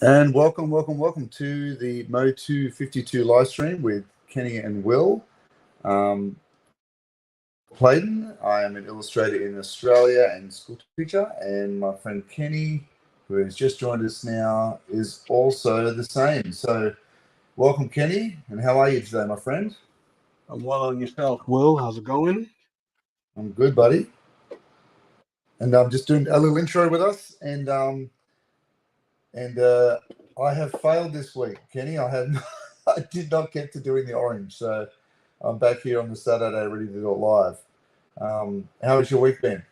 And welcome to the motu 52 live stream with Kenny and Will. Clayton, I am an illustrator in Australia and school teacher, and my friend Kenny, who has just joined us now, is also the same. So welcome, Kenny, and how are you today, my friend? I'm well. On yourself, Will? How's it going? I'm good, buddy. And I'm just doing a little intro with us, and I have failed this week, Kenny. I did not get to doing the orange, so I'm back here on the Saturday ready to do it live. How has your week been?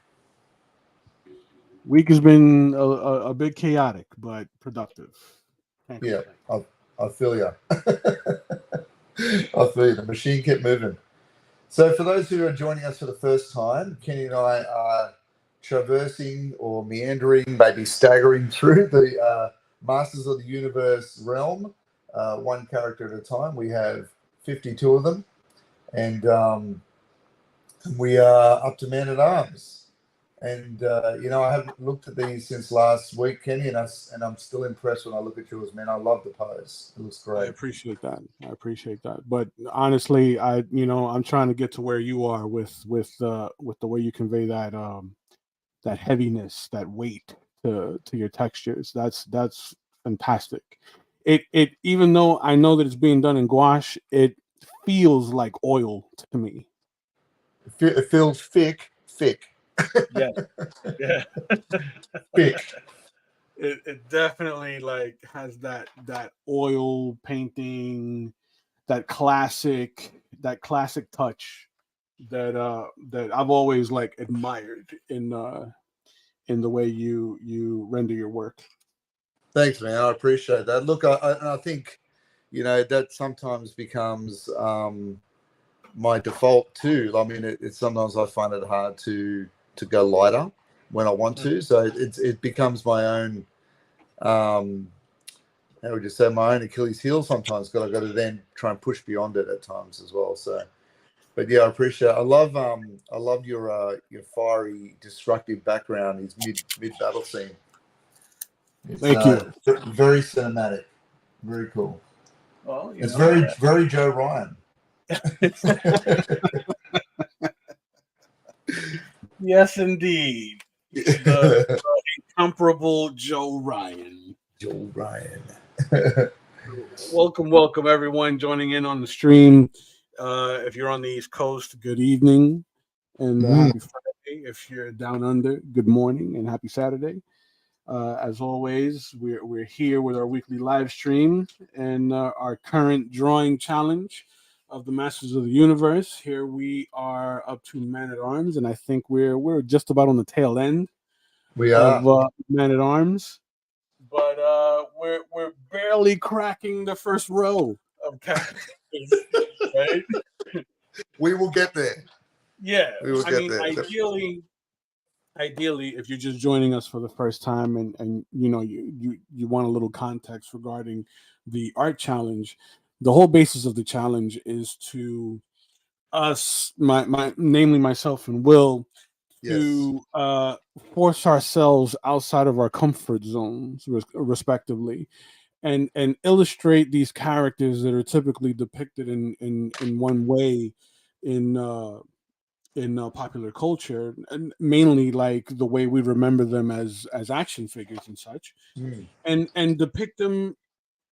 Week has been a bit chaotic, but productive. Yeah, I feel you. I feel you. The machine kept moving. So for those who are joining us for the first time, Kenny and I are traversing or meandering, maybe staggering through the Masters of the Universe realm, one character at a time. We have 52 of them, and we are up to Man at Arms. And I haven't looked at these since last week, Kenny, and I'm still impressed when I look at yours, man. I love the pose; it looks great. I appreciate that. But honestly, I'm trying to get to where you are with the way you convey that heaviness, that weight to your textures. That's fantastic. It even though I know that it's being done in gouache, it feels like oil to me. It feels thick. Yeah. Thick. It definitely like has that oil painting, that classic touch that I've always like admired in the way you render your work. Thanks, man. I appreciate that. Look, I think that sometimes becomes my default too. I mean, it sometimes I find it hard to go lighter when I want to. So it becomes my own, how would you say, my own Achilles heel sometimes, because I've got to then try and push beyond it at times as well. So, but yeah, I appreciate it. I love your fiery, destructive background, his mid battle scene. Thank you. Very cinematic. Very cool. Well, it's very Joe Ryan. Yes, indeed. The incomparable Joe Ryan. Joe Ryan. Welcome, everyone joining in on the stream. If you're on the East Coast, good evening and happy Friday. If you're down under, good morning and happy Saturday. As always, we're here with our weekly live stream and our current drawing challenge of the Masters of the Universe. Here we are up to Man at Arms, and I think we're just about on the tail end. We are of Man at Arms, but we're barely cracking the first row of characters. Right? We will get there. Yeah, we will get there. Ideally, if you're just joining us for the first time and you want a little context regarding the art challenge, the whole basis of the challenge is to us, namely myself and Will, to force ourselves outside of our comfort zones, respectively, and illustrate these characters that are typically depicted in one way in popular culture, and mainly like the way we remember them as action figures and such, and depict them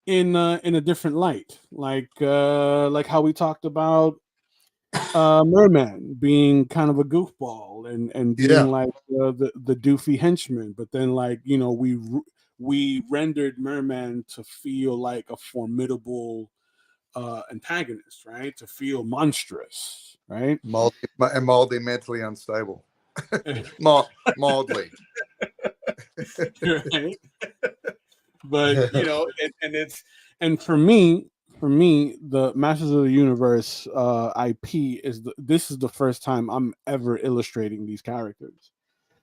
in a different light, like how we talked about Merman being kind of a goofball and being like the doofy henchman, but then we rendered Merman to feel like a formidable antagonist, right? To feel monstrous, right? Mildly mentally unstable. Mildly. Right? But and for me, the Masters of the Universe IP this is the first time I'm ever illustrating these characters.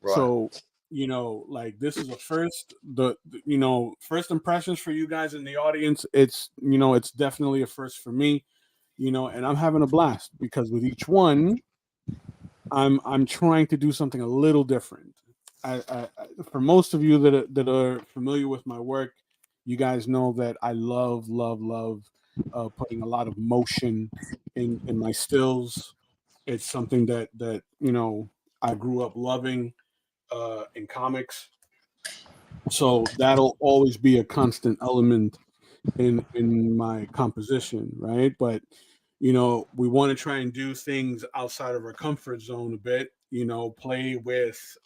Right. So this is the first first impressions for you guys in the audience. It's it's definitely a first for me, and I'm having a blast because with each one, I'm trying to do something a little different. I for most of you that are familiar with my work, You guys know that I love putting a lot of motion in my stills. It's something that I grew up loving in comics, so that'll always be a constant element in my composition, right? But we want to try and do things outside of our comfort zone a bit. Play with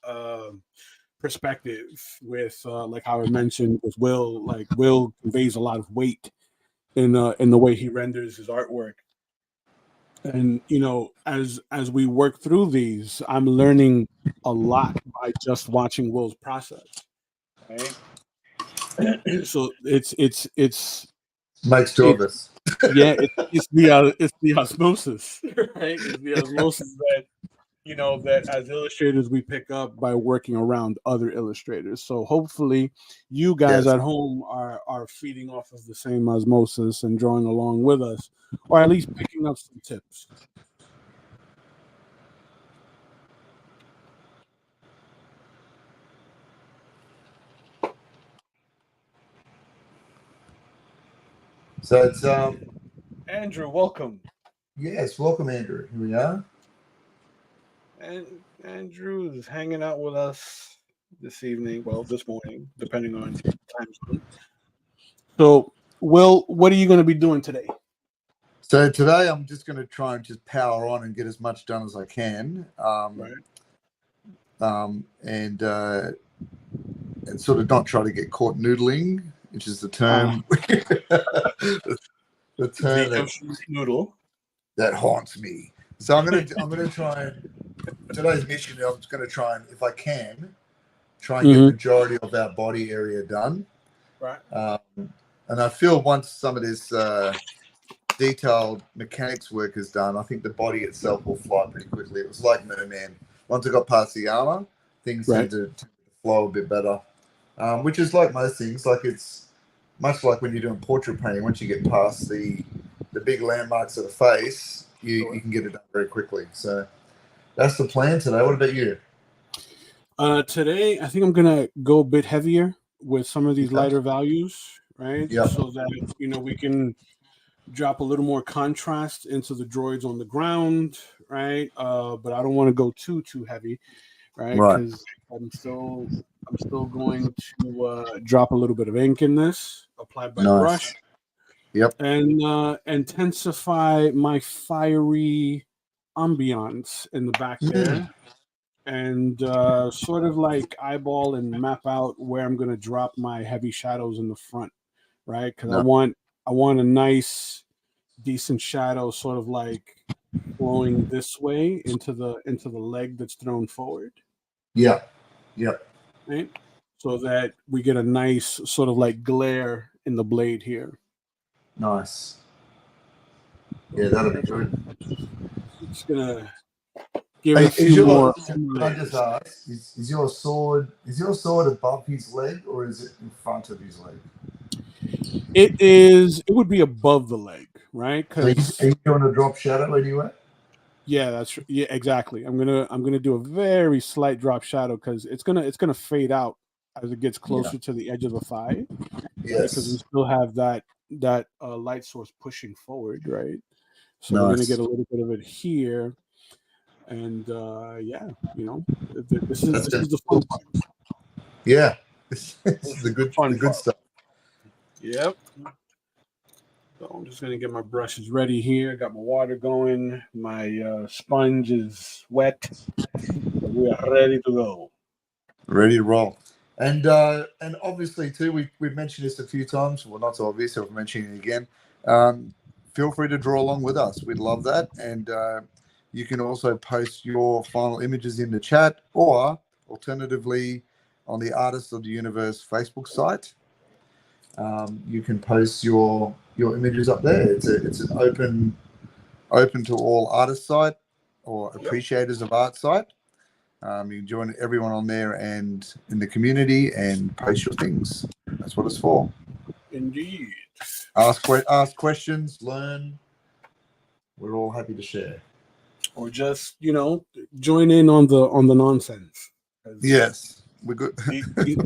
perspective, with like how I mentioned with Will. Like Will conveys a lot of weight in the way he renders his artwork. And as we work through these, I'm learning a lot by just watching Will's process, right? So it's Makes two of it's us. yeah, it's the osmosis, right? It's the osmosis that as illustrators we pick up by working around other illustrators. So hopefully you guys Yes. at home are feeding off of the same osmosis and drawing along with us, or at least picking up some tips. So it's Andrew, welcome. yes, welcome Andrew. Here we are. And Andrew is hanging out with us this evening, well, this morning, depending on time zone. So, Will, what are you going to be doing today? So today I'm just going to try and just power on and get as much done as I can, Right. And sort of not try to get caught noodling, which is the term, the term The noodle that haunts me. So I'm gonna try and today's mission. I'm just going to try and, if I can, try and get the majority of our body area done. Right. And I feel once some of this detailed mechanics work is done, I think the body itself will fly pretty quickly. It was like Merman. Once I got past the armor, things tend to flow a bit better. Which is like most things. Like it's much like when you're doing portrait painting. Once you get past the big landmarks of the face, you can get it done very quickly. So that's the plan today. What about you? Today, I think I'm gonna go a bit heavier with some of these lighter values, right? Yep. So that we can drop a little more contrast into the droids on the ground, right? But I don't want to go too heavy, right? Because I'm still going to drop a little bit of ink in this, apply by brush. Yep. And intensify my fiery ambiance in the back there. And sort of like eyeball and map out where I'm going to drop my heavy shadows in the front, right? Because I want a nice, decent shadow, sort of like flowing this way into the leg that's thrown forward. Yeah. Right. So that we get a nice sort of like glare in the blade here. Nice. Yeah, that'll be good. It's gonna give a few more. I just ask: is your sword above his leg or is it in front of his leg? It is. It would be above the leg, right? Because are you doing a drop shadow anyway? Yeah, exactly. I'm gonna do a very slight drop shadow because it's gonna fade out as it gets closer to the edge of the thigh. Yes, because we still have that light source pushing forward, right? So nice. we're gonna get a little bit of it here, and this is the fun part. Yeah, this is the good stuff. Yep. So I'm just gonna get my brushes ready here. Got my water going. My sponge is wet. So we are ready to go. Ready to roll. And obviously too, we've mentioned this a few times. Well, not so obvious. So I'm mentioning it again. Feel free to draw along with us. We'd love that. And you can also post your final images in the chat, or alternatively, on the Artists of the Universe Facebook site. You can post your images up there. It's an open to all artist site or appreciators of art site. You can join everyone on there and in the community and post your things. That's what it's for. Indeed. Ask questions, learn. We're all happy to share. Or just join in on the nonsense. Yes, we're good.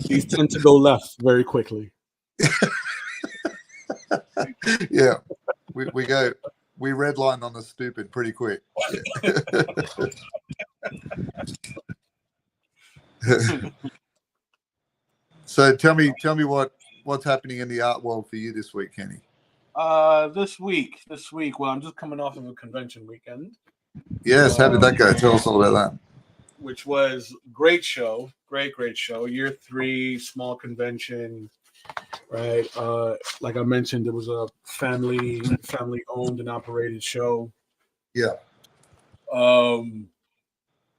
these tend to go left very quickly. Yeah, we redline on the stupid pretty quick. Yeah. So tell me what's happening in the art world for you this week, Kenny. This week. Well, I'm just coming off of a convention weekend. Yes, how did that go? Tell us all about that. Which was great show. Great show. Year 3, small convention. Right. Like I mentioned, it was a family owned and operated show. Yeah.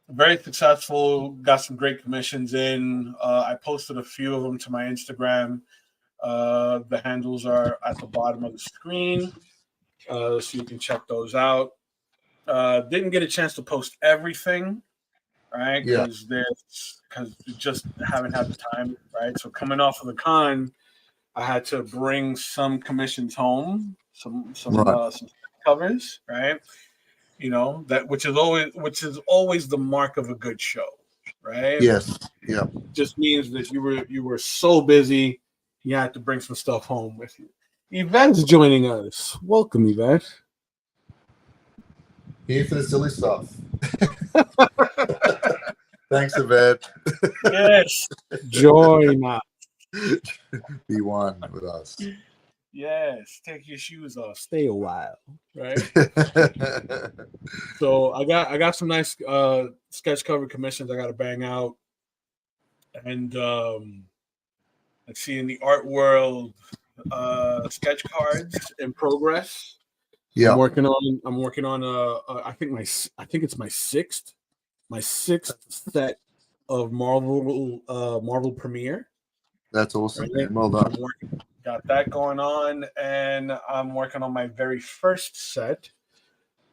Very successful. Got some great commissions in. I posted a few of them to my Instagram. The handles are at the bottom of the screen, so you can check those out. Didn't get a chance to post everything, right? Because just haven't had the time, right? So coming off of the con, I had to bring some commissions home, some covers, right? You know, that which is always the mark of a good show, right? Yes. Yeah. Just means that you were so busy, you had to bring some stuff home with you. Yvette's joining us. Welcome, Yvette. Here for the silly stuff. Thanks, Yvette. Yes. Join us. Be one with us. Yes. Take your shoes off. Stay a while. Right. So I got some nice sketch cover commissions I gotta bang out. And let's see, in the art world, sketch cards in progress. Yeah. I'm working on I think it's my sixth set of Marvel Premiere. That's awesome. Right? Well done. Got that going on, and I'm working on my very first set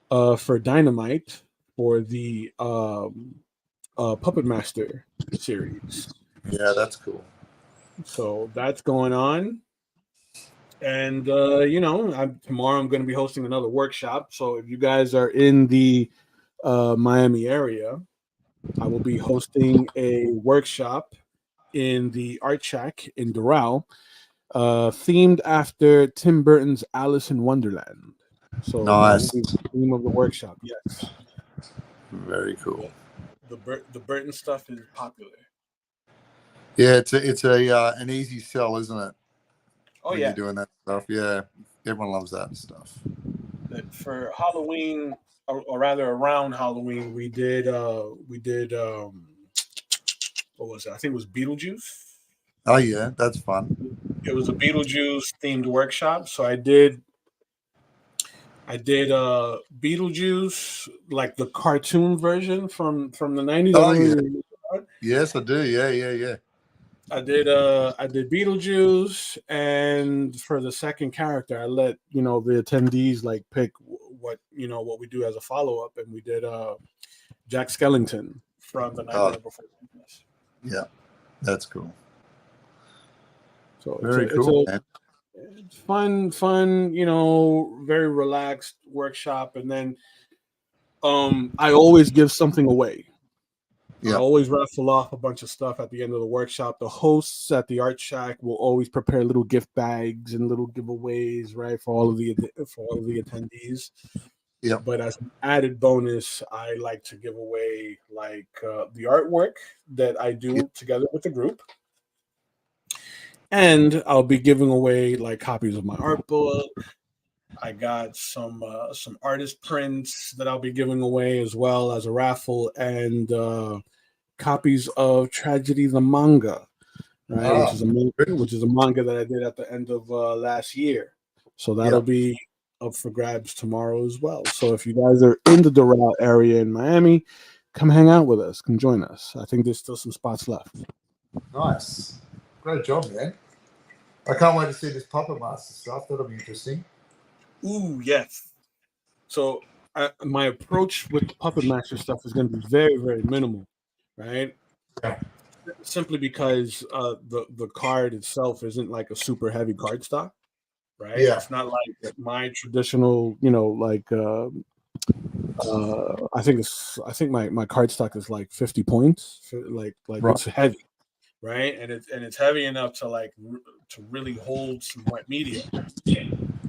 for Dynamite for the Puppet Master series. Yeah, that's cool. So that's going on. And tomorrow I'm going to be hosting another workshop. So if you guys are in the Miami area, I will be hosting a workshop in the Art Shack in Doral, themed after Tim Burton's Alice in Wonderland. So nice. That will be the theme of the workshop. Yes. Very cool. The Burton stuff is popular. Yeah, it's an easy sell, isn't it? Oh, when yeah. You're doing that stuff. Yeah, everyone loves that stuff. For Halloween, or rather around Halloween, we did what was it? I think it was Beetlejuice. Oh yeah, that's fun. It was a Beetlejuice themed workshop, so I did Beetlejuice, like the cartoon version from the 90s. Oh yeah. Yes, I do. Yeah. I did Beetlejuice, and for the second character, I let the attendees like pick what we do as a follow up, and we did Jack Skellington from the Nightmare Before Christmas. Yeah, that's cool. So very cool. It's fun, very relaxed workshop, and then I always give something away. Yeah. I always raffle off a bunch of stuff at the end of the workshop. The hosts at the Art Shack will always prepare little gift bags and little giveaways, right, for all of the attendees. Yeah. But as an added bonus, I like to give away like the artwork that I do together with the group, and I'll be giving away like copies of my art book. I got some artist prints that I'll be giving away as well as a raffle, and copies of Tragedy the manga, right? Which is a manga that I did at the end of last year. So that'll be up for grabs tomorrow as well. So if you guys are in the Doral area in Miami, come hang out with us. Come join us. I think there's still some spots left. Nice. Great job, man. I can't wait to see this Puppet Master stuff. That'll be interesting. Ooh, yes. So my approach with the Puppet Master stuff is going to be very, very minimal, right? Yeah. Simply because the card itself isn't like a super heavy card stock, right? Yeah. It's not like my traditional, I think my card stock is like 50 points, like right. It's heavy, right? And it's heavy enough to like to really hold some wet media.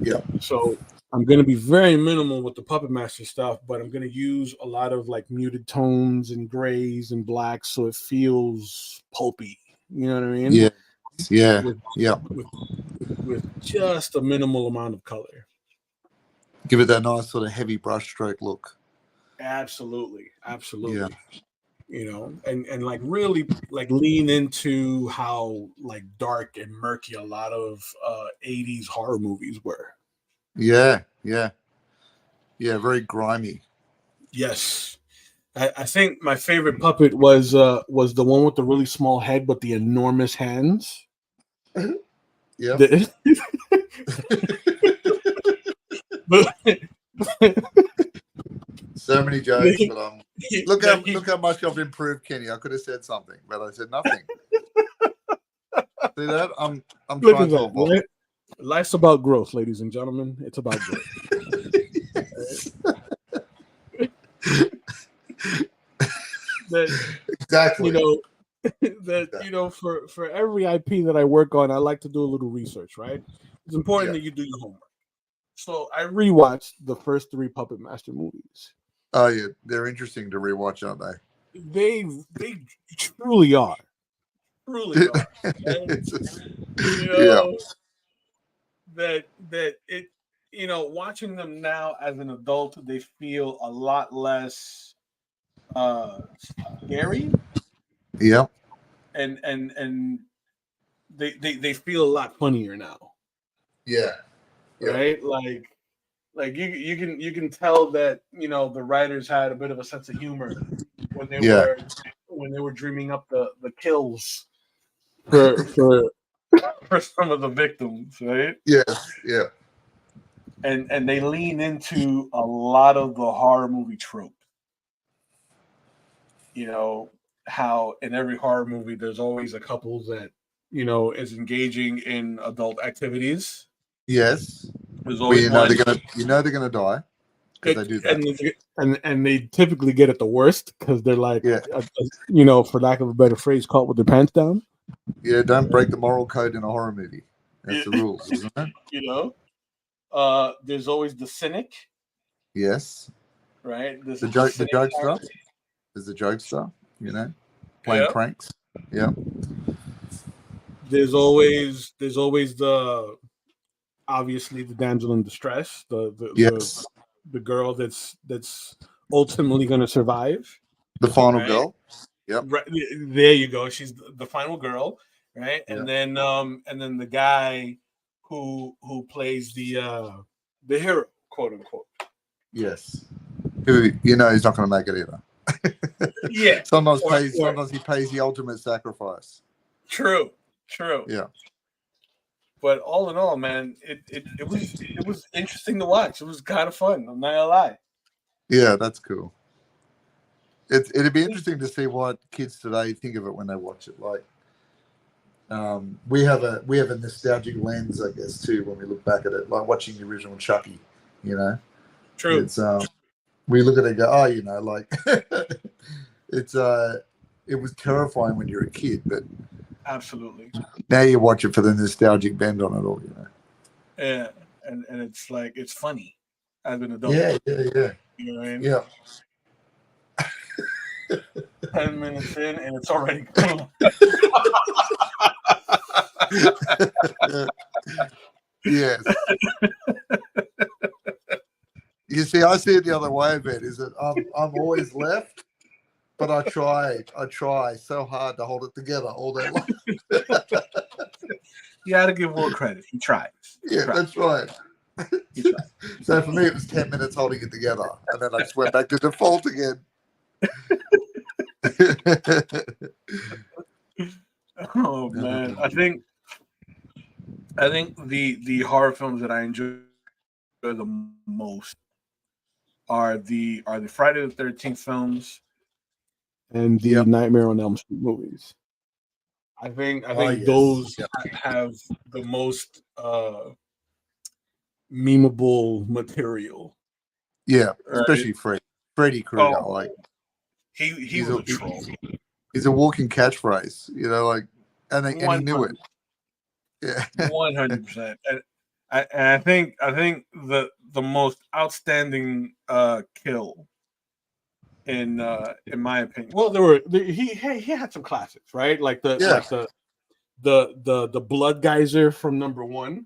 Yeah. So I'm gonna be very minimal with the Puppet Master stuff, but I'm gonna use a lot of like muted tones and grays and blacks, so it feels pulpy. You know what I mean? Yeah. Yeah. With Yeah. with just a minimal amount of color. Give it that nice sort of heavy brushstroke look. Absolutely, absolutely. Yeah. You know, and like really like lean into how like dark and murky a lot of 80s horror movies were. Yeah. Yeah. Yeah. Very grimy. Yes. I think my favorite puppet was the one with the really small head but the enormous hands. Yeah. So many jokes, but look how much I've improved, Kenny. I could have said something, but I said nothing. See that? I'm trying to evolve. Right? Life's about growth, ladies and gentlemen. It's about growth. Exactly. You know, you know, for every IP that I work on, I like to do a little research, right? It's important that you do your homework. So I rewatched the first 3 Puppet Master movies. Oh yeah, they're interesting to rewatch, aren't they? They truly are. Truly are. And, you know, that it, you know, watching them now as an adult, they feel a lot less scary. Yeah. And they feel a lot funnier now. Yeah. Right? Like you can tell that, you know, the writers had a bit of a sense of humor when they were dreaming up the kills for for some of the victims, right? Yes. Yeah. And they lean into a lot of the horror movie trope. You know, how in every horror movie there's always a couple that, you know, is engaging in adult activities. Yes. There's always they're gonna die because they do that. And they typically get it the worst because they're like, you know, for lack of a better phrase, caught with their pants down. Yeah, don't break the moral code in a horror movie. That's the rules, isn't it? You know, there's always the cynic. Yes. Right. The jokester. There's the jokester. You know, playing pranks. Yeah. There's always the obviously the damsel in distress, the girl that's ultimately going to survive. The final girl. Yep. Right, there you go. She's the final girl, right? And then the guy who plays the hero, quote unquote. Yes. Who, you know, he's not going to make it either. Yeah. Sometimes he pays the ultimate sacrifice. True. Yeah. But all in all, man, it was interesting to watch. It was kind of fun. I'm not gonna lie. Yeah, that's cool. It'd be interesting to see what kids today think of it when they watch it. Like, we have a nostalgic lens, I guess, too, when we look back at it. Like watching the original Chucky, you know. True. It's we look at it and go, oh, you know, like it was terrifying when you were a kid, but absolutely. Now you watch it for the nostalgic bend on it all, you know. Yeah, and it's like it's funny as an adult. Yeah. You know what I mean? Yeah. 10 minutes in and it's already cool. Yes. You see, I see it the other way a bit. Is that I'm always left, but I try so hard to hold it together all day long. You got to give Will credit. He tries. That's right. So for me, it was 10 minutes holding it together, and then I just went back to default again. Oh man, I think the horror films that I enjoy the most are the Friday the 13th films and the Nightmare on Elm Street movies. I think those have the most memeable material. Yeah, especially Freddy Krueger. Like he was a troll. He's a walking catchphrase. You know, like and he knew it. Yeah, 100%. And I think the most outstanding kill in my opinion. Well, he had some classics, right? Like the blood geyser from number one.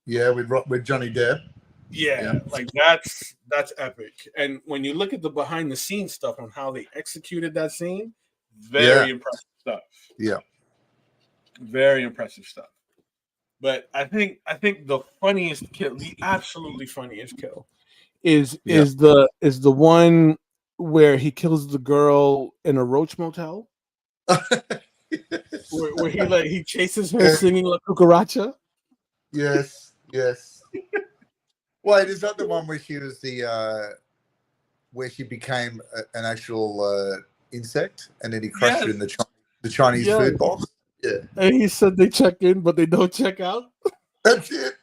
Yeah, with Johnny Depp. Yeah, like that's epic. And when you look at the behind the scenes stuff on how they executed that scene, very impressive stuff. Yeah, very impressive stuff. But I think the funniest kill, the absolutely funniest kill, is the one where he kills the girl in a roach motel, where he chases her singing La Cucaracha. Yes. Wait, is that the one where she was the where she became an actual insect, and then he crushed her in the Chinese food box? Yeah. And he said they check in, but they don't check out. That's it.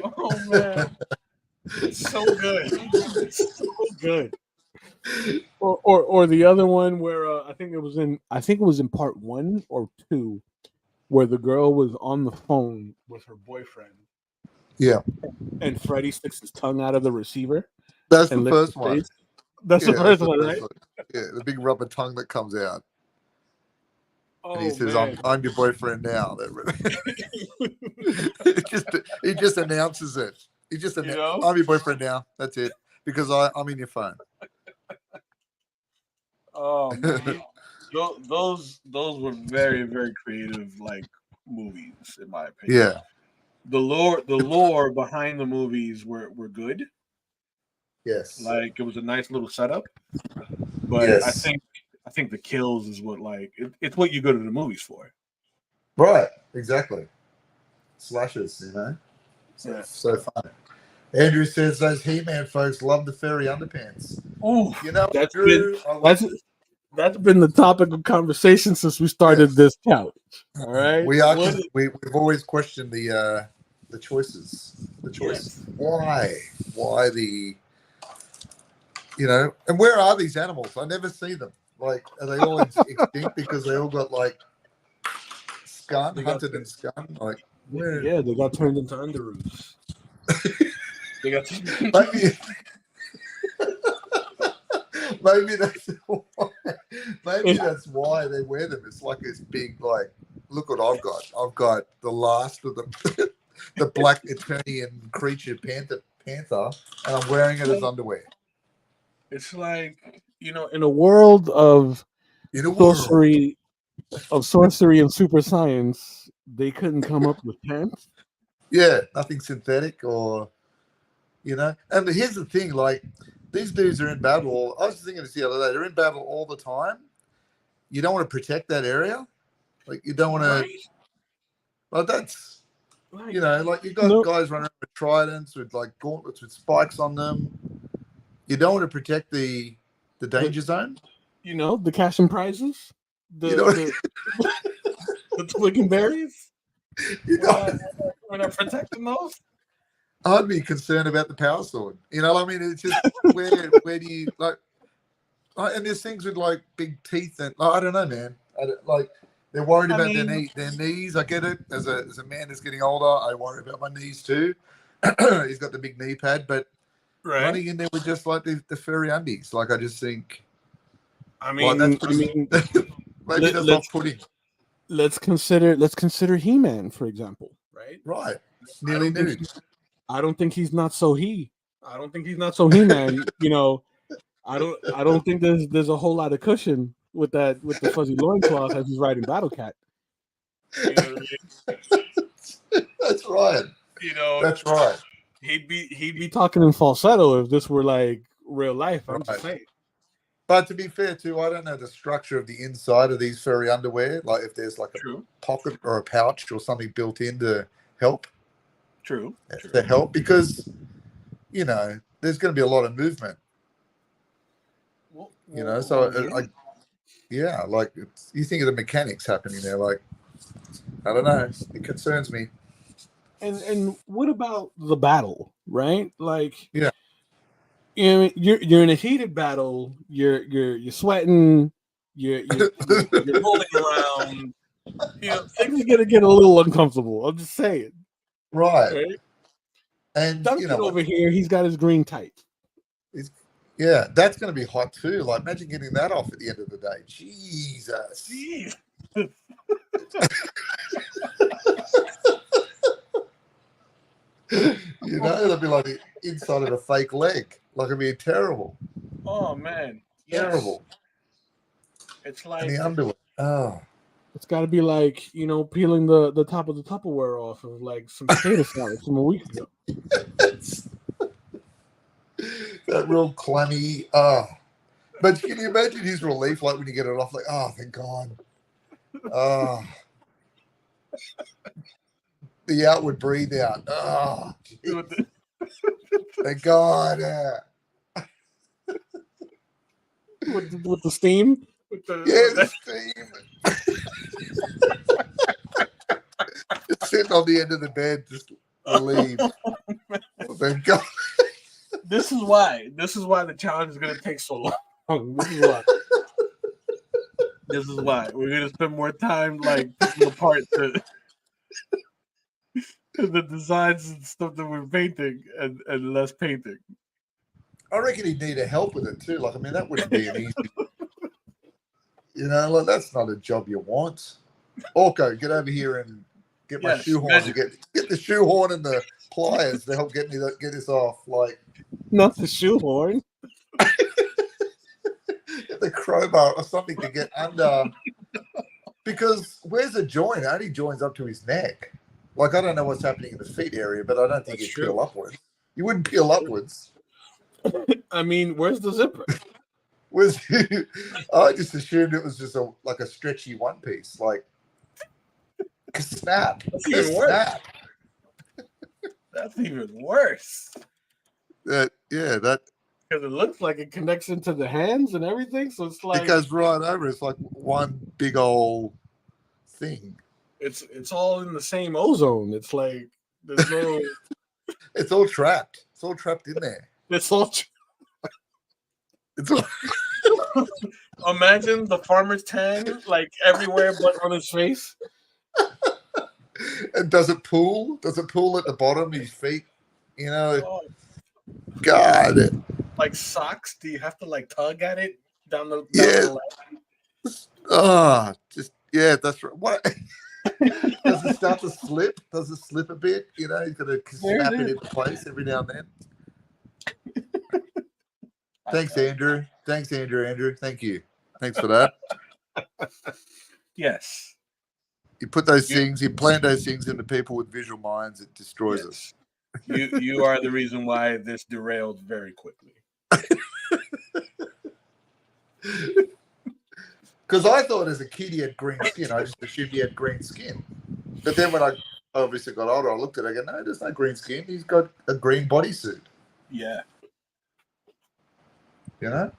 Oh man, it's so good. It's so good. Or the other one where I think it was in part 1 or 2, where the girl was on the phone with her boyfriend. Yeah. And Freddy sticks his tongue out of the receiver. That's the first one. That's the first one, right? Yeah, the big rubber tongue that comes out. Oh, and he says, man. I'm your boyfriend now. he just announces it. He just announces, I'm your boyfriend now. That's it. Because I'm in your phone. Oh, man. Those were very, very creative, like, movies, in my opinion. Yeah. The lore behind the movies were good. Yes. Like, it was a nice little setup. But yes. I think the kills is what, like, it's what you go to the movies for. Right. Exactly. Slashes, you know? So fun. Andrew says those He-Man folks love the furry underpants. Oh, you know, Drew, that's been the topic of conversation since we started this couch. All right. We've always questioned the choices. The choices. Yes. Why the and where are these animals? I never see them. Like, are they all extinct because they all got like hunted and scun? Like, where? Yeah, they got turned into underoos. They got maybe that's why they wear them. It's like this big, like, look what I've got. I've got the last of the black Eternian creature panther, and I'm wearing it as underwear. It's like, in a world of sorcery and super science, they couldn't come up with pants. Yeah, nothing synthetic or, And here's the thing, like, these dudes are in battle. I was thinking this the other day. They're in battle all the time. You don't want to protect that area. Like, you don't want to. Like, that's, like you've got guys running around with tridents, with, like, gauntlets with spikes on them. You don't want to protect the danger zone. The cash and prizes. The twig and berries. We're not protecting those. I'd be concerned about the power sword. I mean, it's just where do you like? And there's things with like big teeth and I don't know, man. They're worried about their knees. I get it. As a man that's getting older, I worry about my knees too. He's got the big knee pad, but running in there with just like the furry undies, like I just think. Maybe that's not putting. Let's consider He-Man, for example. Right. Nearly nude. I don't think he's not so I don't think he's not so He-Man. I don't think there's a whole lot of cushion with the fuzzy loincloth as he's riding Battle Cat. You know what I mean? That's right. That's right. He'd be talking in falsetto if this were like real life. I'm just saying. But to be fair too, I don't know the structure of the inside of these furry underwear. Like if there's like a pocket or a pouch or something built in to help. True. To help, because there's going to be a lot of movement. Like you think of the mechanics happening there. Like, I don't know, it concerns me. And what about the battle, right? Like, You know, you're in a heated battle. You're sweating. You're rolling around. You know, things are gonna get a little uncomfortable. I'm just saying. Right. Right? And you Duncan know what? over here, he's got his green tight. Yeah, that's going to be hot too. Like, imagine getting that off at the end of the day. Jesus. Jeez. You know, that'd be like the inside of a fake leg. Like, it'd be terrible. Oh man. Yes. Terrible. It's like, And the underwear. Oh. it's got to be like, you know, peeling the top of the Tupperware off of like some potato salad from a week ago. That real clammy. Oh. But can you imagine his relief, like when you get it off, like, oh, thank God. Oh. The outward breathe out. Oh. Thank God. With the steam? The steam. Just sitting on the end of the bed, just relieved. Oh, thank God. This is why the challenge is going to take so long. This is why we're going to spend more time like picking apart the designs and stuff that we're painting and less painting. I reckon he'd need a help with it too. Like, I mean, that wouldn't be an easy. You know, like, that's not a job you want. Orko, get over here and get my shoehorn. Get the shoehorn and the pliers to help get this off. Like, not the shoehorn. Get the crowbar or something to get under. Because where's the joint? It only joins up to his neck. Like, I don't know what's happening in the feet area, but I don't think it'd peel upwards. You wouldn't peel upwards. I mean, where's the zipper? I just assumed it was just like a stretchy one piece, like snap. That's even worse. That's even worse. That because it looks like it connects into the hands and everything. So it's like it goes right over. It's like one big old thing. It's all in the same ozone. It's like there's no. It's all trapped. It's all trapped in there. It's all. It's all. Imagine the farmer's tan like everywhere but on his face. And does it pool? Does it pool at the bottom of his feet? You know, God. Like socks, do you have to like tug at it down the Oh, that's right. What? Does it start to slip? Does it slip a bit? You know, he's got to snap it into place every now and then. Thanks, Andrew. Andrew. Thank you. Thanks for that. Yes. You put those things, you plant those things into people with visual minds, it destroys us. You are the reason why this derailed very quickly. Because I thought as a kid he had green skin. I just assumed he had green skin. But then when I obviously got older, I looked at it, I go, no, there's no green skin. He's got a green bodysuit. Yeah. You know?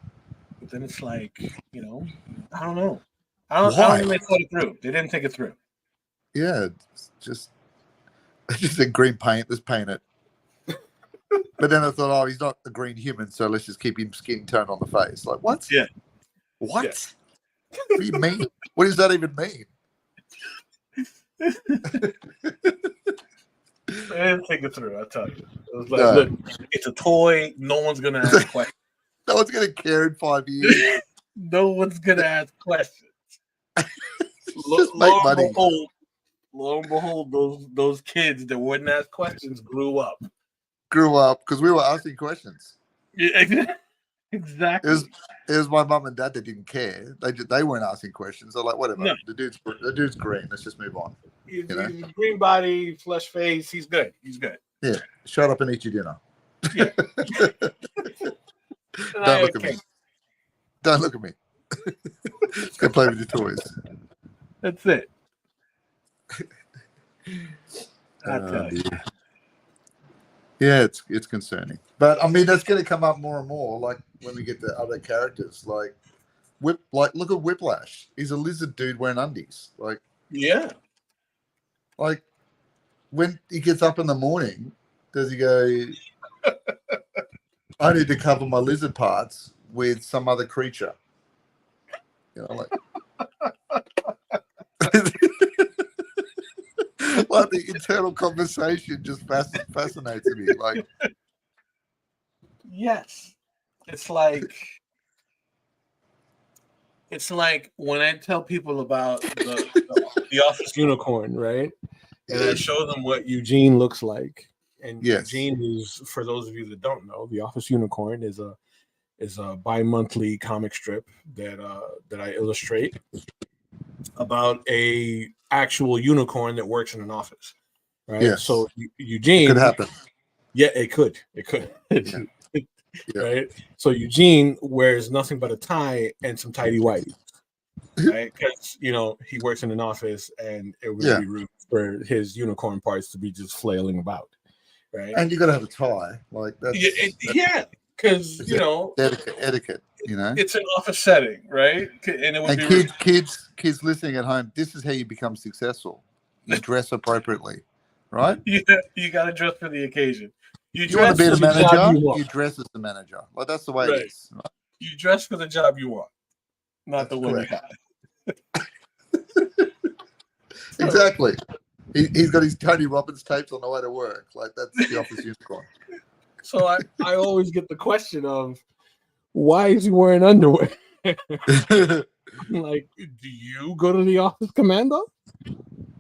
But then it's like, you know, I don't know. I don't think they thought it through. They didn't think it through. Yeah, just a green paint. Let's paint it. But then I thought, oh, he's not a green human, so let's just keep him skin tone on the face. Like, what? Yeah. What? Yeah. What do you mean? What does that even mean? I didn't think it through, I tell you. It was like, look, it's a toy. No one's going to ask questions. No one's going to care in 5 years. No one's going to ask questions. Just make money. Lo and behold, those kids that wouldn't ask questions grew up Because we were asking questions. Yeah, exactly. It was my mum and dad that didn't care. They weren't asking questions. They're like, whatever. No. The dude's green. Let's just move on. He's green body, flesh face. He's good. Yeah. Shut up and eat your dinner. Yeah. Don't look at me. Don't look at me. Go play with your toys. That's it. Yeah, it's concerning. But I mean, that's going to come up more and more. Like when we get to other characters, like look at Whiplash. He's a lizard dude wearing undies. Like, yeah. Like when he gets up in the morning, does he go, I need to cover my lizard parts with some other creature. You know, like, like the internal conversation just fascinates me. Like, Yes, it's like when I tell people about the office unicorn, right? And I show them what Eugene looks like. And yes, Eugene is, for those of you that don't know, the office unicorn is a bi-monthly comic strip that I illustrate about a actual unicorn that works in an office. Right. yes. So It Eugene could happen. Yeah, it could. Yeah. Yeah. Right. So Eugene wears nothing but a tie and some tidy whities, right? Because he works in an office, and it would Yeah. be rude for his unicorn parts to be just flailing about, right? And you got to have a tie, like that's because etiquette. it's an office setting, right? And it would be rude. Kids listening at home. This is how you become successful. You dress appropriately, right? You got to dress for the occasion. You want to be the manager, you dress as the manager. Like that's the way it is. Right? You dress for the job you want, not the one you have. Exactly. He's got his Tony Robbins tapes on the way to work. Like that's the office unicorn. So I always get the question of, why is he wearing underwear? Like, do you go to the office, Commando?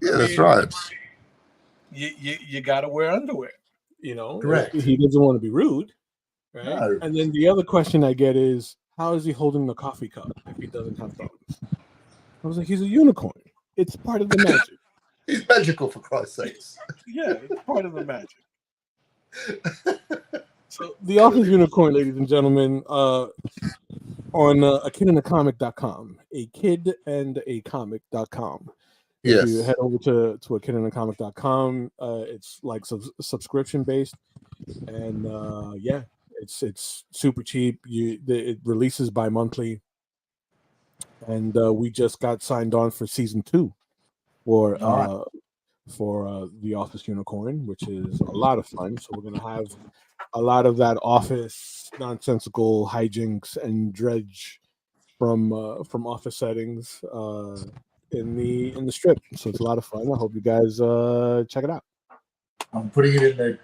Yeah, that's right. You got to wear underwear. Correct. He doesn't want to be rude, right? No. And then the other question I get is, how is he holding the coffee cup if he doesn't have thumbs? I was like, he's a unicorn. It's part of the magic. He's magical, for Christ's sakes. Yeah, it's part of the magic. So the office unicorn, ladies and gentlemen, on akidindacomic.com, akidindacomic.com. If you head over to akidindacomic.com, it's like subscription based, and it's super cheap. It releases bi-monthly, and we just got signed on for season 2 for the Office Unicorn, which is a lot of fun. So we're gonna have a lot of that office nonsensical hijinks and dredge from office settings in the strip. So it's a lot of fun. I hope you guys check it out. I'm putting it in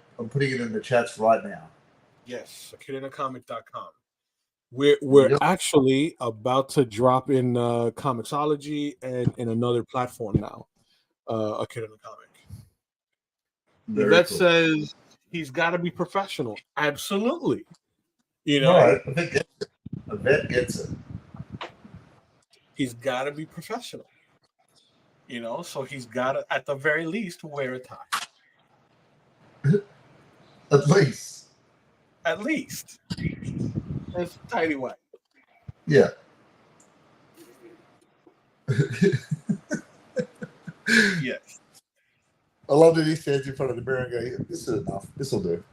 the chats right now. Yes, akidindacomic.com. We're actually about to drop in Comixology and in another platform now. A Kid in the Comic. That cool. Says he's got to be professional. Absolutely. Right. A vet gets it. He's got to be professional. So he's got to, at the very least, wear a tie. At least. It's tidy white. Yeah. Yes. I love that he stands in front of the mirror and goes, "This is enough. This will do."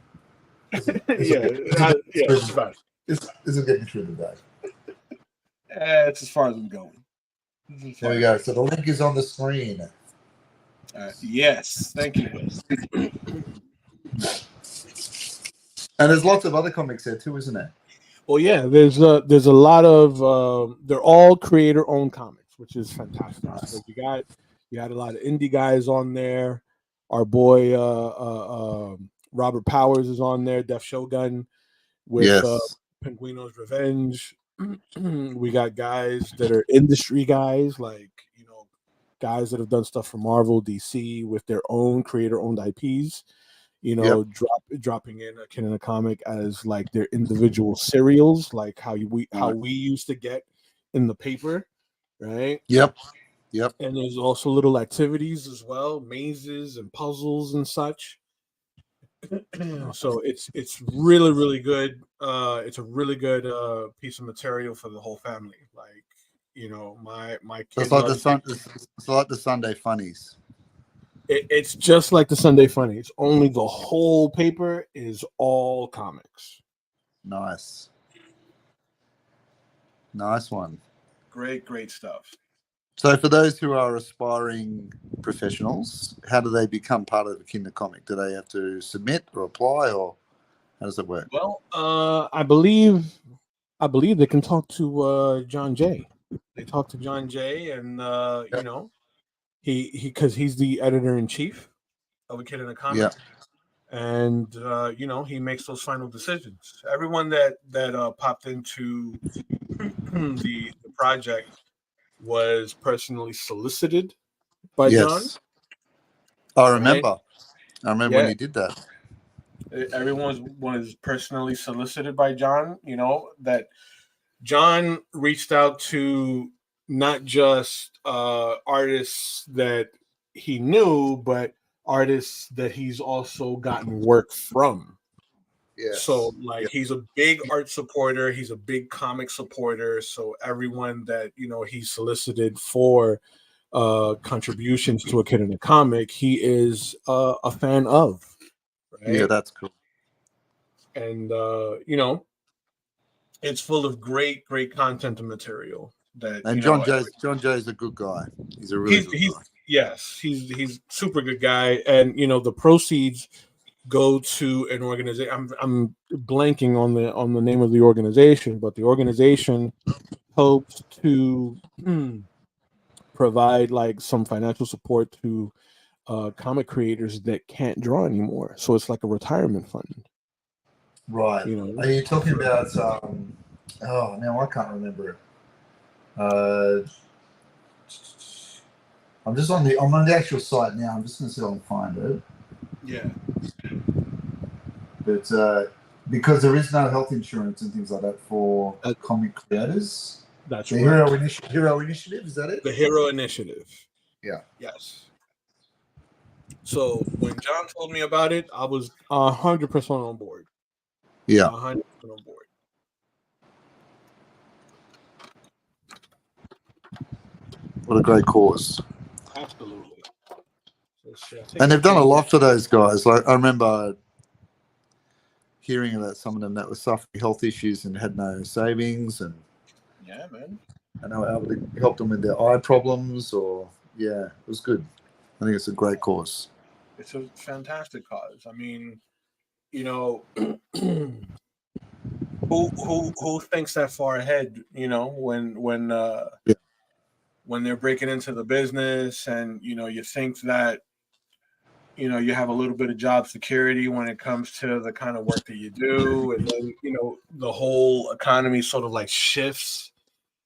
It's fine. This will get me through the day. It's as far as I'm going. There we go. So the link is on the screen. Yes. Thank you. And there's lots of other comics there too, isn't there? Well, yeah. There's a lot of they're all creator-owned comics, which is fantastic. Nice. So you got a lot of indie guys on there. Our boy Robert Powers is on there. Def Shogun with Penguino's Revenge. We got guys that are industry guys, like guys that have done stuff for Marvel, DC with their own creator-owned IPs. Dropping in a Kid in a Comic as like their individual serials, like how we used to get in the paper, right? Yep. And there's also little activities as well, mazes and puzzles and such. So it's really, really good. It's a really good piece of material for the whole family. Like, my kids. It's like the Sunday Funnies. It's just like the Sunday Funnies. Only the whole paper is all comics. Nice one. Great stuff. So for those who are aspiring professionals, how do they become part of a Kinder Comic? Do they have to submit or apply or? How does it work? Well, I believe they can talk to John Jay. They talk to John Jay, and you know, he because he's the editor in chief of A Kid in a Comic, Yeah. and you know, he makes those final decisions. Everyone that popped into the project was personally solicited by John. Yes. I Right? remember. I remember when Yeah, he did that. everyone was personally solicited by John. You know that John reached out to not just artists that he knew, but artists that he's also gotten work from. So, Yes. like, Yeah. he's a big art supporter. He's a big comic supporter. So, everyone that he solicited for contributions to A Kid in a Comic, he is a fan of, Yeah, right? that's cool. And it's full of great content and material that And John Jay's a good guy. He's a really good he's guy. yes, he's super good guy, and the proceeds go to an organization. I'm blanking on the name of the organization, but the organization hopes to provide like some financial support to comic creators that can't draw anymore. So it's like a retirement fund. Right. You know, Are you talking about oh now I can't remember it. Uh I'm on the actual site now. I'm just gonna see if I can find it. yeah, But because there is no health insurance and things like that for comic creators. that's The right. Hero Initiative, is that it? The Hero Initiative. Yeah. Yes. So when John told me about it, I was 100% on board. Yeah. 100% on board. What a great cause. Absolutely. And they've done a lot for those guys. Like I remember hearing about some of them that were suffering health issues and had no savings, and yeah, man. and they were able to help them with their eye problems. Or yeah, it was good. I think it's a great cause. It's a fantastic cause. I mean, who thinks that far ahead? Yeah. When they're breaking into the business, and you think that you have a little bit of job security when it comes to the kind of work that you do, and then the whole economy sort of like shifts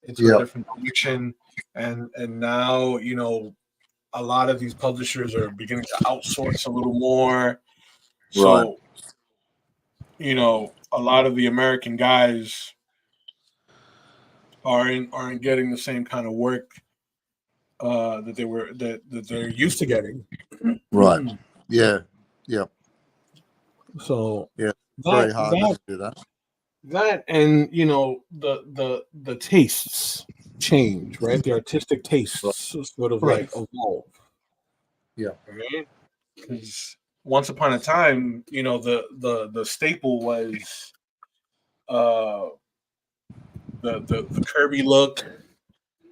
into a Yeah. different direction, and now a lot of these publishers are beginning to outsource a little more. Right. So a lot of the American guys aren't getting the same kind of work that they're used to getting. Right. Yeah. Yeah. So Yeah. that Very hard to do that. that and the tastes change, right? The artistic tastes sort of Right. like evolve. Yeah. Right? Because once upon a time, the staple was uh the Kirby look,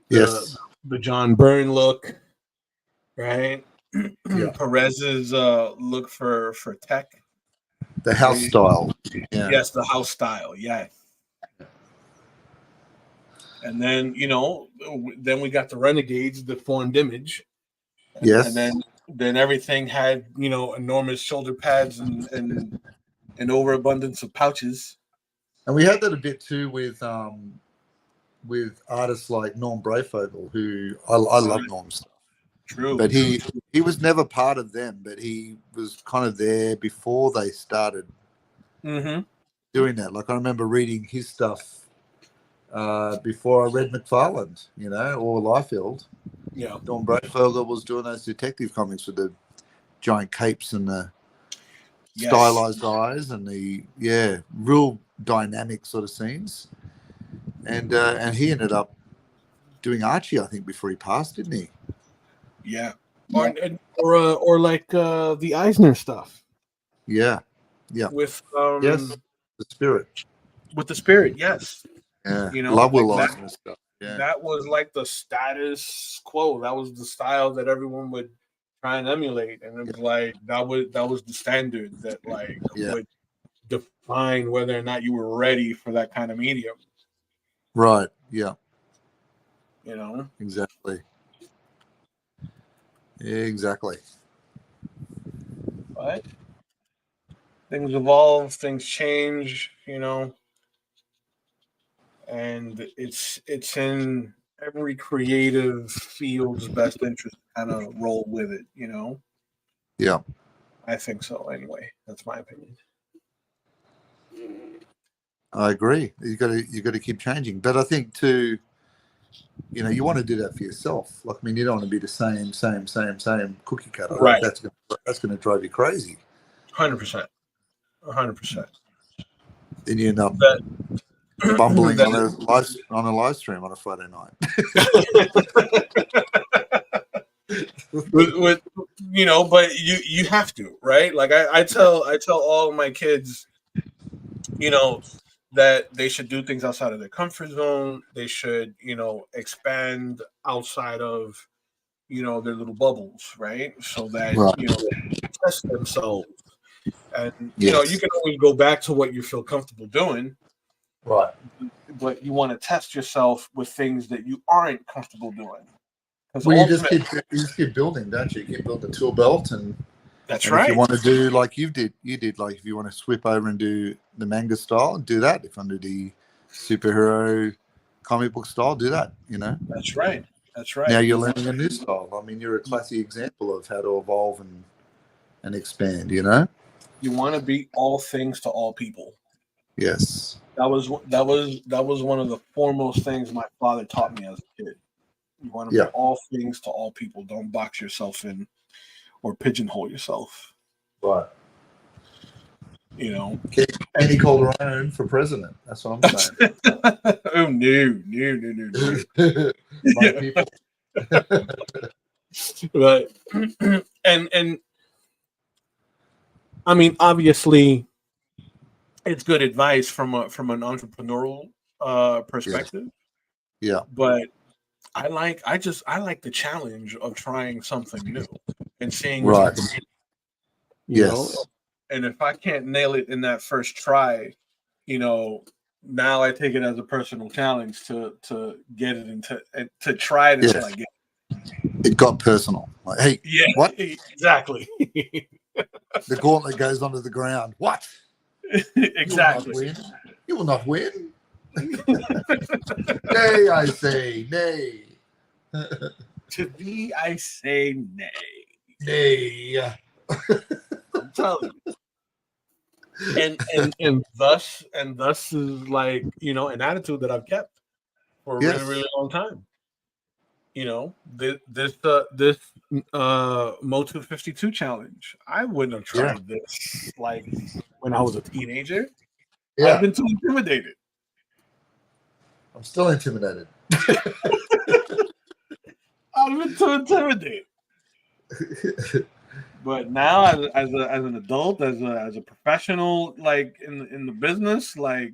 Yes. the John Byrne look, right? Yeah. Perez's look for tech. The house style. Yeah. Yes, the house style. Yes. And then then we got the Renegades, the formed image, and Yes. then everything had enormous shoulder pads and an overabundance of pouches. And we had that a bit too with artists like Norm Brayfogle, who I love Norm's stuff. True. But he was never part of them, but he was kind of there before they started doing that. Like I remember reading his stuff before I read McFarlane, or Liefeld. Yeah. Norm Brayfogle was doing those detective comics with the giant capes and the stylized eyes and the real dynamic sort of scenes. And he ended up doing Archie, I think, before he passed, didn't he? Yeah. Or like the Eisner stuff. Yeah. Yeah. With yes, the Spirit. With the Spirit, yes. Yeah. Love like Will Eisner stuff. Yeah. That was like the status quo. That was the style that everyone would try and emulate, and it was like that was the standard that would define whether or not you were ready for that kind of medium. Right. Yeah. You know. Exactly. Exactly. But things evolve, things change. You know, and it's in every creative field's best interest to kind of roll with it. You know. Yeah. I think so. Anyway, that's my opinion. I agree. You got to keep changing. But I think too, you know, you want to do that for yourself. Like, I mean, you don't want to be the same cookie cutter. Right. That's going to drive you crazy. 100%. 100%. Then you end up That, bumbling that, on a live stream on a Friday night. with you know, but you have to, right? Like I tell all of my kids, you know, that they should do things outside of their comfort zone. They should, you know, expand outside of, you know, their little bubbles, right? So that, Right. you know, test themselves. And you Yes. know, you can always go back to what you feel comfortable doing. Right. But you want to test yourself with things that you aren't comfortable doing. Well, you just keep building, don't you? You keep building the tool belt, and that's right. If you want to do like you did like if you want to swip over and do the manga style, do that. If you want to do the superhero comic book style, do that. You know. That's right. That's right. Now you're learning a new style. I mean, you're a classic example of how to evolve and expand. You know. You want to be all things to all people. Yes. That was one of the foremost things my father taught me as a kid. You want to be all things to all people. Don't box yourself in or pigeonhole yourself. Right. You know. Andy Calderon for president. That's what I'm saying. Oh no. My people. Right. And I mean, obviously, it's good advice from an entrepreneurial perspective. Yeah. But I like the challenge of trying something new and seeing right. You know, and if I can't nail it in that first try, you know, now I take it as a personal challenge to get it into to try it until I get it. It got personal. Like, hey, what? Exactly. The gauntlet goes onto the ground. What? Exactly. You will not win. Nay, I say, nay. To thee, I say nay. Nay. I'm telling you. And thus is like, you know, an attitude that I've kept for a really, really long time. You know, this motu 52 challenge. I wouldn't have tried this like when I was a teenager. Yeah. I've been too intimidated. I'm still intimidated. I've been too intimidated. But now, as an adult, as a professional, like in the business, like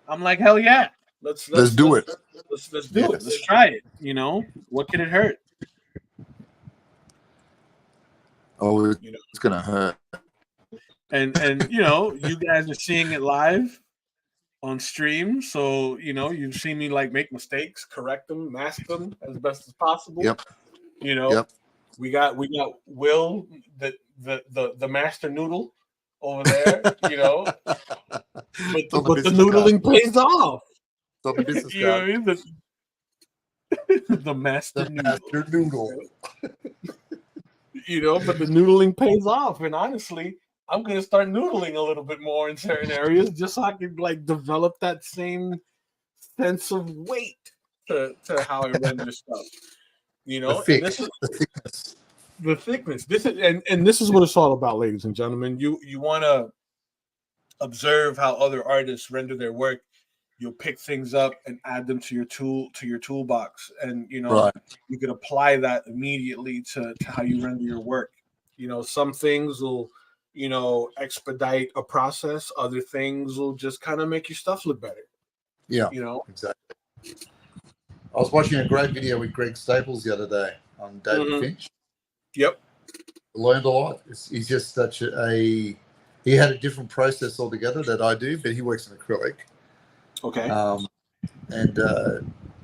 I'm like, hell yeah, let's do it. Let's do it. Let's try it. You know, what can it hurt? Oh, it's gonna hurt. And you know, you guys are seeing it live on stream, so you know you've seen me like make mistakes, correct them, mask them as best as possible. Yep. You know, we got Will, the master noodle over there. You know, but the noodling pays off. It's on the business you know what I mean? The master noodle. You know, but the noodling pays off, and honestly, I'm gonna start noodling a little bit more in certain areas, just so I can like develop that same sense of weight to how I render stuff. You know, the thickness. This is and this is what it's all about, ladies and gentlemen. You want to observe how other artists render their work. You'll pick things up and add them to your toolbox, and you know you can apply that immediately to how you render your work. You know, some things will, you know, expedite a process. Other things will just kind of make your stuff look better. Yeah, you know, exactly. I was watching a great video with Greg Staples the other day on David Finch. Yep. I learned a lot. He's just such a he had a different process altogether that I do, but he works in acrylic. Okay. And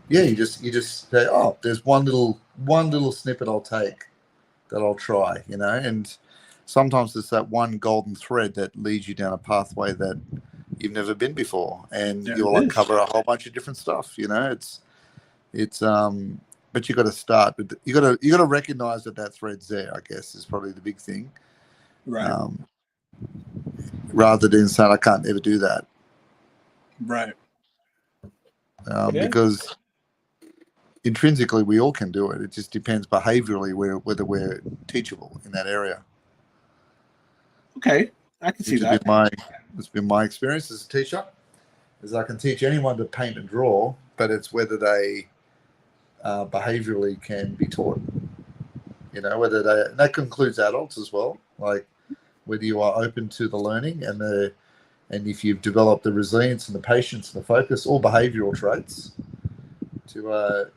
yeah, you just say, oh, there's one little snippet I'll take that I'll try, and sometimes it's that one golden thread that leads you down a pathway that you've never been before, and you'll uncover a whole bunch of different stuff. It's but you got to start with you got to recognize that thread's there. I guess is probably the big thing, right? Rather than saying I can't ever do that, right? Because intrinsically we all can do it. It just depends behaviorally whether we're teachable in that area. Okay, I can see that. It's been my experience as a teacher, is I can teach anyone to paint and draw, but it's whether they behaviorally can be taught. Whether that concludes adults as well, like whether you are open to the learning and if you've developed the resilience and the patience and the focus, all behavioral traits to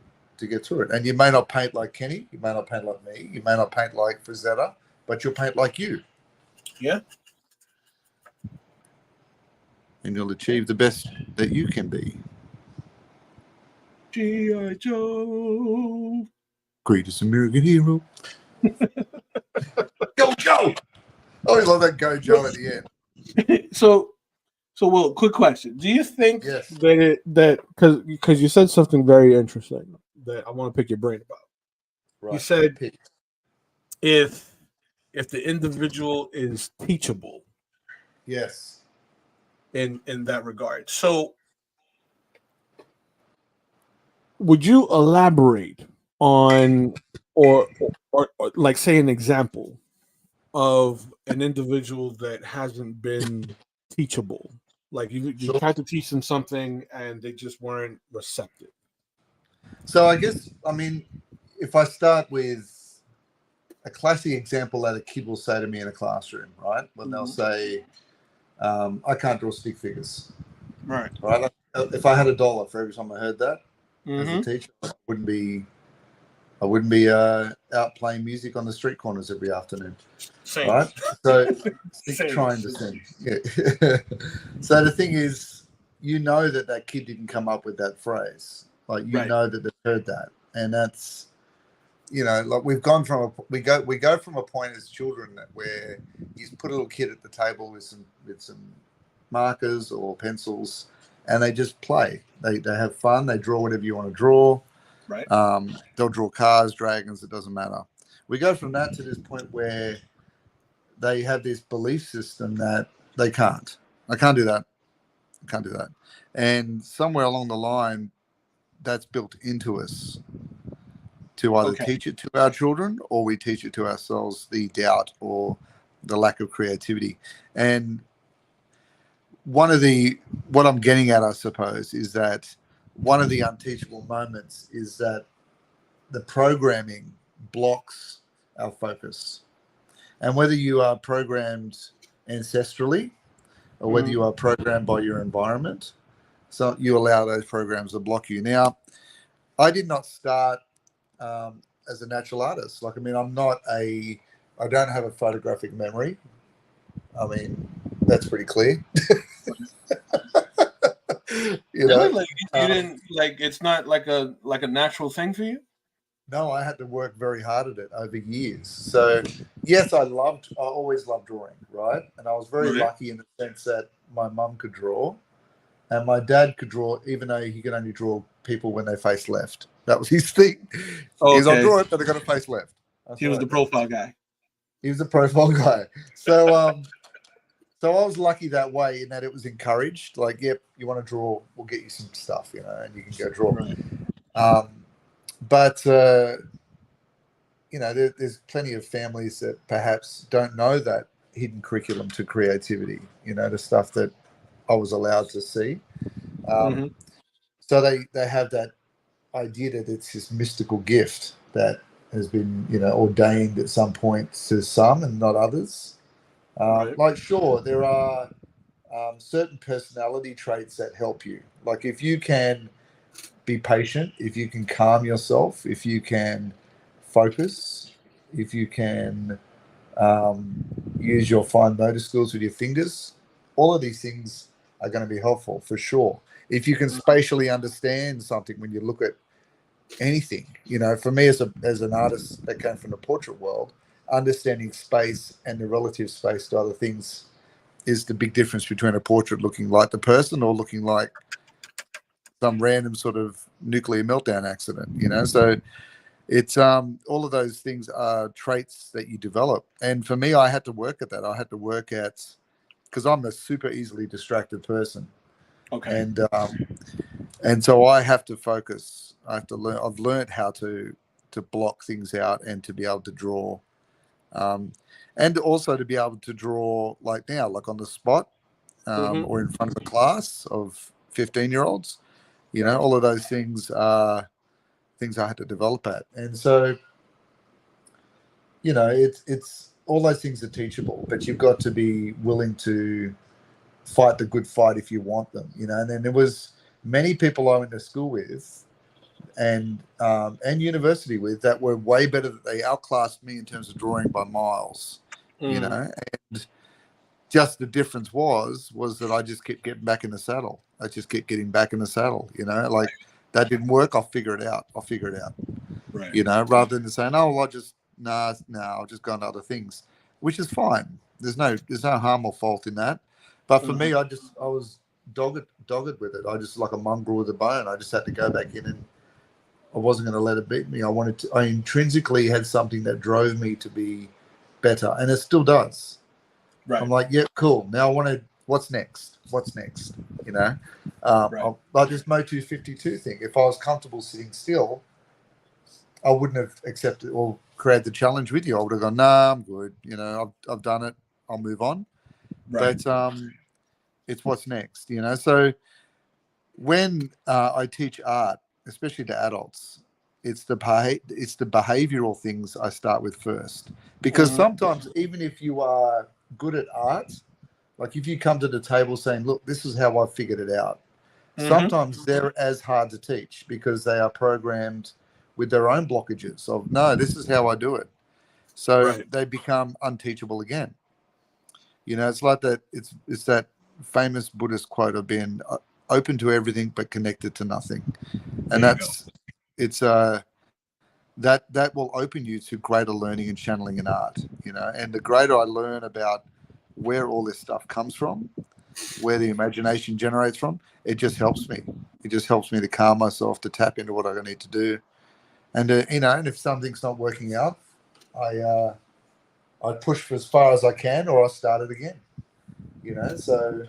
get through it. And you may not paint like Kenny, you may not paint like me, you may not paint like Frazetta, but you'll paint like you. Yeah. And you'll achieve the best that you can be. G.I. Joe. Greatest American hero. Go Joe! I always love that Go Joe at the end. So Will, quick question. Do you think yes. that because you said something very interesting that I want to pick your brain about. Right. You said if the individual is teachable. Yes. In that regard. So would you elaborate on or like say an example of an individual that hasn't been teachable? Like you tried to teach them something and they just weren't receptive. So I guess, if I start with a classic example that a kid will say to me in a classroom, right? When they'll say, I can't draw stick figures. Right. Right. If I had $1 for every time I heard that as a teacher, I wouldn't be out playing music on the street corners every afternoon. Same. Right. So trying to sing. Yeah. So the thing is, that kid didn't come up with that phrase. Like know that they've heard that, and that's like we've gone from we go from a point as children where you put a little kid at the table with some markers or pencils, and they just play. They have fun. They draw whatever you want to draw. Right. They'll draw cars, dragons. It doesn't matter. We go from that to this point where they have this belief system that they can't. I can't do that. I can't do that. And somewhere along the line, that's built into us to either teach it to our children or we teach it to ourselves, the doubt or the lack of creativity. And what I'm getting at, I suppose, is that one of the unteachable moments is that the programming blocks our focus. And whether you are programmed ancestrally or whether you are programmed by your environment, so you allow those programs to block you. Now, I did not start as a natural artist. I don't have a photographic memory. That's pretty clear. You didn't it's not like a natural thing for you? No, I had to work very hard at it over years. So yes, I always loved drawing, right? And I was very lucky in the sense that my mum could draw and my dad could draw, even though he could only draw people when they face left. That was his thing. He's on draw it, but they're going to face left. He was the profile guy. He was the profile guy. So so I was lucky that way in that it was encouraged. Like, yep, you want to draw, we'll get you some stuff, and you can go draw. Right. But there's plenty of families that perhaps don't know that hidden curriculum to creativity, the stuff that I was allowed to see. So they have that idea that it's this mystical gift that has been, ordained at some point to some and not others. Sure, there are certain personality traits that help you. Like if you can be patient, if you can calm yourself, if you can focus, if you can use your fine motor skills with your fingers. All of these things are going to be helpful for sure. If you can spatially understand something when you look at anything, for me as an artist that came from the portrait world, understanding space and the relative space to other things is the big difference between a portrait looking like the person or looking like some random sort of nuclear meltdown accident. So it's all of those things are traits that you develop. And for me, I had to work at that. I had to work at, because I'm a super easily distracted person. Okay. And so I have to focus. I have to learn. I've learned how to block things out and to be able to draw, and also to be able to draw like now, like on the spot, or in front of a class of 15-year-olds. All of those things are things I had to develop at. And so, it's all those things are teachable, but you've got to be willing to fight the good fight if you want them. And then there was many people I went to school with and university with that were way better. They outclassed me in terms of drawing by miles. And just the difference was that I just kept getting back in the saddle. I just kept getting back in the saddle. Like that didn't work. I'll figure it out. Right. Rather than saying, oh, well, I'll just go on to other things, which is fine. There's no harm or fault in that. But for me, I was dogged with it. I just like a mongrel with a bone. I just had to go back in, and I wasn't going to let it beat me. I intrinsically had something that drove me to be better, and it still does. Right. I'm like, yeah, cool. Now I want to. What's next? Like this motu 52 thing. If I was comfortable sitting still, I wouldn't have accepted or created the challenge with you. I would have gone, nah, I'm good. I've done it. I'll move on. Right. But it's what's next. So when I teach art, especially to adults, it's the behavioral things I start with first, because sometimes even if you are good at art, like if you come to the table saying, look, this is how I figured it out, sometimes they're as hard to teach because they are programmed with their own blockages of, no, this is how I do it. So they become unteachable again. It's like that. It's that famous Buddhist quote of being open to everything but connected to nothing, and that will open you to greater learning and channeling in art. And the greater I learn about where all this stuff comes from, where the imagination generates from, it just helps me. It just helps me to calm myself, to tap into what I need to do, and and if something's not working out, I push for as far as I can, or I start it again. So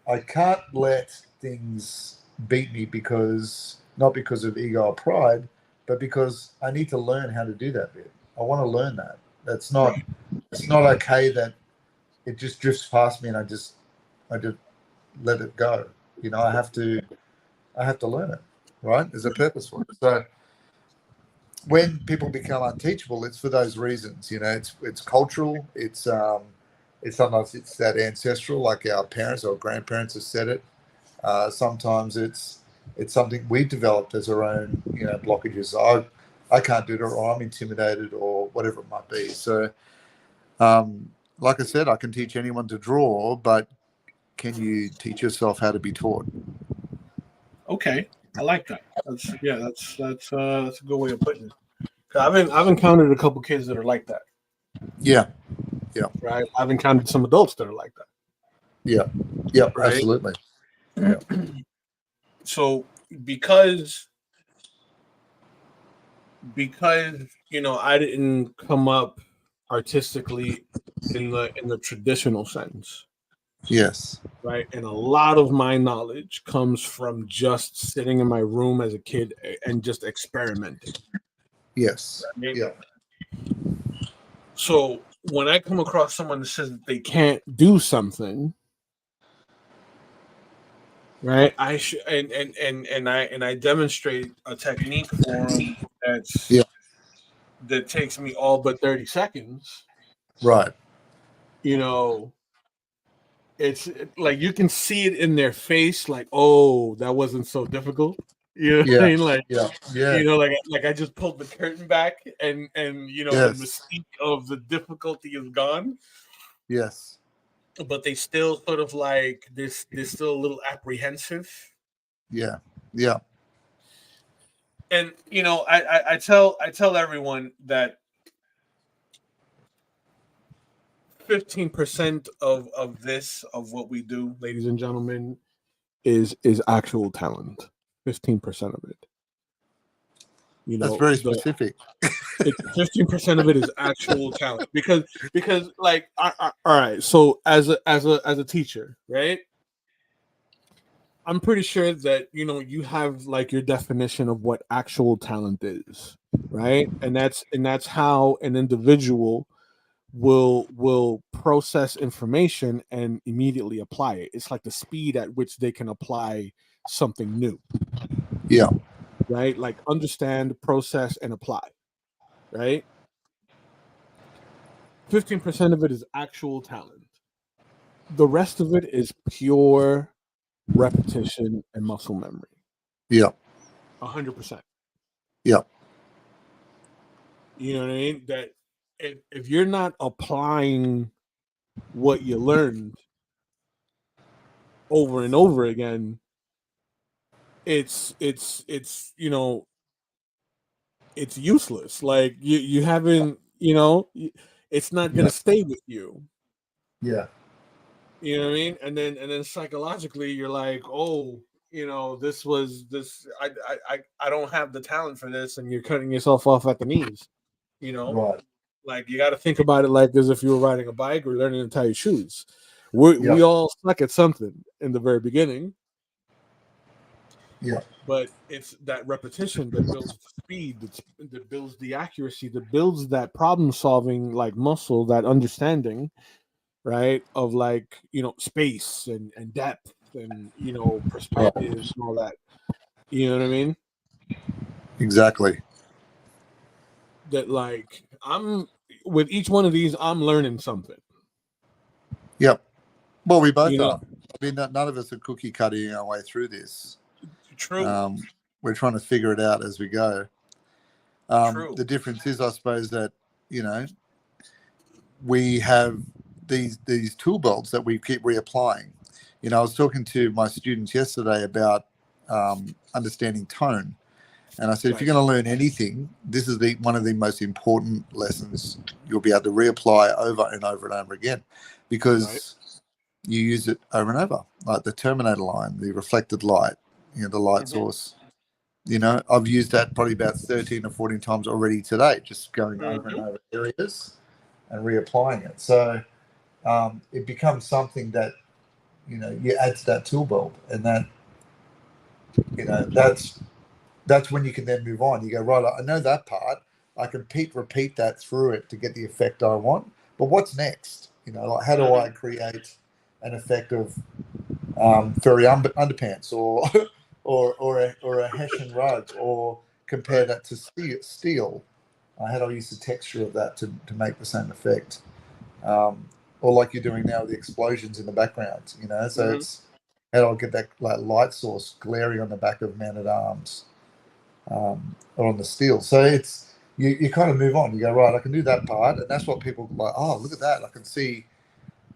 I can't let things beat me not because of ego or pride, but because I need to learn how to do that bit. I want to learn that. It's not okay that it just drifts past me and I just let it go. I have to learn it. Right? There's a purpose for it. So when people become unteachable, it's for those reasons. It's cultural. It's sometimes it's that ancestral, like our parents or grandparents have said it. Sometimes it's something we developed as our own, blockages. I can't do it, or I'm intimidated, or whatever it might be. So, like I said, I can teach anyone to draw, but can you teach yourself how to be taught? Okay, I like that. That's a good way of putting it. I've encountered a couple kids that are like that. Yeah. Right. I've encountered some adults that are like that. Yeah. Right? Absolutely. Yeah. So because I didn't come up artistically in the traditional sense. Yes. Right. And a lot of my knowledge comes from just sitting in my room as a kid and just experimenting. Yes. Right? Yeah. So when I come across someone that says that they can't do something, right? I should and I demonstrate a technique for them that takes me all but 30 seconds. Right. It's like you can see it in their face, like, oh, that wasn't so difficult. You know what I Yeah. mean? Like, Yeah. Yeah. you know, like I just pulled the curtain back, and you know, the Yes. mystique of the difficulty is gone, Yes. but they still sort of like this. They're still a little apprehensive. Yeah. Yeah. And you know, I tell everyone that 15% of this, of what we do, ladies and gentlemen, is actual talent. 15% of it. You That's know, very the specific. 15% of it is actual talent, because like all right, so as a teacher, right? I'm pretty sure that you know you have like your definition of what actual talent is, right? And that's how an individual will process information and immediately apply it. It's like the speed at which they can apply something new, Yeah. right? Like understand, process, and apply, right? 15% of it is actual talent. The rest of it is pure repetition and muscle memory. Yeah. 100%. Yeah. You know what I mean? That if you're not applying what you learned over and over again, it's you know, it's useless. Like you haven't, you know, it's not gonna Yeah. stay with you. Yeah. You know what I mean? And then psychologically, you're like, oh, you know, this was this. I don't have the talent for this, and you're cutting yourself off at the knees. You know, Right. like you got to think about it like as if you were riding a bike or learning to tie your shoes. We Yeah. all suck at something in the very beginning, Yeah. but it's that repetition that builds the speed, that builds the accuracy, that builds that problem solving like muscle, that understanding, right? Of like, you know, space and depth and, you know, Right. perspective and all that. You know what I mean? Exactly. That like I'm with each one of these, I'm learning something. Yep. Well, we both You know, are. I mean, none of us are cookie cutting our way through this. true, Um, we're trying to figure it out as we go. true. The difference is, I suppose, that you know we have these tool belts that we keep reapplying. You know, I was talking to my students yesterday about understanding tone, and I said, if you're Right, going to learn anything, this is the one of the most important lessons you'll be able to reapply over and over and over again, right. because you use it over and over, like the Terminator line, the reflected light, you know, the light Mm-hmm. source. You know, I've used that probably about 13 or 14 times already today, just going over and Mm-hmm. over areas and reapplying it. So it becomes something that, you know, you add to that tool belt, and that, you know, that's when you can then move on. You go, right, I know that part. I can repeat that through it to get the effect I want. But what's next? You know, like how do I create an effect of furry underpants, or or a hessian rug, or compare Right. that to steel. How do I use the texture of that to make the same effect? Or like you're doing now with the explosions in the background, you know. So Mm-hmm. it's how do I get that like light source glaring on the back of Man at Arms, or on the steel. So it's you kind of move on. You go, right, I can do that part, and that's what people like. Oh, look at that! I can see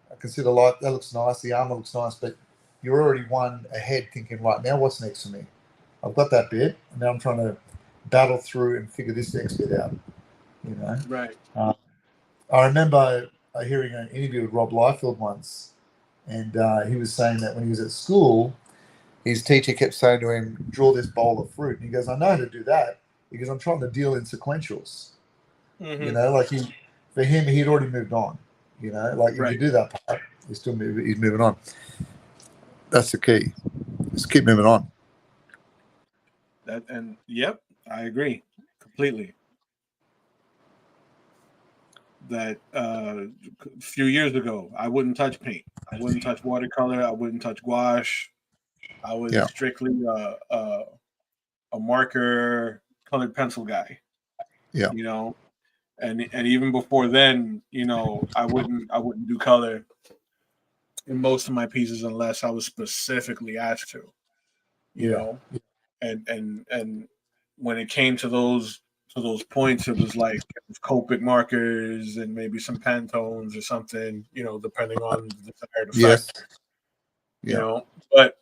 the light. That looks nice. The armor looks nice, but you're already one ahead, thinking, right now, what's next for me? I've got that bit, and now I'm trying to battle through and figure this next bit out. You know, Right. uh, I remember hearing an interview with Rob Liefeld once, and he was saying that when he was at school, his teacher kept saying to him, "Draw this bowl of fruit," and he goes, "I know how to do that because I'm trying to deal in sequentials." You Mm-hmm. know, like for him, he'd already moved on. You know, like if you Right. do that part, he's moving on. That's the key. Just keep moving on. That and yep, I agree completely. That a few years ago, I wouldn't touch paint. I wouldn't touch watercolor. I wouldn't touch gouache. I was Yeah, strictly a marker colored pencil guy. yeah, You know, and even before then, you know, I wouldn't do color in most of my pieces unless I was specifically asked to. You yeah, know, and when it came to those points, it was like Copic markers and maybe some Pantones or something, depending on the desired Yes. effect, Yeah. But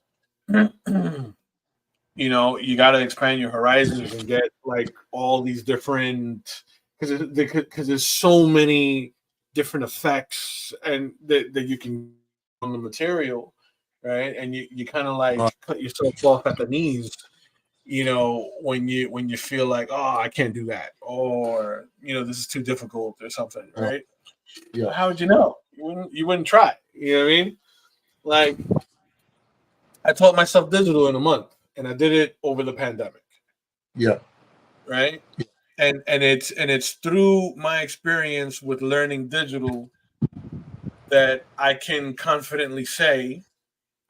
you got to expand your horizons and get like all these different, because there's so many different effects and that you can on the material, right? And you kind of like Right. cut yourself off at the knees, when you feel like, oh, I can't do that, or this is too difficult or something, right? Yeah. How would you know? You wouldn't try. You know what I mean? Like, I taught myself digital in a month, and I did it over the pandemic. Yeah. Right. And it's through my experience with learning digital that I can confidently say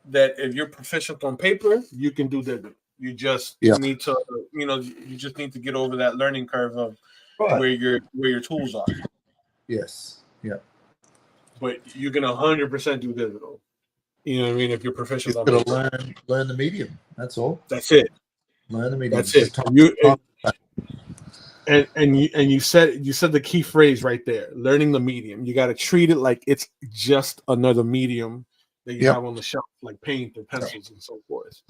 that if you're proficient on paper, you can do digital. You just Yeah. need to, you just need to get over that learning curve of Right. where your tools are. Yes. Yeah. But you can 100% do digital. You know what I mean? If you're proficient Just on got paper, to learn the medium. That's all. that's it. Learn the medium. That's it. You said the key phrase right there, learning the medium. You got to treat it like it's just another medium that you have on the shelf, like paint or pencils and so forth.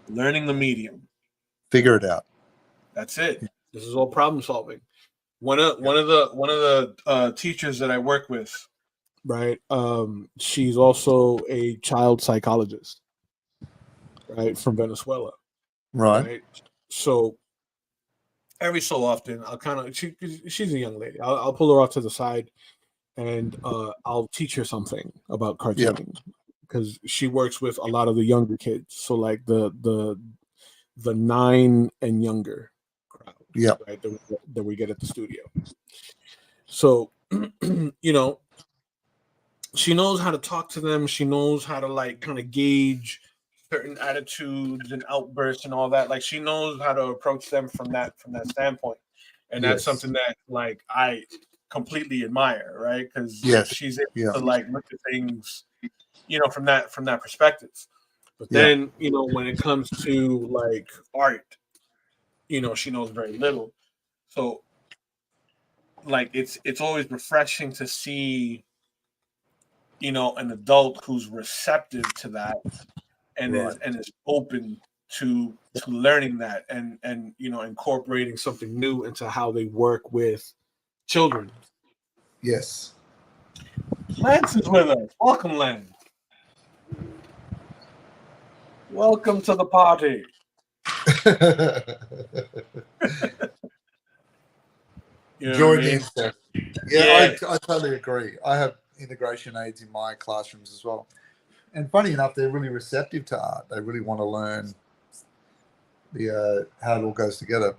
Learning the medium. Figure it out. That's it. This is all problem solving. One of the teachers that I work with, right? She's also a child psychologist, right, from Venezuela, Right. So every so often, I'll kind of she's a young lady. I'll pull her off to the side, and I'll teach her something about cartooning because she works with a lot of the younger kids. So like the 9 and younger crowd, right? That we get at the studio. So she knows how to talk to them. She knows how to like kind of gauge certain attitudes and outbursts and all that. Like she knows how to approach them from that standpoint, and that's something that like I completely admire, right? Because she's able to like look at things, from that perspective. But then when it comes to like art, she knows very little. So like it's always refreshing to see an adult who's receptive to that and is open to learning that and incorporating something new into how they work with children. Yes. Lance is with us. Welcome, Lance. Welcome to the party. Join the I totally agree. I have integration aids in my classrooms as well. And funny enough, they're really receptive to art. They really want to learn the how it all goes together.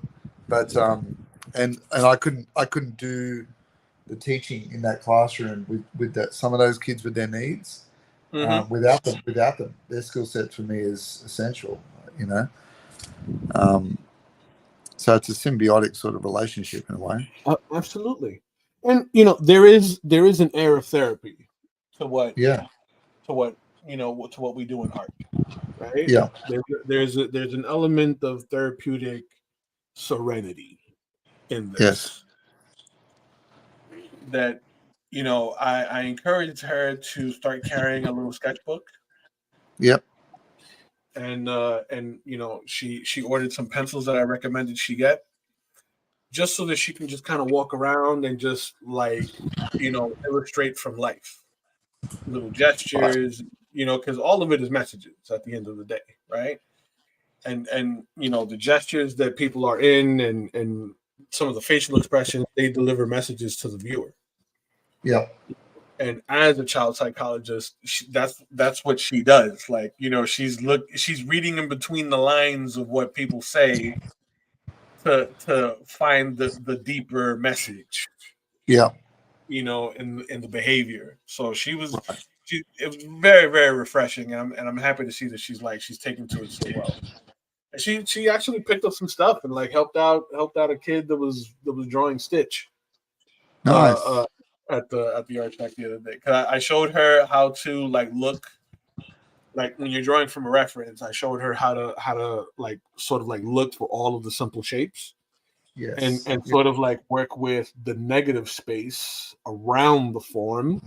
But and I couldn't do the teaching in that classroom with that some of those kids with their needs without them. Their skill set for me is essential. So it's a symbiotic sort of relationship in a way. Absolutely. And there is an air of therapy to what we do in art, right? Yeah. There's an element of therapeutic serenity in this. Yes. That I encouraged her to start carrying a little sketchbook. Yep. And she ordered some pencils that I recommended she get, just so that she can just kind of walk around and just like illustrate from life, little gestures, because all of it is messages at the end of the day, right? And the gestures that people are in and some of the facial expressions, they deliver messages to the viewer. Yeah. And as a child psychologist, that's what she does. Like, she's reading in between the lines of what people say to find the deeper message. Yeah. In the behavior. So it was very, very refreshing, and I'm happy to see that she's taken to it so well. And she actually picked up some stuff and like helped out a kid that was drawing Stitch. Nice. At the art tech the other day. 'Cause I showed her how to like look like when you're drawing from a reference, I showed her how to like sort of like look for all of the simple shapes and Yes. sort of like work with the negative space around the form.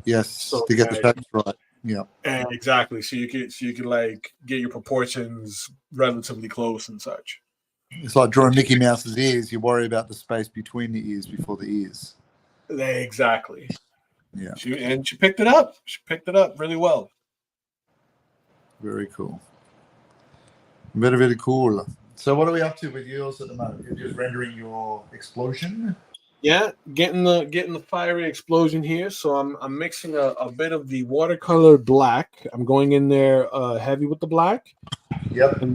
Yes. So To get the that, shapes right. Yeah. and exactly, so you can like get your proportions relatively close and such. It's like drawing Mickey Mouse's ears. You worry about the space between the ears before the ears. Exactly. Yeah. She picked it up. She picked it up really well. Very cool. Very, very cool. So what are we up to with yours at the moment? You're just rendering your explosion? Yeah, getting the fiery explosion here. So I'm mixing a bit of the watercolor black. I'm going in there heavy with the black, Yep. and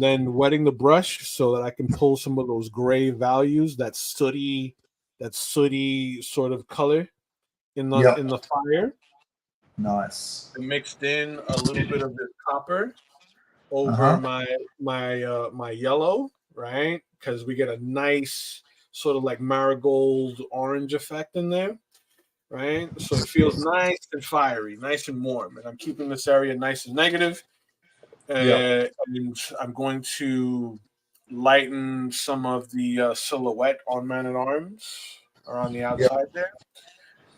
then wetting the brush so that I can pull some of those gray values, that sooty sort of color in Yep. the fire. Nice. I mixed in a little bit of this copper over Uh-huh. my yellow, right? Because we get a nice sort of like marigold orange effect in there, right? So it feels nice and fiery, nice and warm. And I'm keeping this area nice and negative. Yep. And I'm going to lighten some of the silhouette on Man at Arms around the Yep. outside there.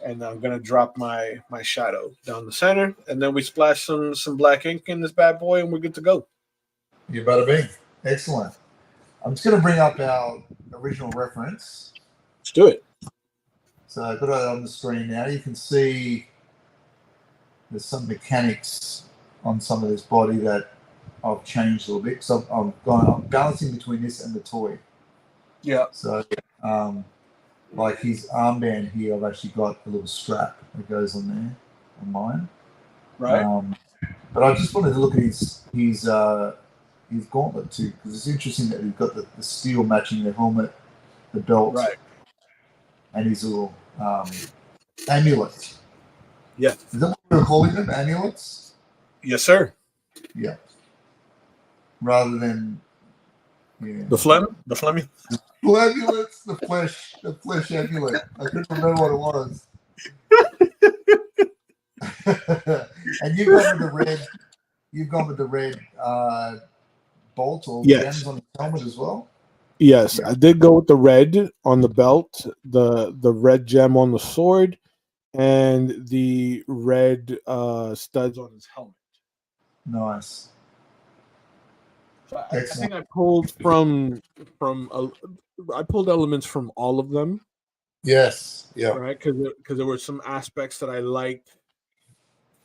And I'm gonna drop my shadow down the center, and then we splash some black ink in this bad boy, and we're good to go. You better be. Excellent. I'm just going to bring up our original reference. Let's do it. So I've got it on the screen now. You can see there's some mechanics on some of this body that I've changed a little bit. So I'm balancing between this and the toy. Yeah. So like his armband here, I've actually got a little strap that goes on there on mine. Right. But I just wanted to look at his gauntlet too, because it's interesting that he's got the steel matching the helmet, the belt, Right. and his little amulet. Yeah. Is that what we're calling them? Amulets? Yes, sir. Yeah. Rather than The phlegm. amulets, the flesh amulet. I couldn't remember what it was. And you've gone with the red bolt or gems on the helmet as well. Yes, yeah. I did go with the red on the belt, the red gem on the sword, and the red studs on his helmet. Nice. So I think I pulled I pulled elements from all of them. Yes. Yeah. Right, because there were some aspects that I liked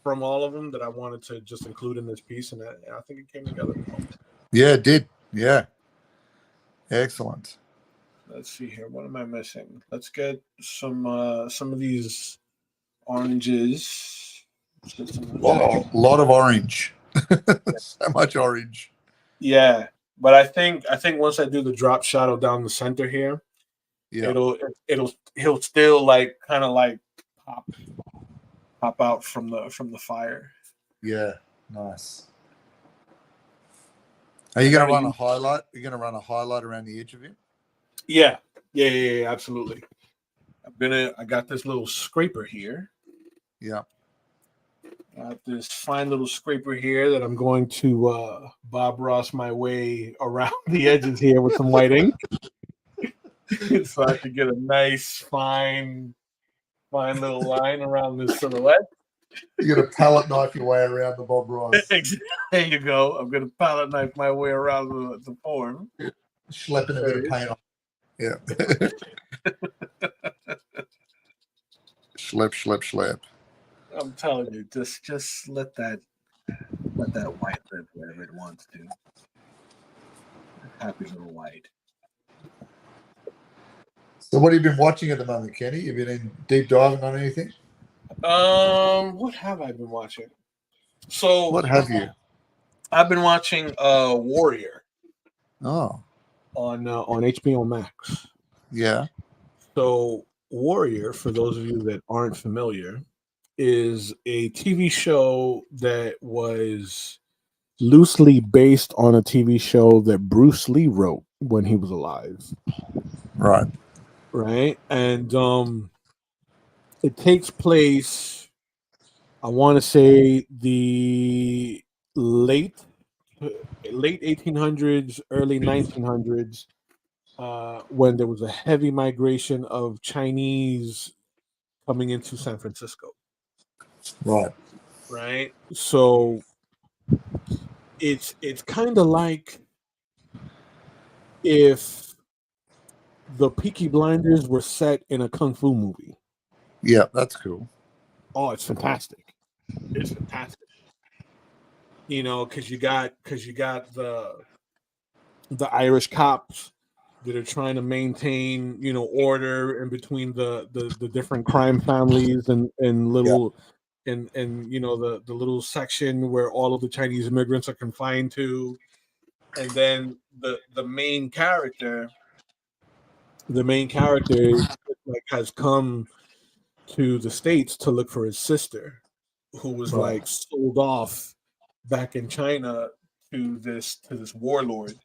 from all of them that I wanted to just include in this piece, and I think it came together well. Yeah, it did. Yeah. Excellent. Let's see here. What am I missing? Let's get some of these oranges. A lot of orange. So much orange. Yeah, but I think once I do the drop shadow down the center here, yeah, he'll still like kind of like pop out from the fire. Yeah, nice. Are you going to run a highlight? Are you going to run a highlight around the edge of him? Yeah, absolutely. I got this little scraper here. Yeah. Got this fine little scraper here that I'm going to Bob Ross my way around the edges here with some white ink. So I can get a nice, fine little line around this silhouette. You're going to palette knife your way around the Bob Ross. There you go. I'm going to palette knife my way around the form. Schlepping a bit of paint on. Yeah. Schlep. I'm telling you, just let that white live wherever it wants to. Happy little white. So what have you been watching at the moment, Kenny? You've been in deep diving on anything? What have I been watching? So what have you? I've been watching Warrior. Oh. On HBO Max. Yeah. So Warrior, for those of you that aren't familiar, is a TV show that was loosely based on a TV show that Bruce Lee wrote when he was alive. Right. And it takes place I want to say the late 1800s, early 1900s, when there was a heavy migration of Chinese coming into San Francisco. Right. Right. So it's kind of like if the Peaky Blinders were set in a kung fu movie. Yeah, that's cool. Oh, it's fantastic. It's fantastic. You know, because you got the Irish cops that are trying to maintain, you know, order in between the different crime families and Yeah. little and you know the little section where all of the Chinese immigrants are confined to, and then the main character like has come to the States to look for his sister, who was Right. like sold off back in China to this warlord.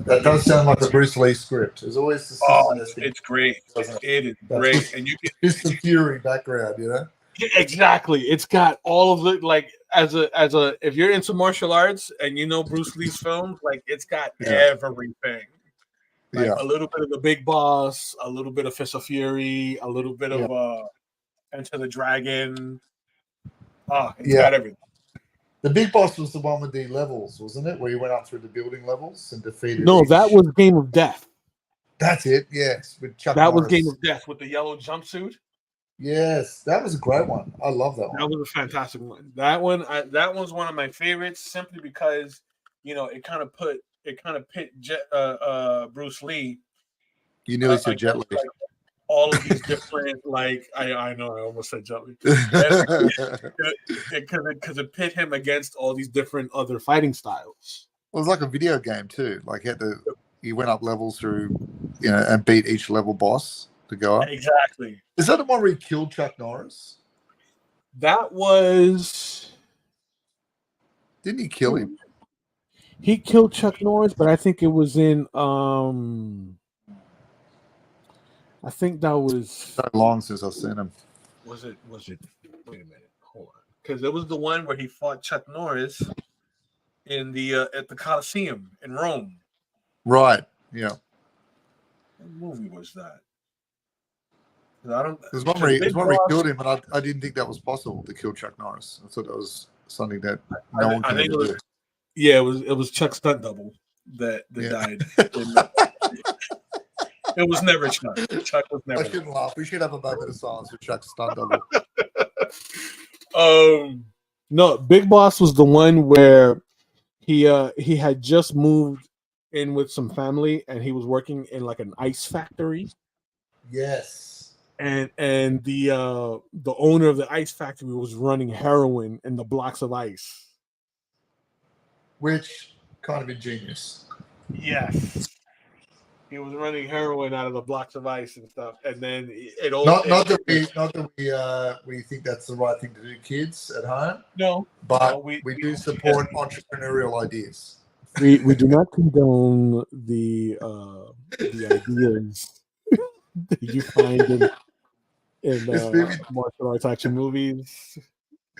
That does sound like a Bruce Lee script. There's always the Oh, sister that's it's great. doesn't it? It is That's great, just, and you can just the Fury background, you know. yeah, exactly. It's got all of the like as a if you're into martial arts and you know Bruce Lee's films, like it's got Yeah. everything. Like Yeah. a little bit of the Big Boss, a little bit of Fist of Fury, a little bit Yeah. of Enter the Dragon. It's Yeah. got everything. The Big Boss was the one with the levels, wasn't it? Where you went up through the building levels and defeated. No, each... that was Game of Death. That's it. Yes, with Chuck That Norris. was Game of Death with the yellow jumpsuit. Yes, that was a great one. I love that one. That was a fantastic one. That one's one of my favorites simply because you know it kind of pit Bruce Lee. You nearly said Jet Li. Like, all of these different like I know I almost said Jet Li because it pit him against all these different other fighting styles. Well, it was like a video game too. Like he went up levels through, you know, and beat each level boss to go up. Exactly. Is that the one where he killed Chuck Norris? That was. Didn't he kill him? He killed Chuck Norris, but I think it was in. I think that was so long since I've seen him. Was it? Wait a minute, hold on, because it was the one where he fought Chuck Norris in the at the Coliseum in Rome. Right. Yeah. What movie was that? I don't. There's one where he killed him, but I didn't think that was possible to kill Chuck Norris. I thought that was something that no one can ever do. Yeah, it was Chuck's stunt double that died. It was never Chuck. Chuck was never. I shouldn't laugh. We should have a moment of silence for Chuck's stunt double. No, Big Boss was the one where he had just moved in with some family and he was working in like an ice factory. Yes. And the owner of the ice factory was running heroin in the blocks of ice. Which kind of ingenious. Yes. He was running heroin out of the blocks of ice and stuff, and then not that we think that's the right thing to do, kids at home. No, but we do support entrepreneurial ideas. We do not condone the ideas that you find in martial arts action movies.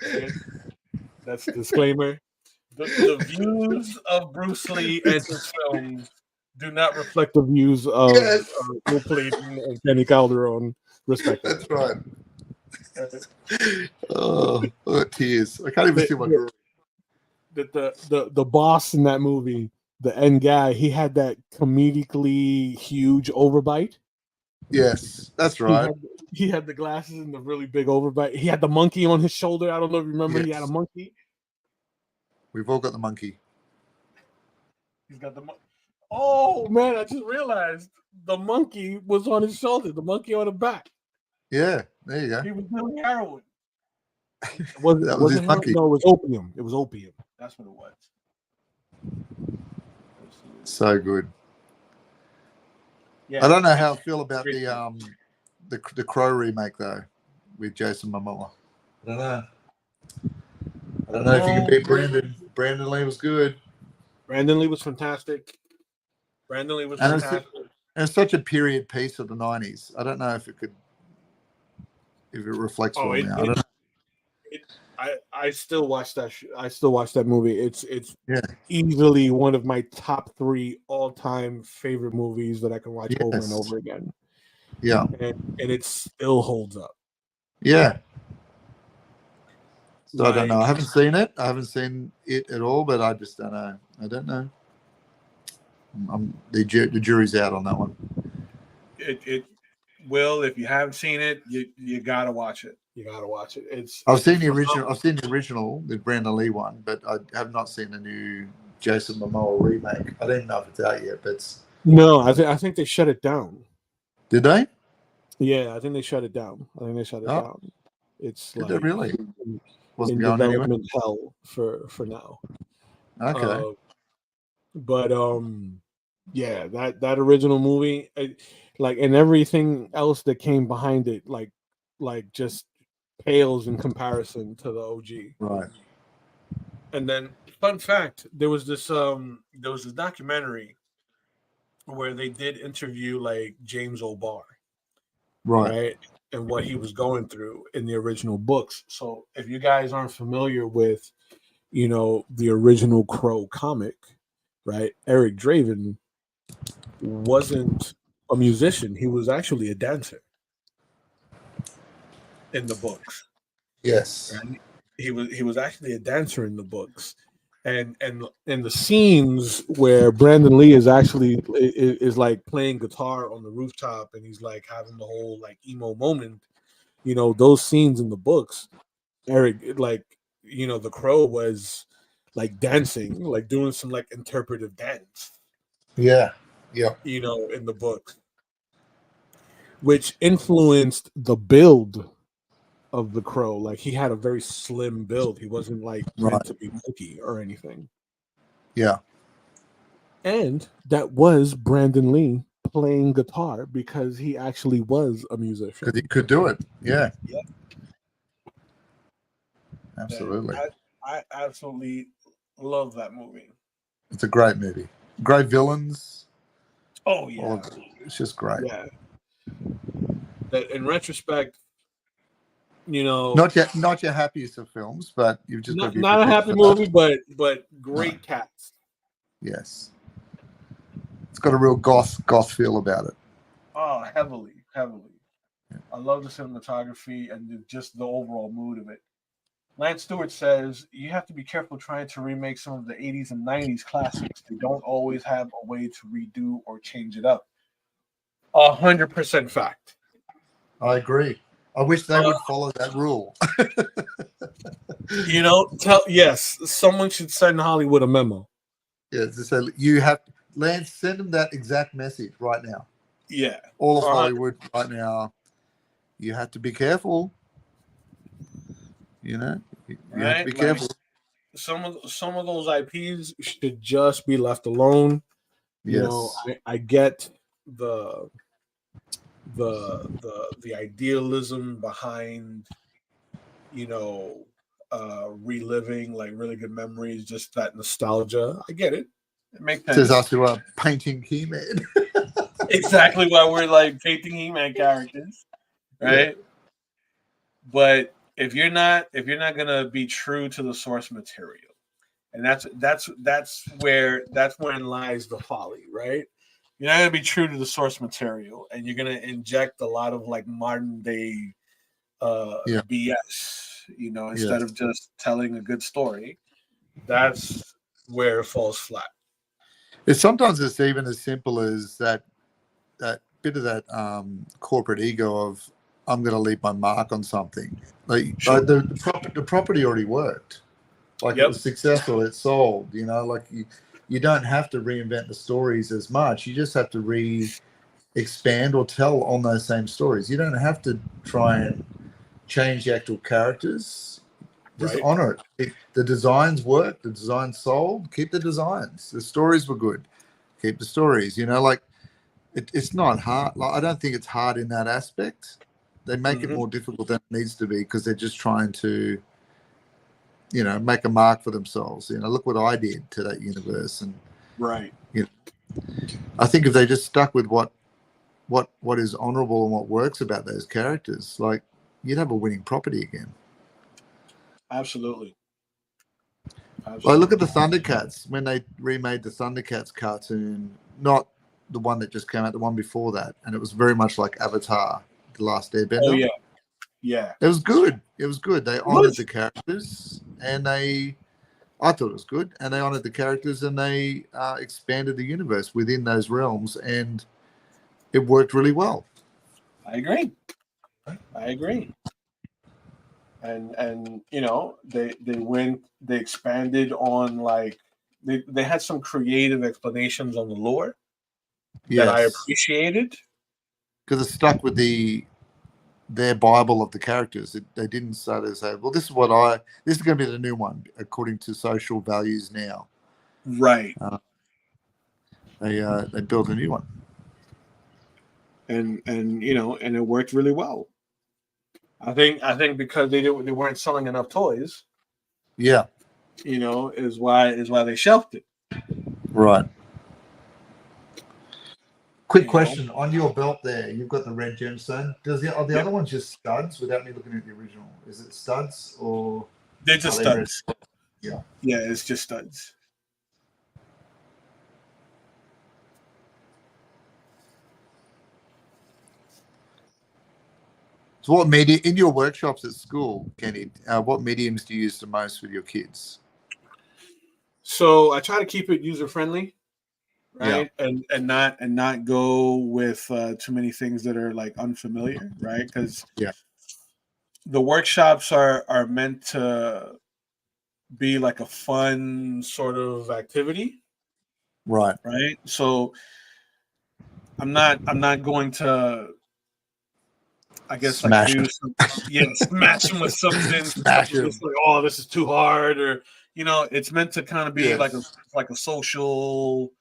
Okay? That's the disclaimer. The views of Bruce Lee and his films do not reflect the views of Will Clayton and Kenny Calderon, respectively. That's right. Oh, tears! I can't even see my girl. The boss in that movie, the end guy, he had that comedically huge overbite. Yes, that's right. He had the glasses and the really big overbite. He had the monkey on his shoulder. I don't know if you remember. Yes. He had a monkey. We've all got the monkey. He's got the monkey. Oh man, I just realized the monkey was on his shoulder. The monkey on the back. Yeah, there you go. He was doing heroin. That was his monkey. No, it was opium. It was opium. That's what it was. So good. Yeah. I don't know how I feel about the Crow remake though, with Jason Momoa. I don't know if you can beat Brandon. Brandon Lee was good. Brandon Lee was fantastic. And it's such a period piece of the 90s. I don't know if it reflects well now. I don't know. I still watch that. I still watch that movie. It's Yeah. easily one of my top 3 all time favorite movies that I can watch over and Yes. over again. Yeah. And it still holds up. Yeah. So I don't know. I Like, haven't seen it. I haven't seen it at all, but I just don't know. I don't know. The jury's out on that one. it will, if you haven't seen it, you gotta watch it. You gotta watch it. I've It's seen the original. phenomenal. I've seen the original, the Brandon Lee one, but I have not seen the new Jason Momoa remake. I don't even know if it's out yet. But No, I think they shut it down. did they? Yeah, I think they shut it down. Oh, It's did they like really? Wasn't in going anywhere. development hell for now. Okay. But yeah, that original movie, like, and everything else that came behind it, like just pales in comparison to the OG. Right. And then, fun fact, there was this documentary where they did interview like James O'Barr, Right. right? And what he was going through in the original books. So if you guys aren't familiar with, the original Crow comic, right? Eric Draven wasn't a musician. He was actually a dancer in the books. Yes. Right? He was actually a dancer in the books. And in the scenes where Brandon Lee is like playing guitar on the rooftop and he's like having the whole like emo moment, those scenes in the books, Eric, like, the Crow was like dancing, like doing some like interpretive dance, Yeah. Yeah. in the book, which influenced the build of the Crow. Like, he had a very slim build. He wasn't like meant Right. to be bulky or anything. Yeah. And that was Brandon Lee playing guitar because he actually was a musician. Because he could do it. Yeah. Yeah. Absolutely. I absolutely love that movie. It's a great movie. Great villains. Oh yeah. It's just great. Yeah. That in retrospect, Not your happiest of films, but you've just got to be not a happy movie, but great cast. Yes. It's got a real goth feel about it. Oh, heavily. Yeah. I love the cinematography and just the overall mood of it. Lance Stewart says, you have to be careful trying to remake some of the 80s and 90s classics. They don't always have a way to redo or change it up. 100% fact. I agree. I wish they would follow that rule. Yes, someone should send Hollywood a memo. Yeah, so you have Lance, send them that exact message right now. Yeah. All of Hollywood right now. You have to be careful. You have to be careful. Some of those IPs should just be left alone. Yes. I get the idealism behind reliving like really good memories, just that nostalgia. I get it. It makes sense. Says us who are painting He-Man. Exactly why we're like painting He-Man characters, right? Yeah. But if you're not gonna be true to the source material, and that's wherein lies the folly, right? You're not gonna be true to the source material, and you're gonna inject a lot of like modern day BS, instead of just telling a good story. That's where it falls flat. Sometimes it's even as simple as that bit of that corporate ego of I'm going to leave my mark on something. Like the property already worked. Like It was successful. It sold. Like you don't have to reinvent the stories as much. You just have to expand or tell on those same stories. You don't have to try and change the actual characters. Just honor it. The designs worked. The designs sold. Keep the designs. The stories were good. Keep the stories. It's not hard. Like, I don't think it's hard in that aspect. They make it more difficult than it needs to be because they're just trying to, make a mark for themselves. Look what I did to that universe, and I think if they just stuck with what is honorable and what works about those characters, like you'd have a winning property again. Absolutely. Well, look at the Thundercats when they remade the Thundercats cartoon, not the one that just came out, the one before that, and it was very much like Avatar, The Last Airbender. Oh yeah, yeah. It was good. It was good. They honored was. the characters, and I thought it was good, and they honored the characters, and they expanded the universe within those realms, and it worked really well. I agree. And you know, they expanded on, like, they had some creative explanations on the lore that I appreciated, because it stuck with their Bible of the characters. They didn't start to say, well, this is going to be the new one according to social values now. Right. They built a new one, and you know, and it worked really well. I think because they weren't selling enough toys. Yeah. You know, is why they shelved it. Right. Quick question. On your belt there, you've got the red gemstone. Are the other ones just studs without me looking at the original? Is it studs or? They're just studs. Yeah. Yeah, it's just studs. So what media, in your workshops at school, Kenny, what mediums do you use the most with your kids? So I try to keep it user friendly. Right. Yeah. And not go with too many things that are like unfamiliar, right? Because the workshops are meant to be like a fun sort of activity. Right. Right. So I'm not going to, I guess, smash like smash them with something. Smash them. Like, oh, this is too hard, or you know, it's meant to kind of be like a social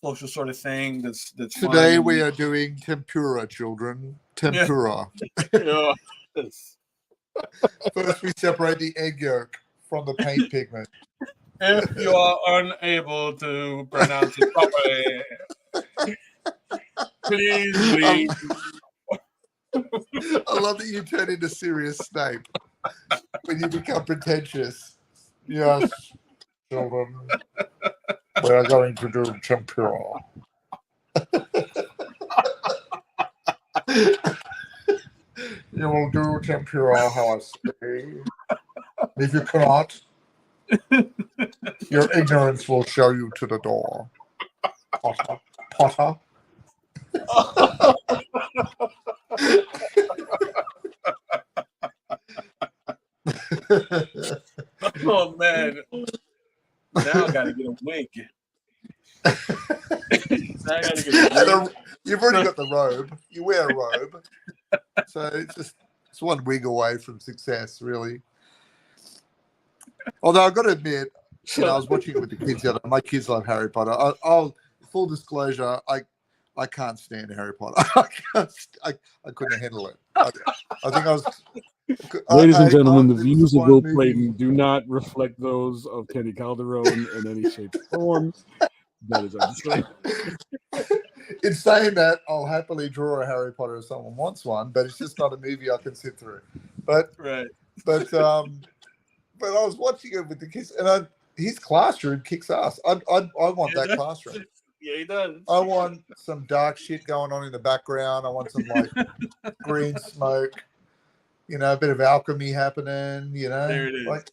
sort of thing. That's today fun. we are doing tempura, children. Tempura. Yeah. First, we separate the egg yolk from the paint pigment. If you are unable to pronounce it properly, please. I love that you turn into Sirius Snape when you become pretentious. Yes, children, we are going to do tempura. You will do tempura how I say. If you cannot, your ignorance will show you to the door. Potter. Oh man! Now I gotta get a wig. You've already got the robe. You wear a robe, so it's one wig away from success, really. Although I've got to admit, I was watching it with the kids the other day. My kids love Harry Potter. I'll full disclosure, I can't stand Harry Potter. I couldn't handle it. I think I was. Ladies and gentlemen, the views of Will Clayton do not reflect those of Kenny Calderon in any shape or form. That is our disclaimer. In saying that, I'll happily draw a Harry Potter if someone wants one, but it's just not a movie I can sit through. But I was watching it with the kids, and his classroom kicks ass. I want that classroom. Yeah, he does. I want some dark shit going on in the background. I want some like green smoke, a bit of alchemy happening. There it is. Like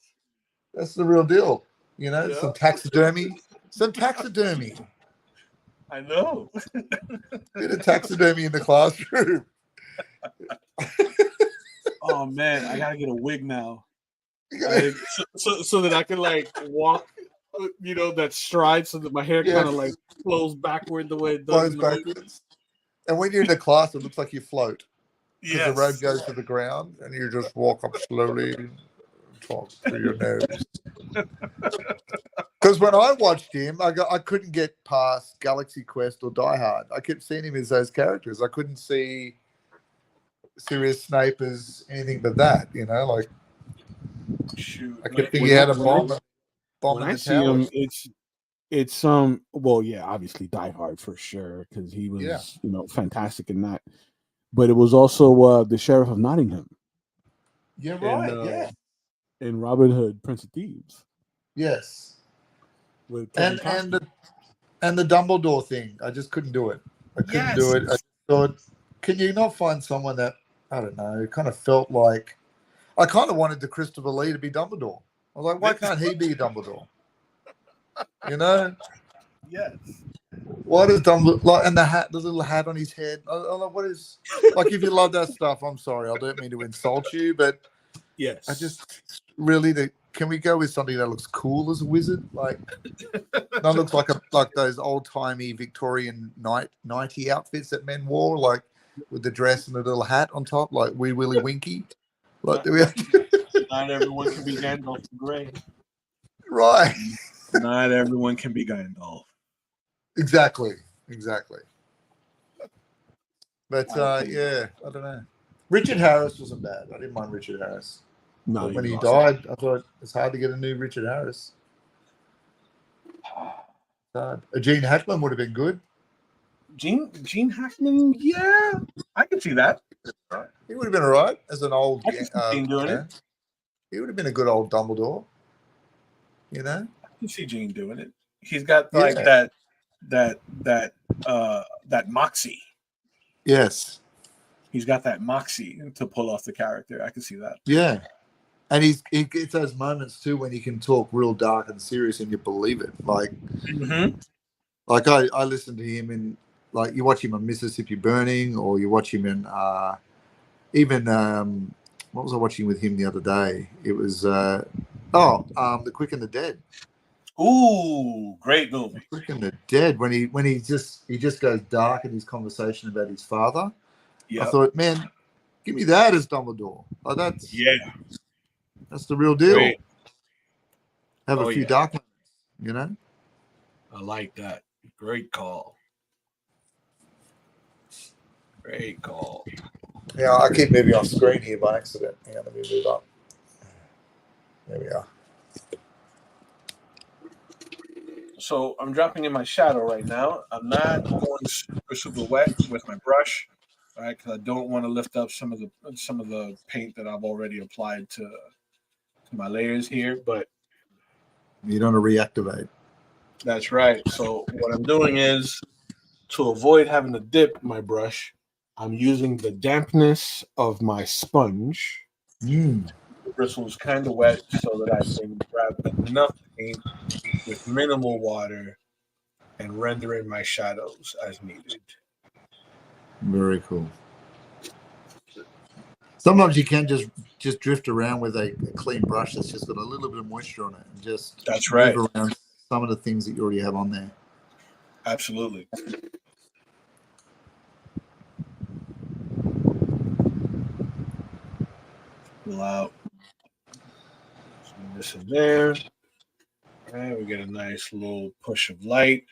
that's the real deal. Some taxidermy. I know. Bit of taxidermy in the classroom. Oh man, I gotta get a wig now, so that I can like walk, that stride, so that my hair kind of like flows backward the way it does. Flows backwards. And when you're in the class, it looks like you float. Because the road goes to the ground, and you just walk up slowly and talk through your nose. Because when I watched him, I couldn't get past Galaxy Quest or Die Hard. I kept seeing him as those characters. I couldn't see Sirius Snape as anything but that. Like shoot. I kept thinking he had a bomb. When I see him, it's obviously Die Hard for sure, because he was fantastic in that. But it was also the Sheriff of Nottingham. Yeah, right. in Robin Hood, Prince of Thieves, Yes. with Kevin And Costner. the Dumbledore thing. I just couldn't do it. I couldn't do it. I thought, can you not find someone that, I don't know, kind of felt like, I kind of wanted the Christopher Lee to be Dumbledore. I was like, why can't he be Dumbledore? You know? Yes. Why does Dumbledore, like, and the little hat on his head? I'm like, what is, like, if you love that stuff, I'm sorry, I don't mean to insult you, but Yes. I just really, can we go with something that looks cool as a wizard? Like, that looks like those old timey Victorian nighty outfits that men wore, like with the dress and the little hat on top, like Wee Willie Winky. Like, do we have Not everyone can be Gandalf the Grey. right? Not everyone can be Gandalf. Exactly. But yeah, I don't know. Richard Harris wasn't bad. I didn't mind Richard Harris. No, But when he awesome. died, I thought it's hard to get a new Richard Harris. Gene Hackman would have been good. Gene Hackman, yeah, I can see that. Right. He would have been all right as an old. I can see Gene doing it. He would have been a good old Dumbledore. You know, I can see Gene doing it. He's got like that moxie. Yes, he's got that moxie to pull off the character. I can see that. Yeah, and he gets those moments too when he can talk real dark and serious, and you believe it. Like, like I listen to him in, like, you watch him on Mississippi Burning, or you watch him in even what was I watching with him the other day? It was The Quick and the Dead. Ooh, great movie. Quick and the Dead, when he just goes dark in his conversation about his father. Yep. I thought, man, give me that as Dumbledore. Like, that's the real deal. Great. Have a few dark moments, you know? I like that. Great call. Great call. Yeah, I keep moving off screen here by accident. Hang on, let me move up. There we are. So I'm dropping in my shadow right now. I'm not going super wet with my brush, right? Because I don't want to lift up some of the paint that I've already applied to my layers here. But you don't want to reactivate. That's right. So what I'm doing is, to avoid having to dip my brush, I'm using the dampness of my sponge. The bristle's kind of wet so that I can grab enough paint with minimal water and render in my shadows as needed. Very cool. Sometimes you can just drift around with a clean brush that's just got a little bit of moisture on it, and just move around some of the things that you already have on there. Absolutely. Pull out some of this in there. And we get a nice little push of light.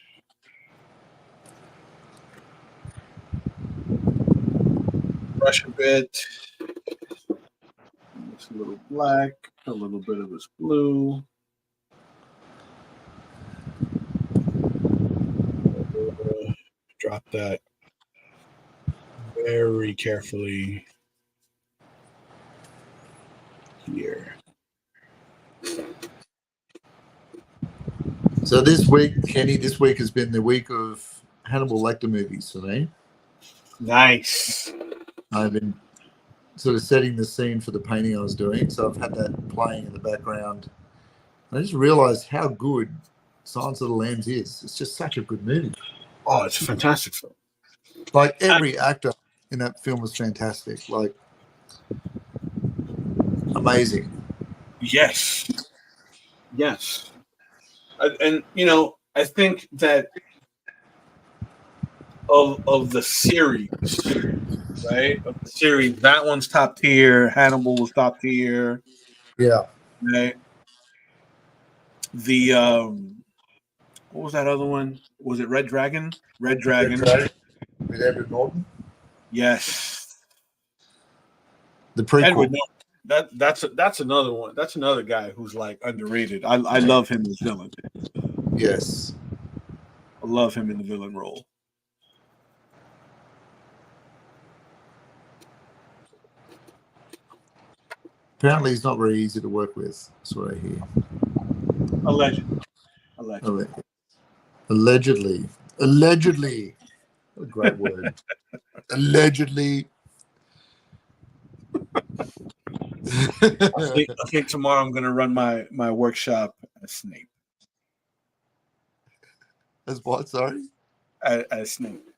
Brush a bit. It's a little black, a little bit of this blue. Drop that very carefully here. So this week, Kenny, has been the week of Hannibal Lecter movies for me. Nice. I've been sort of setting the scene for the painting I was doing, so I've had that playing in the background. I just realized how good Silence of the Lambs is. It's just such a good movie. Oh, it's a fantastic film. Like, every actor in that film was fantastic. Like, amazing. Yes. And you know, I think that of the series, right? Of the series, that one's top tier. Hannibal was top tier. Yeah. Right. The what was that other one? Was it Red Dragon? Red Dragon. With Edward Norton. Yes. The prequel. Edward Norton. That's another one. That's another guy who's like underrated. I love him as villain. Yes. I love him in the villain role. Apparently, he's not very easy to work with. That's what I hear. Allegedly. Allegedly. Allegedly. What a great word. Allegedly. I think tomorrow I'm going to run my workshop as Snape. As what? Sorry? As Snape.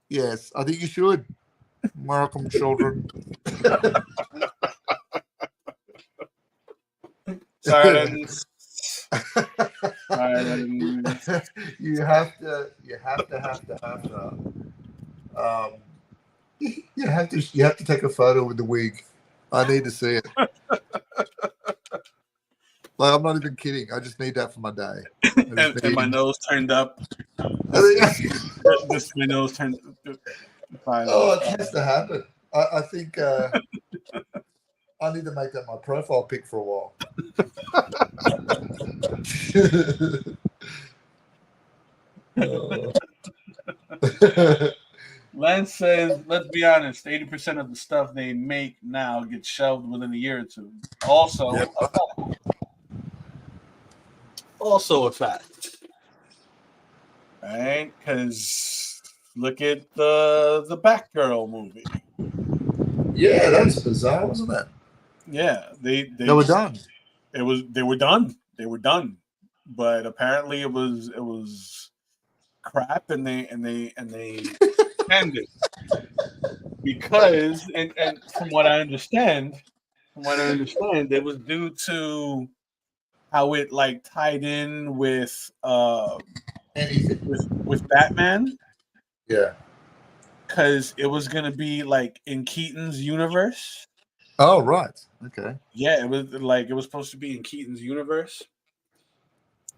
Yes, I think you should. Welcome, children. Sorry, you have to. You have to take a photo with the wig. I need to see it. Like, I'm not even kidding. I just need that for my day. and my nose turned up. Just my nose turned. Oh, it has to happen. I think I need to make that my profile pic for a while. Lance says, let's be honest, 80% of the stuff they make now gets shelved within a year or two. Also, Yep. a fact. Right? Because look at the Batgirl movie. Yeah, that's bizarre, wasn't it? Yeah, they were done. They were done. They were done. But apparently it was crap, and they ended because and from what I understand, it was due to how it like tied in with with Batman. Yeah. Because it was gonna be like in Keaton's universe. Oh right. Okay. Yeah, it was supposed to be in Keaton's universe,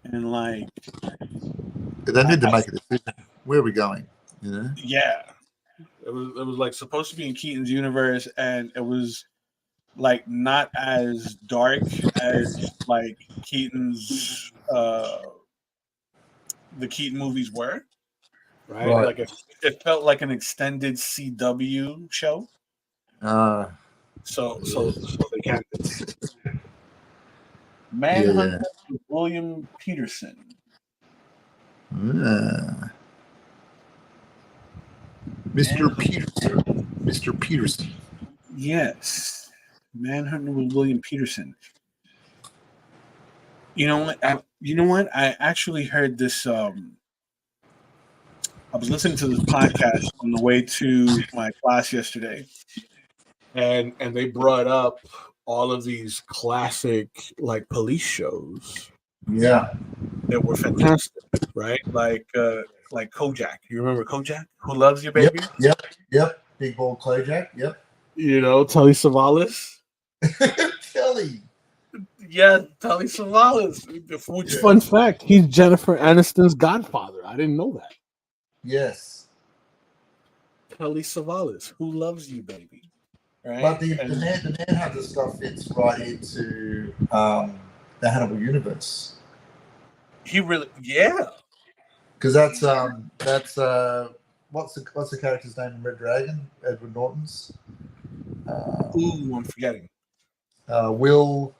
and like they need to make a decision. Where are we going? You know? Yeah, it was like supposed to be in Keaton's universe, and it was like not as dark as like Keaton's the Keaton movies were. Right? Like it felt like an extended CW show. So they can't. Manhunt with William Peterson. Mr. Peterson. Yes, Manhunt with William Peterson. You know what? I actually heard this. I was listening to this podcast on the way to my class yesterday, and they brought up all of these classic like police shows. Yeah, that were fantastic, right? Like Kojak. You remember Kojak? Who Loves You, Baby? Yep. Big Bald Kojak. Yep. You know, Telly Savalas. Telly. Yeah, Telly Savalas. Which fun fact, he's Jennifer Aniston's godfather. I didn't know that. Yes. Telly Savalas. Who Loves You, Baby? Right? But the Manhunter stuff fits right into the Hannibal universe. He really, yeah. Because that's what's the character's name in Red Dragon? Edward Norton's. I'm forgetting. Will.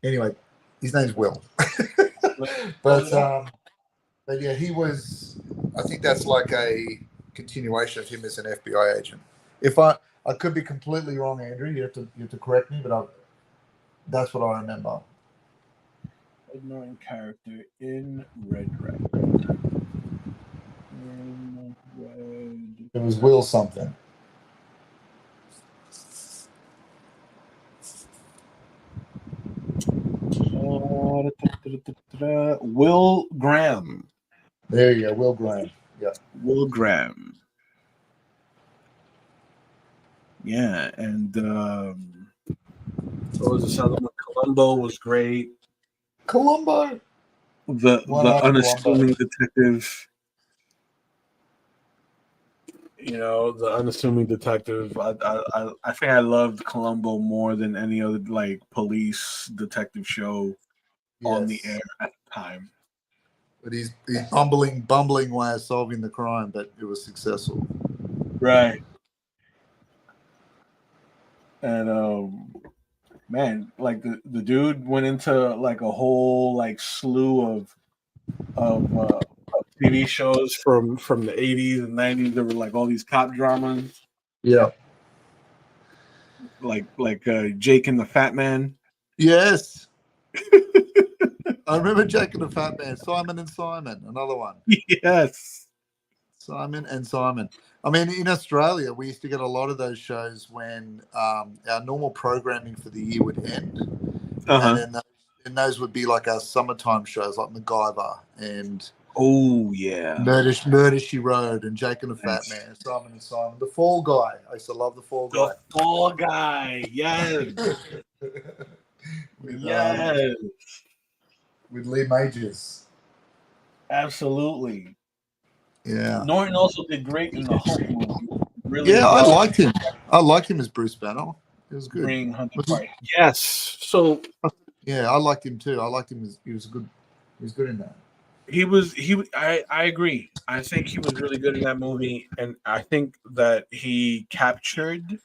Anyway, his name's Will. but yeah, he was. I think that's like a continuation of him as an FBI agent. If I could be completely wrong, Andrew, you have to correct me, but that's what I remember. Ignoring character in Red Dragon. It was Will something. Will Graham. There you go, Will Graham. Yeah. Will Graham. Yeah, and what was this other one? Columbo was great. Columbo. The unassuming detective. You know, the unassuming detective. I think I loved Columbo more than any other like police detective show on the air at the time. But he's bumbling way of solving the crime, but it was successful. Right. And man, like the dude went into like a whole like slew of TV shows from the 80s and 90s. There were like all these cop dramas, Yeah. like Jake and the Fat Man. Yes. I remember Jake and the Fat Man. Simon and Simon, another one. Yes. Simon and Simon. I mean, in Australia, we used to get a lot of those shows when our normal programming for the year would end, and then those would be like our summertime shows, like MacGyver and oh yeah, Murder She Wrote, and Jake and the Fat Man, Simon and Simon, The Fall Guy. I used to love The Fall Guy. The Fall Guy, yes, with, with Lee Majors. Absolutely. Yeah. Norton also did great in the Hulk movie. Really yeah, well. I liked him. I liked him as Bruce Banner. It was good. Bring Hunter Price. Yes. So yeah, I liked him too. I liked him. He was good. He was good in that. I agree. I think he was really good in that movie, and I think that he captured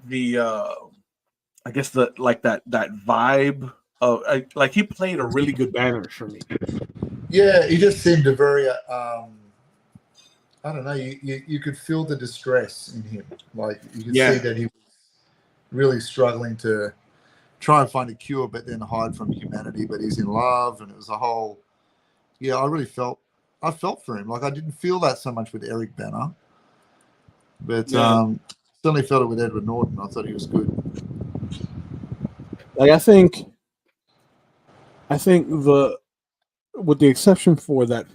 the I guess that vibe of like he played a really good Banner for me. Yeah, he just seemed a very I don't know. You could feel the distress in him. Like you could see that he was really struggling to try and find a cure, but then hide from humanity. But he's in love, and it was a whole. Yeah, I felt for him. Like I didn't feel that so much with Eric Banner, but certainly felt it with Edward Norton. I thought he was good. Like I think with the exception for that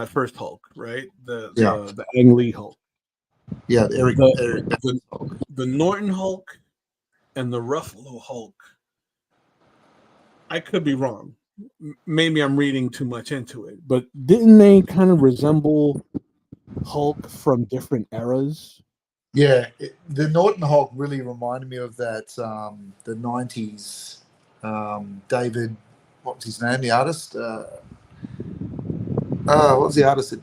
first Hulk, right? The Ang Lee Hulk. Yeah, the Norton Hulk and the Ruffalo Hulk. I could be wrong. Maybe I'm reading too much into it, but didn't they kind of resemble Hulk from different eras? Yeah, the Norton Hulk really reminded me of that the 90s David, what was his name? The artist. What was the artist that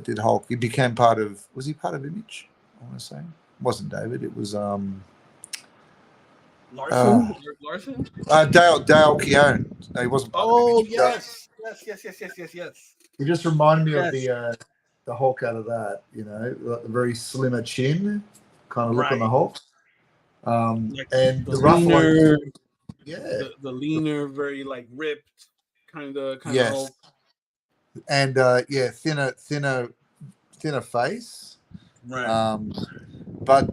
did Hulk? He became part of. Was he part of Image? I want to say it wasn't David. It was Larson. Dale Keown. He wasn't part of Image. Yes. He just reminded me of the Hulk out of that. You know, the very slimmer chin kind of look on the Hulk. And the Ruffalo. Yeah, the leaner, very like ripped kind of Hulk. And thinner face. Right. But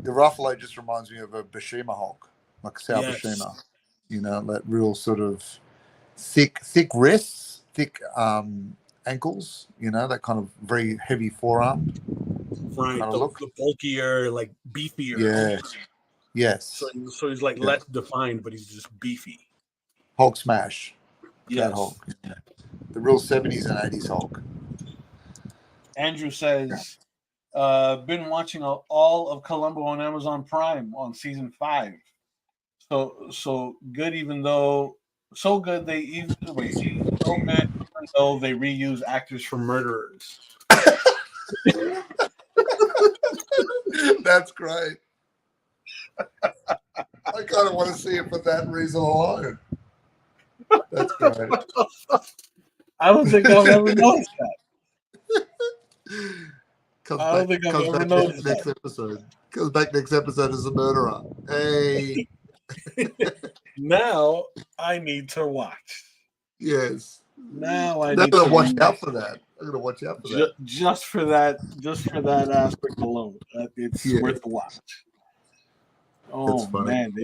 the Ruffalo just reminds me of a Buscema Hulk, like Sal Buscema. You know, that real sort of thick wrists, thick ankles. You know, that kind of very heavy forearm. Right. Kind of look. The bulkier, like beefier. Yeah. Hulk. Yes. So he's like less defined, but he's just beefy. Hulk smash. Yes. That Hulk. Yeah. The real 70s and 80s Hulk. Andrew says, been watching all of Columbo on Amazon Prime on season 5. So good, even though so good they though they reuse actors from Murderers. That's great. I kind of want to see it for that reason alone. That's great. I don't think I've ever noticed that. I don't think I've ever noticed that. Next episode. Comes back next episode as a murderer. Hey. Now I need to watch. Yes. Now I need to watch out for that. I'm gonna watch out for that. Just for that aspect alone. It's worth the watch. Oh man,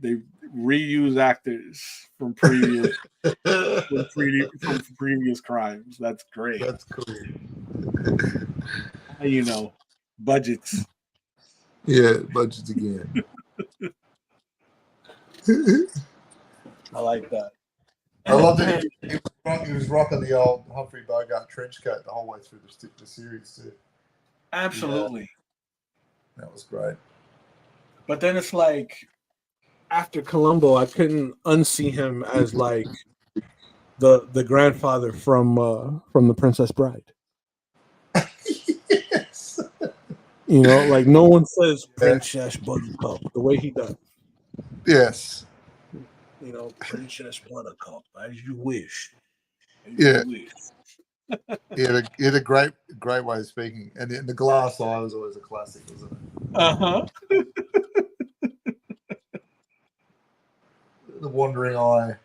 they reuse actors from previous from previous crimes. That's great. That's cool. You know, budgets. Yeah, budgets again. I like that. I love that he was rocking the old Humphrey Bogart trench coat the whole way through the series too. Absolutely. Yeah. That was great. But then it's like, after Columbo, I couldn't unsee him as like the grandfather from The Princess Bride. Yes. You know, like no one says Princess Buttercup the way he does. Yes. You know, Princess Buttercup, as you wish. Yeah. He had a great way of speaking. And the glass eye was always a classic, wasn't it? Uh-huh. The wandering eye.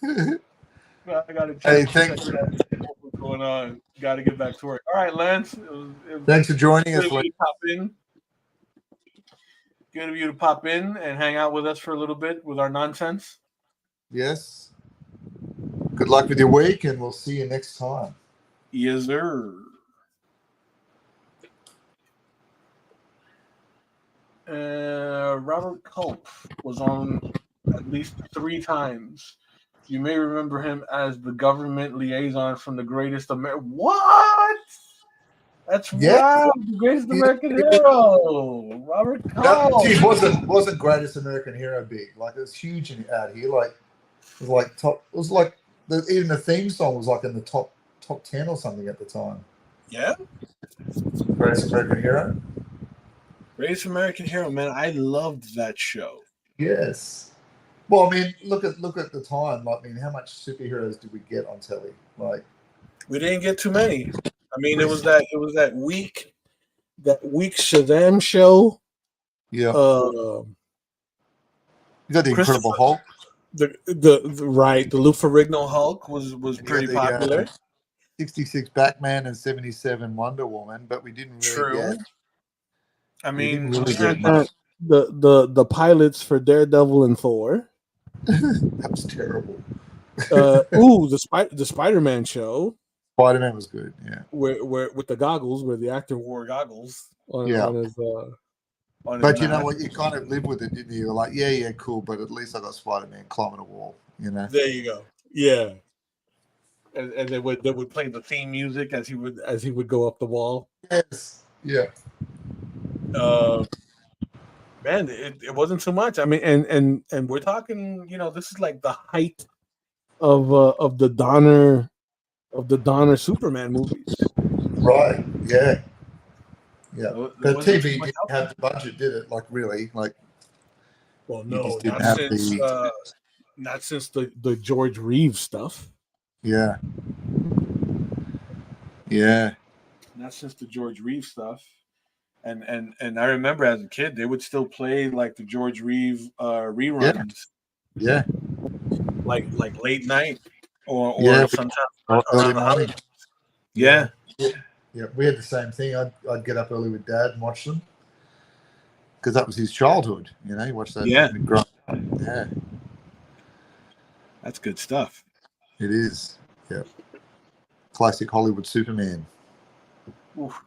I gotta Hey, check what's going on. Gotta get back to work. All right, Lance. It was thanks for joining us. Good of you to pop in. Good of you to pop in and hang out with us for a little bit with our nonsense. Yes. Good luck with your week, and we'll see you next time. Yes, sir. Robert Culp was on at least 3 times. You may remember him as the government liaison from The Greatest American. What? That's right, The Greatest American Hero, Robert Culp. Gee, wasn't Greatest American Hero big? Like it was huge out here. Like it was like top. It was like even the theme song was like in the top 10 or something at the time. Yeah. Greatest American Hero. Greatest American Hero, man. I loved that show. Yes. Well, I mean, look at the time. Like, I mean, how much superheroes did we get on telly? Like, we didn't get too many. I mean, it was that week Shazam show. Yeah. You got the Incredible Hulk. The Lou Ferrigno Hulk was pretty popular. 66 Batman and 77 Wonder Woman, but we didn't really get. I mean, the pilots for Daredevil and Thor. That was terrible. The Spider-Man show. Spider-Man was good, yeah. Where with the goggles, where the actor wore goggles on his but you know what? You kind of lived with it, didn't you? You're like, yeah, cool, but at least I got Spider-Man climbing a wall, you know? There you go. Yeah. And they would play the theme music as he would go up the wall. Yes. Yeah. Man, it wasn't too much. I mean, and we're talking, you know, this is like the height of the Donner Superman movies. Right. Yeah. Yeah. But TV didn't have the budget, did it? Like really? Like well, no, not since the George Reeves stuff. Yeah. Yeah. Not since the George Reeves stuff. And I remember as a kid, they would still play like the George Reeves reruns. Yeah. Like late night or sometimes early morning. Yeah. Yeah, we had the same thing. I'd get up early with Dad and watch them because that was his childhood. You know, he watched that. Yeah. Yeah. That's good stuff. It is. Yeah. Classic Hollywood Superman. Oof.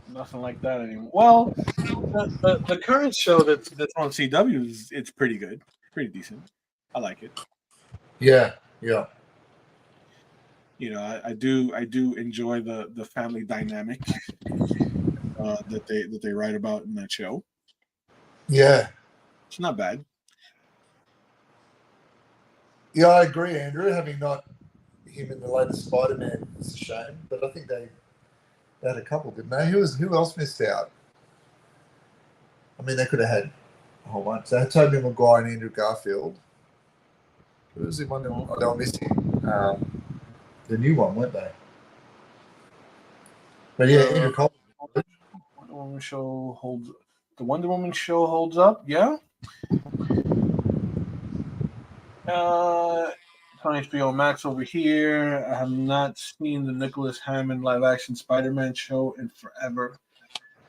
Nothing like that anymore. Well, the current show that's on CW it's pretty good, pretty decent. I like it. Yeah, yeah. You know, I do enjoy the family dynamic that they write about in that show. Yeah, it's not bad. Yeah, I agree, Andrew. Having not him in the latest Spider-Man is a shame, but I think they had a couple, didn't they? Who else missed out? I mean, they could have had a whole bunch. They had Tobey Maguire and Andrew Garfield. Who was the one they were missing? The new one, weren't they? But yeah, Andrew Cole. The Wonder Woman show holds up, yeah. On HBO Max over here. I have not seen the Nicholas Hammond live-action Spider-Man show in forever.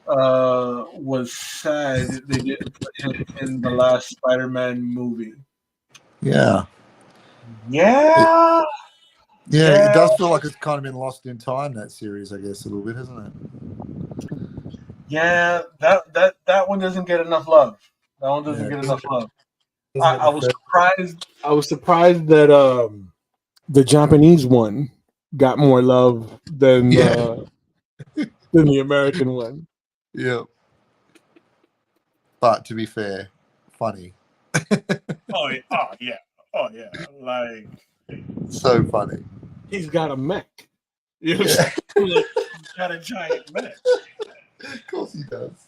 Was sad they didn't put him in the last Spider-Man movie. Yeah. Yeah. Yeah, it does feel like it's kind of been lost in time, that series, I guess, a little bit, hasn't it? Yeah, that one doesn't get enough love. That one doesn't get enough love. I was surprised. I was surprised that the Japanese one got more love than than the American one. Yeah. But to be fair, funny. Oh yeah. Like so funny. He's got a mech. You know, got a giant mech. Of course he does.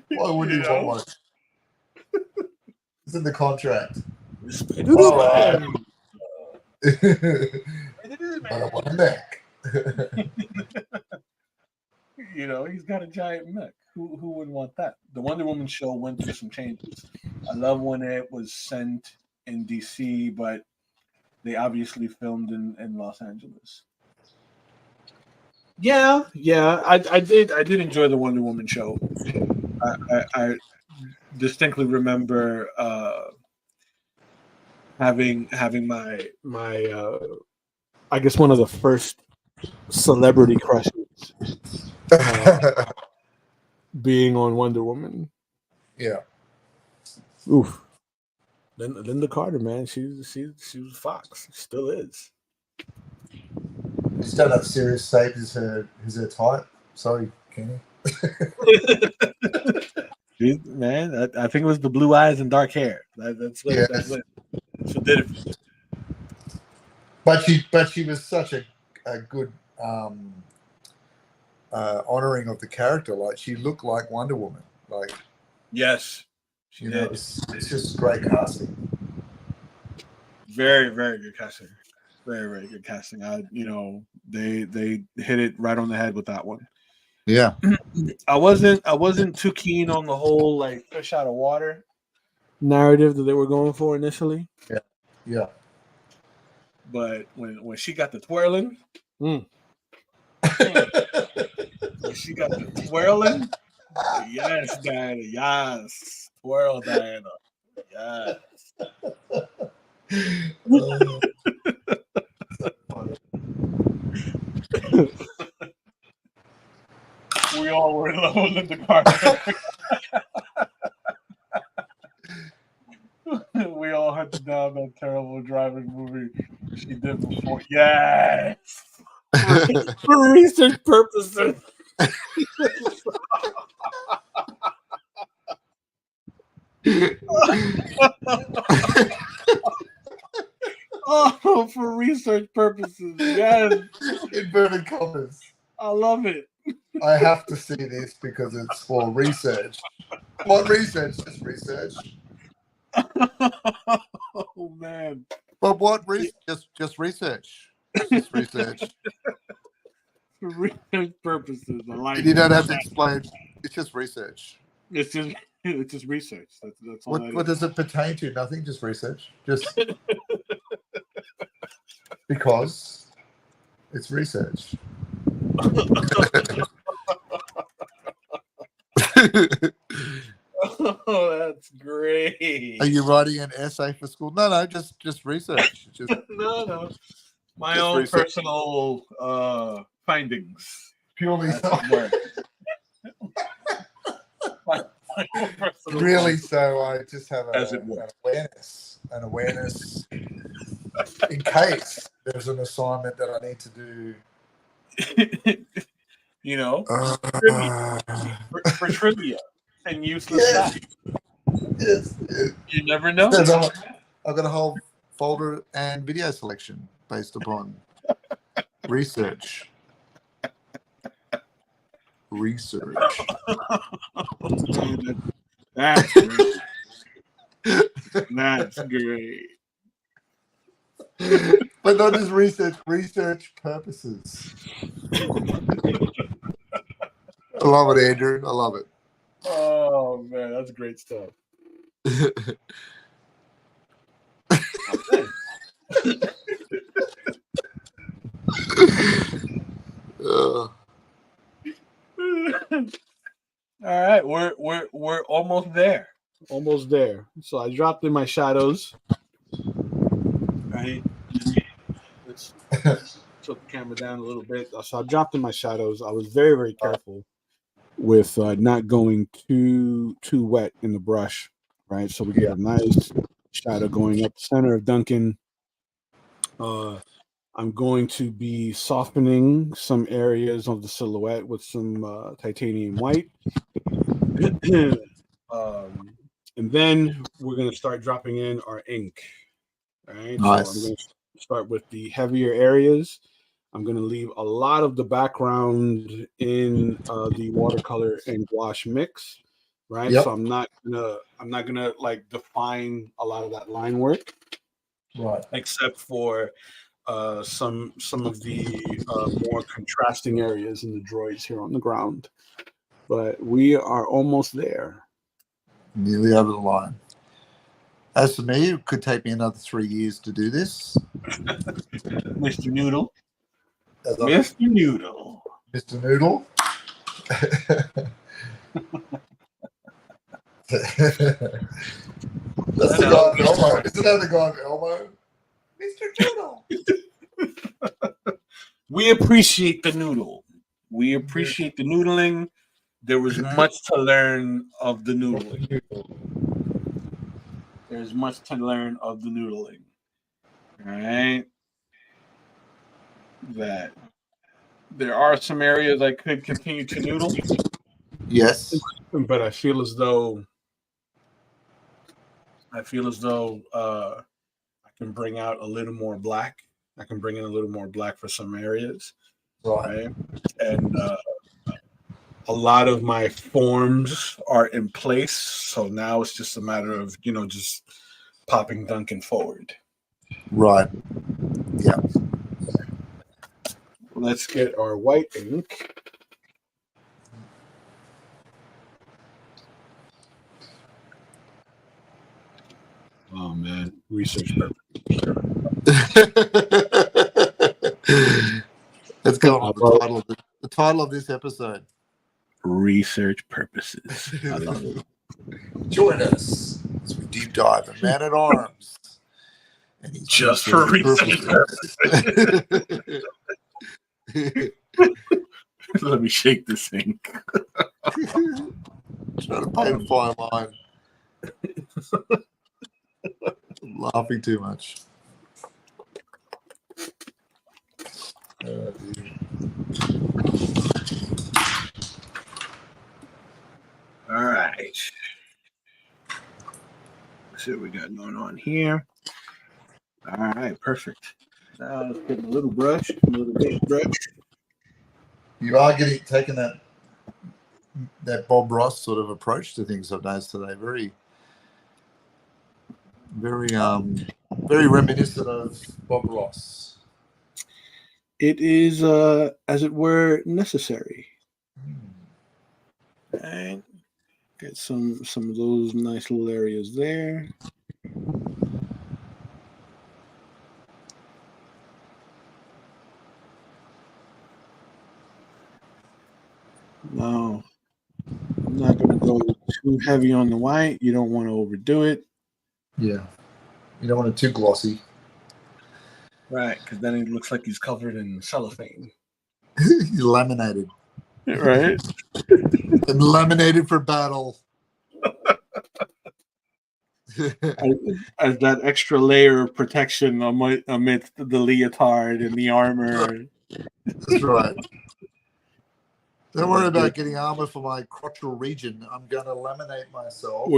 Why wouldn't he want one? It's in the contract. I want a mech. He's got a giant mech. Who wouldn't want that? The Wonder Woman show went through some changes. I love when it was sent in DC, but they obviously filmed in Los Angeles. Yeah, I did enjoy the Wonder Woman show. I distinctly remember having my I guess one of the first celebrity crushes being on Wonder Woman. Yeah. Oof. Linda Carter, man, she was Fox. She still is. You still have serious tape is her type. Sorry, Kenny. Man, I think it was the blue eyes and dark hair. That's what did it for me. But she was such a good honoring of the character. Like she looked like Wonder Woman. Like yes, she did. It's just great casting. Very, very good casting. Very, very good casting. They hit it right on the head with that one. Yeah. I wasn't too keen on the whole like fish out of water narrative that they were going for initially. Yeah. Yeah. But when she got the twirling, when she got the twirling, yes, Diana, yes, twirl, Diana, yes. We all were in love with Linda Carter. We all had to down that terrible driving movie she did before. Yes, for research purposes. Oh, for research purposes, yes. Inverted commas. I love it. I have to see this because it's for research. What research? Just research. Oh man! But what research? Just research. Just research. For research purposes, I like. And you don't have to explain. It's just research. It's just research. That's all. What does it pertain to? Nothing. Just research. Just because it's research. Oh, that's great. Are you writing an essay for school? No, just research. Just no. My own research. Personal findings. Purely so. Really, so I just have an awareness in case there's an assignment that I need to do. For trivia and useless facts. Yes. You never know. I've got a whole folder and video selection based upon research. That's great. That's great. But not just research purposes. I love it, Andrew. I love it. Oh man, that's great stuff. All right, we're almost there. Almost there. So I dropped in my shadows. Right. Let's tilt the camera down a little bit. So I dropped in my shadows. I was very, very careful with not going too wet in the brush. Right. So we get a nice shadow going up the center of Duncan. I'm going to be softening some areas of the silhouette with some titanium white. And then we're going to start dropping in our ink. All right. Nice. So I'm going to start with the heavier areas. I'm going to leave a lot of the background in the watercolor and gouache mix, right? Yep. So I'm not gonna like define a lot of that line work, Right. except for some of the more contrasting areas in the droids here on the ground. But we are almost there. Nearly over the line. As for me, it could take me another 3 years to do this. Mr. Noodle. As Mr. Noodle. Mr. Noodle. That's the guy on Elmo. Isn't that the guy on Elmo? Mr. Noodle. We appreciate the noodle. We appreciate the noodling. There was much to learn of the noodling. There's much to learn of the noodling. All right. That there are some areas I could continue to noodle. Yes. But I feel as though I can bring out a little more black. I can bring in a little more black for some areas. Right. And a lot of my forms are in place. So now it's just a matter of, just popping Duncan forward. Right. Yeah. Let's get our white ink. Oh, man. Research purpose. Let's go on the title of this episode. Research purposes. I love it. Join us as we deep dive in Man at Arms. And he's just for research purposes. Let me shake this thing. Try to paint a fine line. I'm laughing too much. All right. Let's see what we got going on here. All right, perfect. Now let's get a little brush, a little big brush. You are taking that Bob Ross sort of approach to things I've noticed today. Very, very, very reminiscent of Bob Ross. It is, as it were, necessary. And get some of those nice little areas there. Now, I'm not going to go too heavy on the white. You don't want to overdo it. Yeah. You don't want it too glossy. Right, because then it looks like he's covered in cellophane. He's laminated. Right. And laminated for battle. As that extra layer of protection amidst the leotard and the armor. That's right. Don't worry about getting armor for my crotchal region. I'm going to laminate myself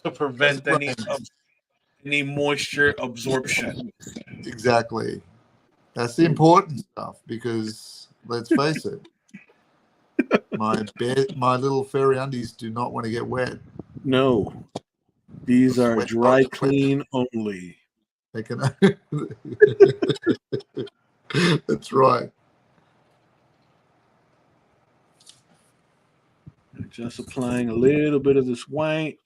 to prevent any moisture absorption. Exactly. That's the important stuff because, let's face it, my little fairy undies do not want to get wet. No. These are dry clean only. They can. That's right. Just applying a little bit of this white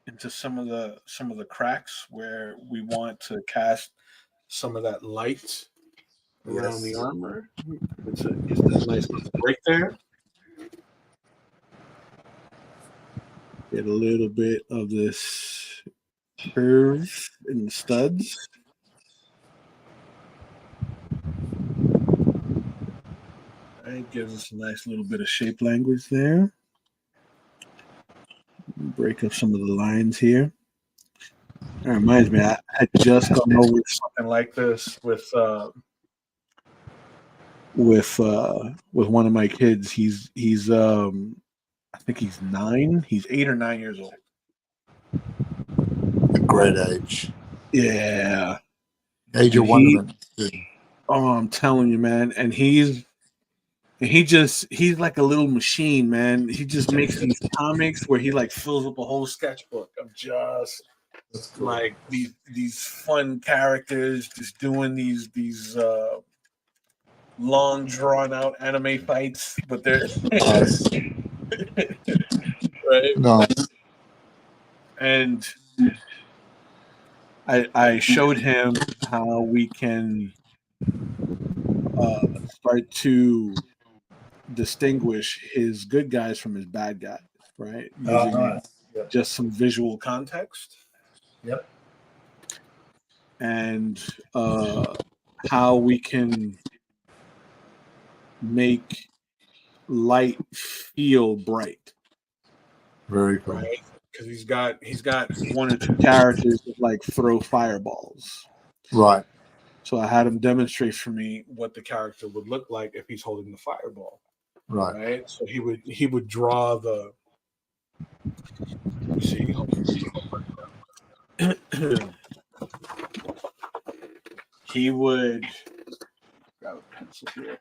into some of the cracks where we want to cast some of that light around the armor. It's that nice break there. Get a little bit of this curve in the studs. It gives us a nice little bit of shape language there. Break up some of the lines here. That reminds me, I had just gone over something like this with one of my kids. He's I think he's 9. He's 8 or 9 years old. A great age. Yeah. Age of Wonderment. Oh, I'm telling you, man. And he's like a little machine, man. He just makes these comics where he like fills up a whole sketchbook of just Cool. like these fun characters just doing these long drawn out anime fights, but they're Nice. right. Nice. And I showed him how we can start to distinguish his good guys from his bad guys, right? Using Nice. Yep. just some visual context. Yep. And how we can make light feel bright. Very cool. Right? Because he's got one or two characters that like throw fireballs. Right. So I had him demonstrate for me what the character would look like if he's holding the fireball. Right. So he would draw the. Let me see. He would grab a pencil here.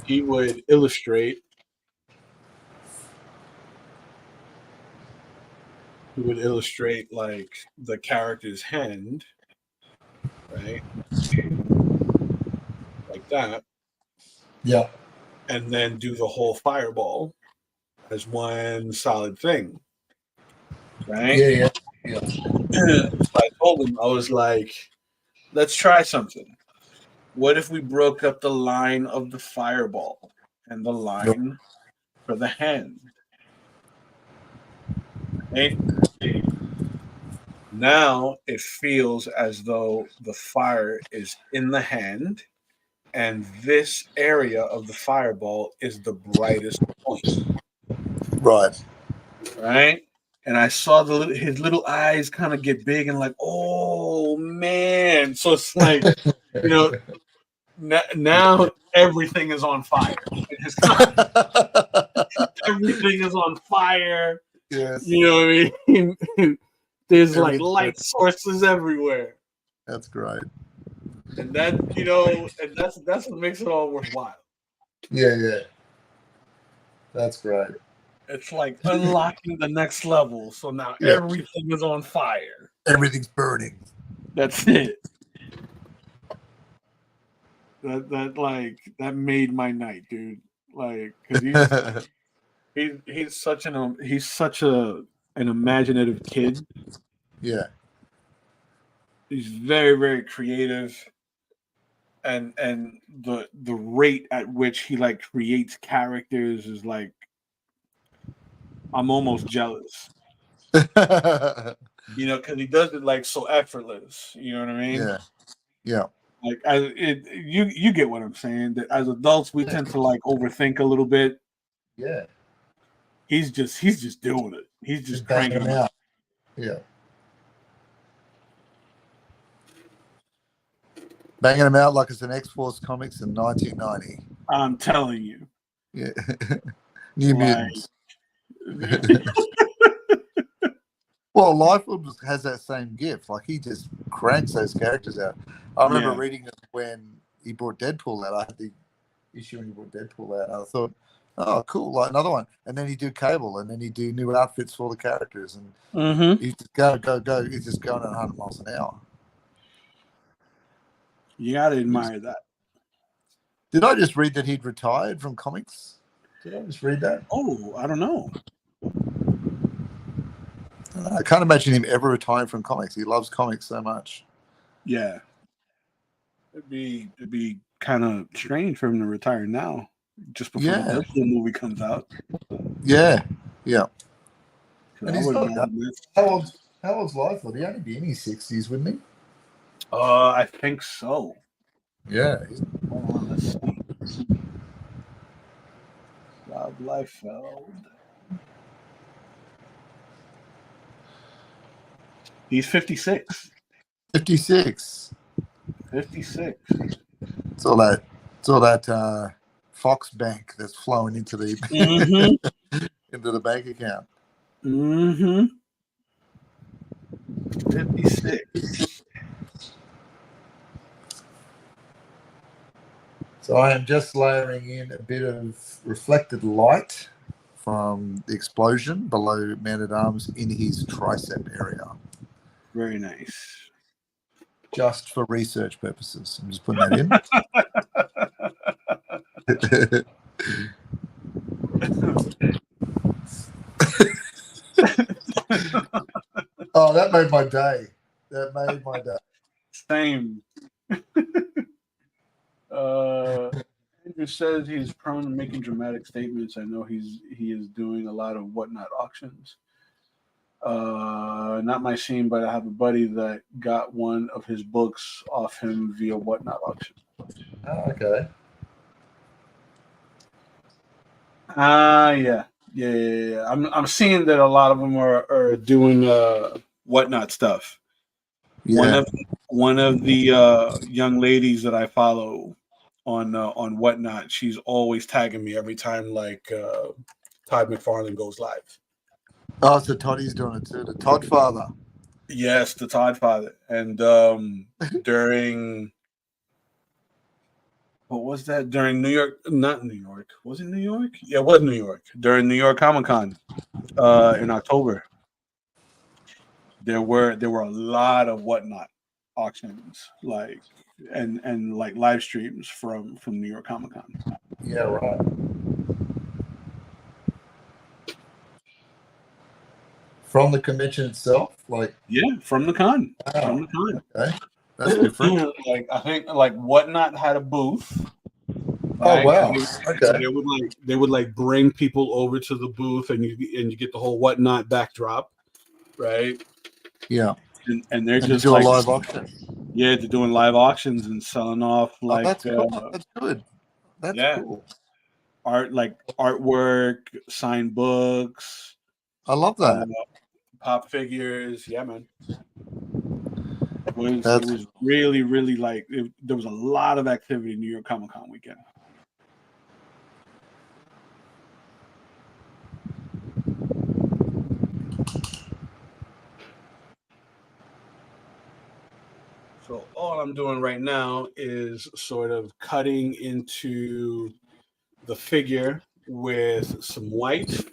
He would illustrate. He would illustrate like the character's hand, right? Like that. Yeah. And then do the whole fireball as one solid thing. Right? Yeah. I told him, I was like, let's try something. What if we broke up the line of the fireball and the line for the hand? Right? Now it feels as though the fire is in the hand, and this area of the fireball is the brightest point. Right. Right? And I saw his little eyes kind of get big and like, oh man. So it's like, you know, now everything is on fire. Everything is on fire. Yes. You know what I mean? There's like light sources everywhere. That's great. And that, you know, and that's what makes it all worthwhile. Yeah. That's great. It's like unlocking the next level. So now everything is on fire. Everything's burning. That's it. That made my night, dude. Like, because he's such an imaginative kid. Yeah. He's very, very creative. And the rate at which he like creates characters is like, I'm almost jealous. You know, because he does it like so effortless. You know what I mean? Yeah. Like you get what I'm saying. That as adults we tend to like overthink a little bit. Yeah. He's just doing it. He's just cranking them out. Yeah. Banging them out like it's an X-Force comics in 1990. I'm telling you. Yeah. New Mutants. Well, Liefeld has that same gift. Like, he just cranks those characters out. I remember reading it when he brought Deadpool out. I had the issue when he brought Deadpool out. And I thought, oh, cool, like another one. And then he'd do Cable, and then he'd do new outfits for the characters. And he'd just go. He's just going at 100 miles an hour. You got to admire that. Did I just read that he'd retired from comics? Did I just read that? Oh, I don't know. I can't imagine him ever retiring from comics. He loves comics so much. Yeah. It'd be kind of strange for him to retire now, just before the Deadpool movie comes out. Yeah. And he's not how old's Liefeld? He'd only be in his 60s, wouldn't he? I think so. Yeah. Hold on, let's see. Rob Liefeld. He's 56. 56. 56. It's all that Fox Bank that's flowing into the into the bank account. 56. So I am just layering in a bit of reflected light from the explosion below Man-at-Arms in his tricep area. Very nice. Just for research purposes. I'm just putting that in. Oh, that made my day. That made my day. Same. Andrew says he's prone to making dramatic statements. I know he is doing a lot of whatnot auctions. Not my scene, but I have a buddy that got one of his books off him via whatnot auction. Oh, okay. Yeah. I'm seeing that a lot of them are doing whatnot stuff. Yeah. One of the young ladies that I follow on whatnot, she's always tagging me every time Todd McFarlane goes live. Oh, so Toddy's doing it too. The Todd father. Yes, the Todd father. And during what was that? During New York, not New York. Was it New York? Yeah, it was New York. During New York Comic Con in October. There were a lot of whatnot auctions, and live streams from New York Comic Con. Yeah, right. From the convention itself, from the con. Wow. From the con. Okay. That's different. I think whatnot had a booth. Right? Oh wow! So they would bring people over to the booth, and you get the whole whatnot backdrop, right? Yeah. And they're just do a live auction. Yeah, they're doing live auctions and selling off that's cool. That's good. That's cool. Artwork, signed books. I love that. Pop figures, yeah, man. It was really, really there was a lot of activity in New York Comic Con weekend. So all I'm doing right now is sort of cutting into the figure with some white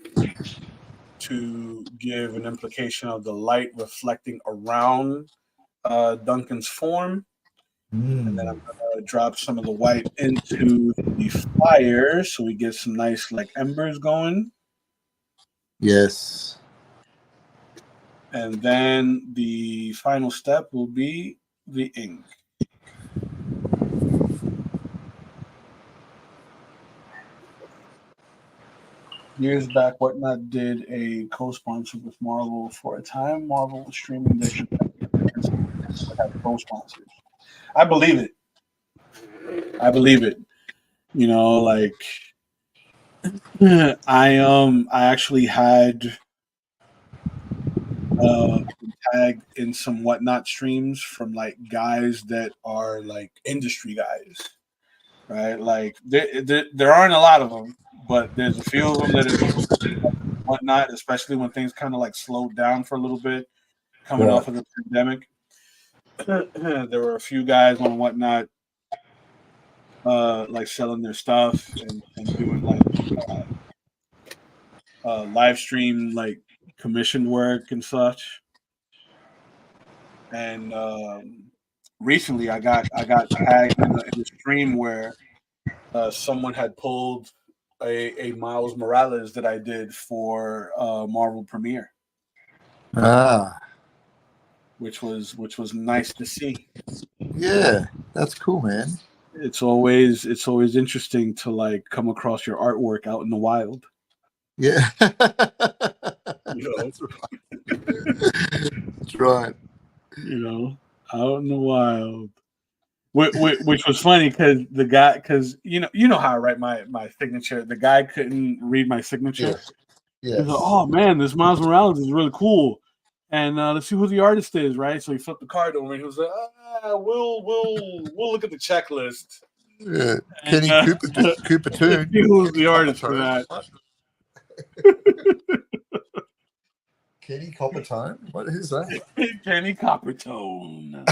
to give an implication of the light reflecting around Duncan's form. And then I'm going to drop some of the white into the fire so we get some nice embers going. Yes. And then the final step will be the ink. Years back, Whatnot did a co-sponsor with Marvel for a time. Marvel was streaming their had co-sponsors. I believe it. You know, I actually had tagged in some Whatnot streams from guys that are industry guys, right? There aren't a lot of them, but there's a few of them that are Whatnot, especially when things kind of slowed down for a little bit coming off of the pandemic. There were a few guys on Whatnot selling their stuff and doing live stream commissioned work and such. And recently I got tagged in a stream where someone had pulled a Miles Morales that I did for Marvel Premiere. Which was nice to see. Yeah, that's cool, man. It's always interesting to come across your artwork out in the wild. Yeah. That's right. That's right. Out in the wild. Which was funny because you know how I write my signature. The guy couldn't read my signature. Yeah. He's like, "Oh man, this Miles Morales is really cool." And let's see who the artist is, right? So he flipped the card over and he was like, we'll look at the checklist. Yeah. Kenny Cooper too. Who's the artist for that? Kenny Coppertone? What is that? Kenny Coppertone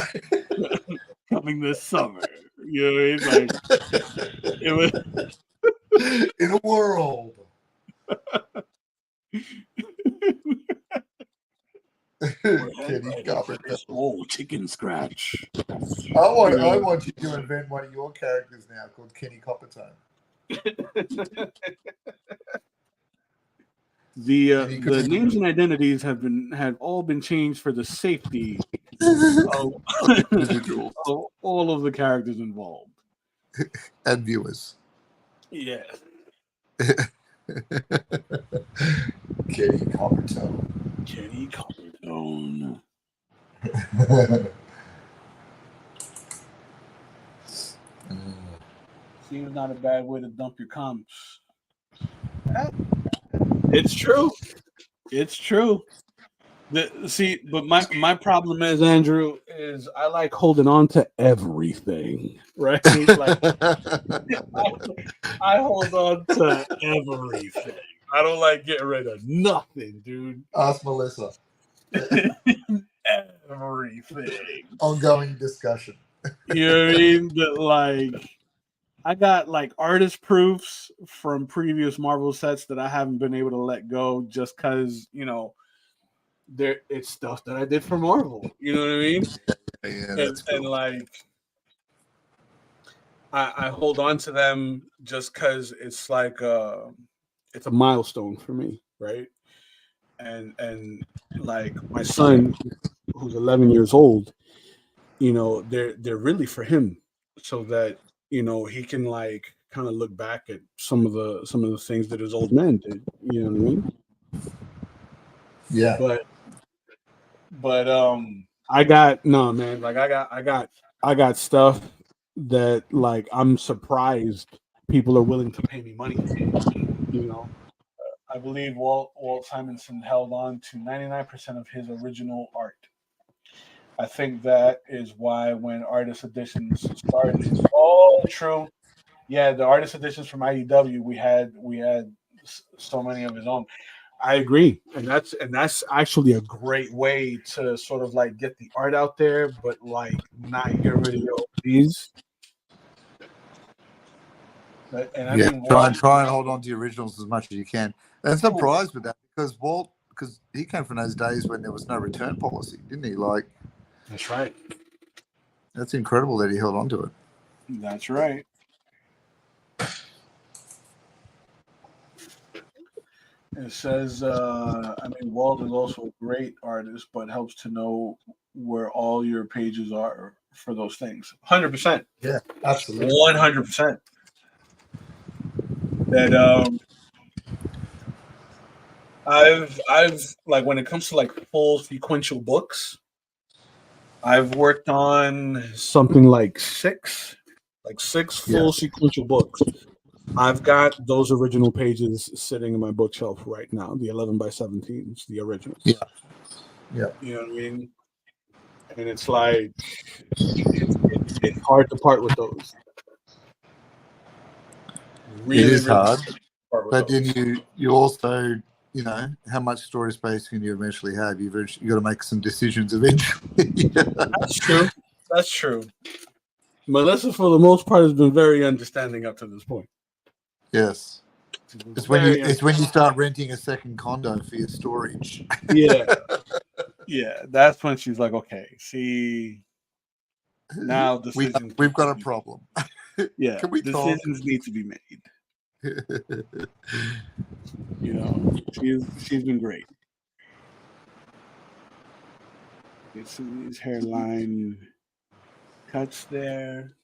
coming this summer. You know what I mean? Like it was In a world. Kenny Coppertone. Oh, chicken scratch. I want you to invent one of your characters now called Kenny Coppertone. The names and identities have all been changed for the safety of, of all of the characters involved and viewers. Yeah. Kenny Coppertone. Kenny Coppertone. Seems not a bad way to dump your comps. It's true. It's true. But my problem is, Andrew, is I like holding on to everything, right? Like I hold on to everything. I don't like getting rid of nothing, dude. Ask Melissa. Everything. Ongoing discussion. You know what I mean? But like, I got like artist proofs from previous Marvel sets that I haven't been able to let go just because, you know, it's stuff that I did for Marvel. You know what I mean? Yeah, that's cool. And like, I hold on to them just because it's like it's a milestone for me, right? And like my son, who's 11 years old, you know, they're really for him, so that, you know, he can like kind of look back at some of the things that his old man did. You know what I mean? Yeah. But I got man, like I got stuff that like I'm surprised people are willing to pay me money for, you know. I believe Walt Simonson held on to 99% of his original art. I think that is why when artist editions started, all true. Yeah, the artist editions from IDW, we had so many of his own. I agree, and that's actually a great way to sort of like get the art out there, but like not get rid of your OPs. And I mean, try and hold on to the originals as much as you can. And I'm surprised with that because Walt, because he came from those days when there was no return policy, didn't he? Like, that's right. That's incredible that he held on to it. That's right. It says, I mean, Walt is also a great artist, but helps to know where all your pages are for those things. 100%. Yeah, absolutely. 100%. That I've like when it comes to like full sequential books, I've worked on something like six full sequential books. I've got those original pages sitting in my bookshelf right now, the 11 by 17s, the originals. Yeah. You know what I mean? And it's like, it's hard to part with those. Really, it is hard. But then you also, you know, how much storage space can you eventually have? You got to make some decisions eventually. That's true. That's true. Melissa, for the most part, has been very understanding up to this point. Yes. It's when you start renting a second condo for your storage. Yeah. Yeah. That's when she's like, okay, see, now decisions. We've got a problem. Yeah. Can we decisions need to be made. You know, she's been great. It's his hairline cuts there.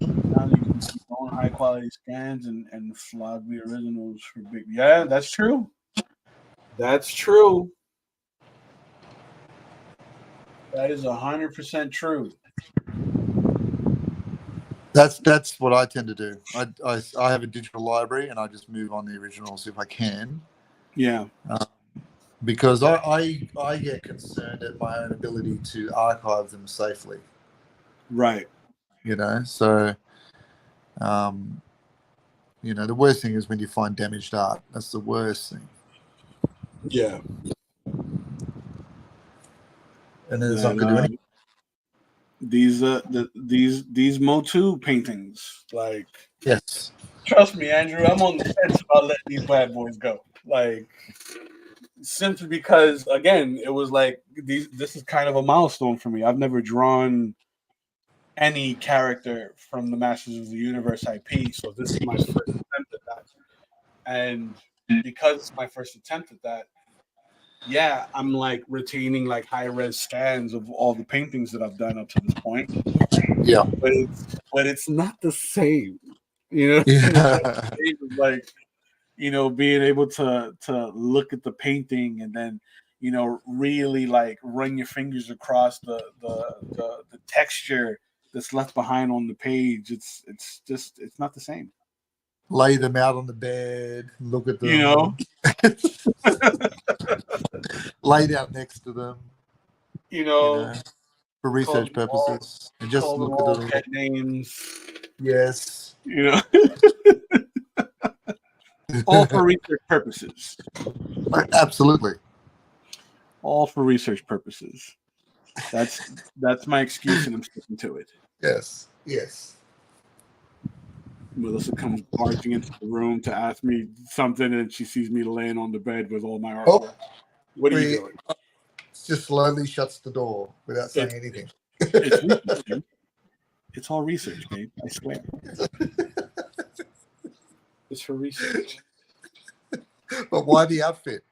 Now you can keep on high quality scans and flog the originals for big. Yeah, that's true. That's true. That is 100% true. That's what I tend to do. I have a digital library and I just move on the originals if I can. Yeah. Because I get concerned at my own ability to archive them safely. Right. You know, so you know, the worst thing is when you find damaged art. That's the worst thing. Yeah. And then it's not going to do anything. These motu paintings, like, Yes. trust me, Andrew, I'm on the fence about letting these bad boys go. Like, simply because, again, it was like this is kind of a milestone for me. I've never drawn any character from the Masters of the Universe IP, so this is my first attempt at that. And because it's my first attempt at that, yeah, I'm like retaining like high res scans of all the paintings that I've done up to this point. Yeah. But it's not the same. You know, Yeah. it's like, you know, being able to look at the painting and then, you know, really like run your fingers across the texture that's left behind on the page. It's not the same. Lay them out on the bed, look at them. You know, lay down next to them. You know, for research purposes, and just call them look all at them. pet names. Yes. You know, all for research purposes. Absolutely. All for research purposes. That's my excuse, and I'm sticking to it. Yes. Yes. Melissa comes barging into the room to ask me something, and she sees me laying on the bed with all my artwork. Oh, what are you doing? Just slowly shuts the door without saying anything. It's all research, babe. I swear. It's for research. But why the outfit?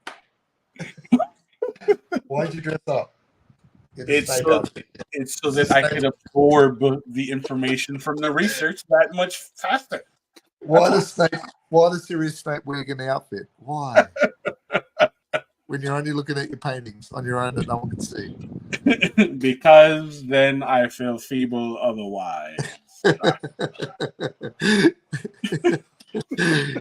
Why'd you dress up? It's so that I could absorb the information from the research that much faster. Why the serious Snape wig in the outfit? Why? When you're only looking at your paintings on your own that no one can see. Because then I feel feeble otherwise.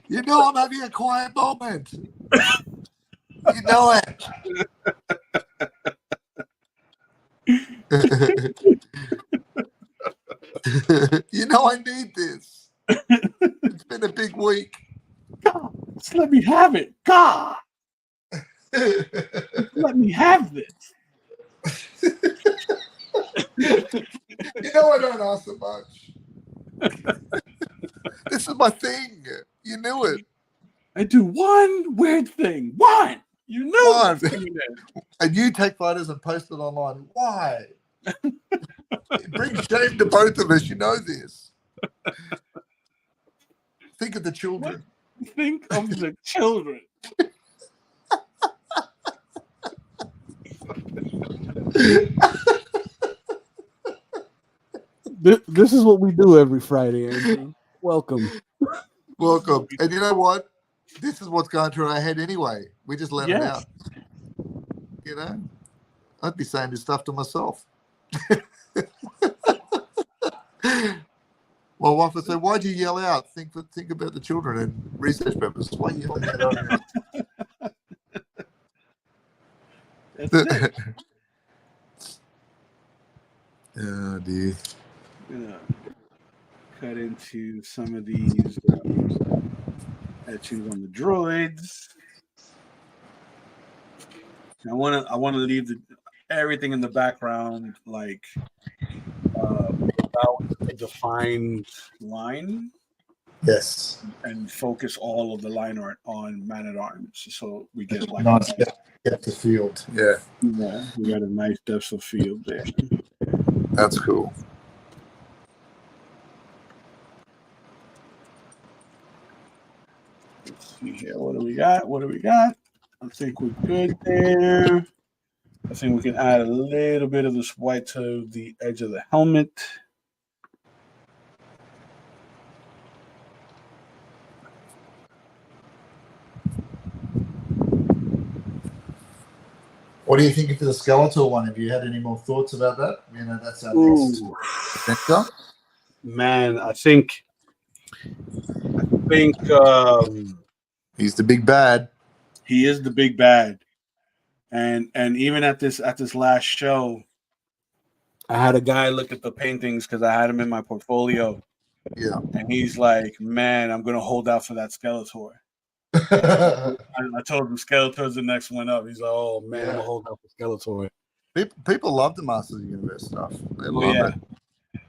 You know I'm having a quiet moment. You know it. You know I need this. It's been a big week. God, just let me have it. God. Let me have this. You know I don't ask so much. This is my thing. You knew it. I do one weird thing. One. You knew one. It. And you take photos and post it online. Why? It brings shame to both of us. You know this. Think of the children. What? Think of the children. This is what we do every Friday, Andrew. Welcome. Welcome. And you know what? This is what's going through our head anyway. We just let it out. You know? I'd be saying this stuff to myself. My wife would say, why'd you yell out? Think about the children and research purposes. Why are you yelling that out? That's it. Oh, dear. I'm gonna cut into some of these etchings on the droids. I want to leave everything in the background like without a defined line. Yes. And focus all of the line art on Man at Arms, so we get like nice depth of field. Yeah. Yeah, we got a nice depth of field there. That's cool. Let's see here. What do we got? I think we're good there. I think we can add a little bit of this white to the edge of the helmet. What do you think of the skeletal one? Have you had any more thoughts about that? You know, that's our next adventure. Man, I think he's the big bad. He is the big bad. And even at this last show, I had a guy look at the paintings because I had him in my portfolio. Yeah. And he's like, man, I'm gonna hold out for that Skeletor. I told him Skeletor's the next one up. He's like, oh man, I'm gonna hold out for Skeletor. People love the Masters of the Universe stuff. They love it.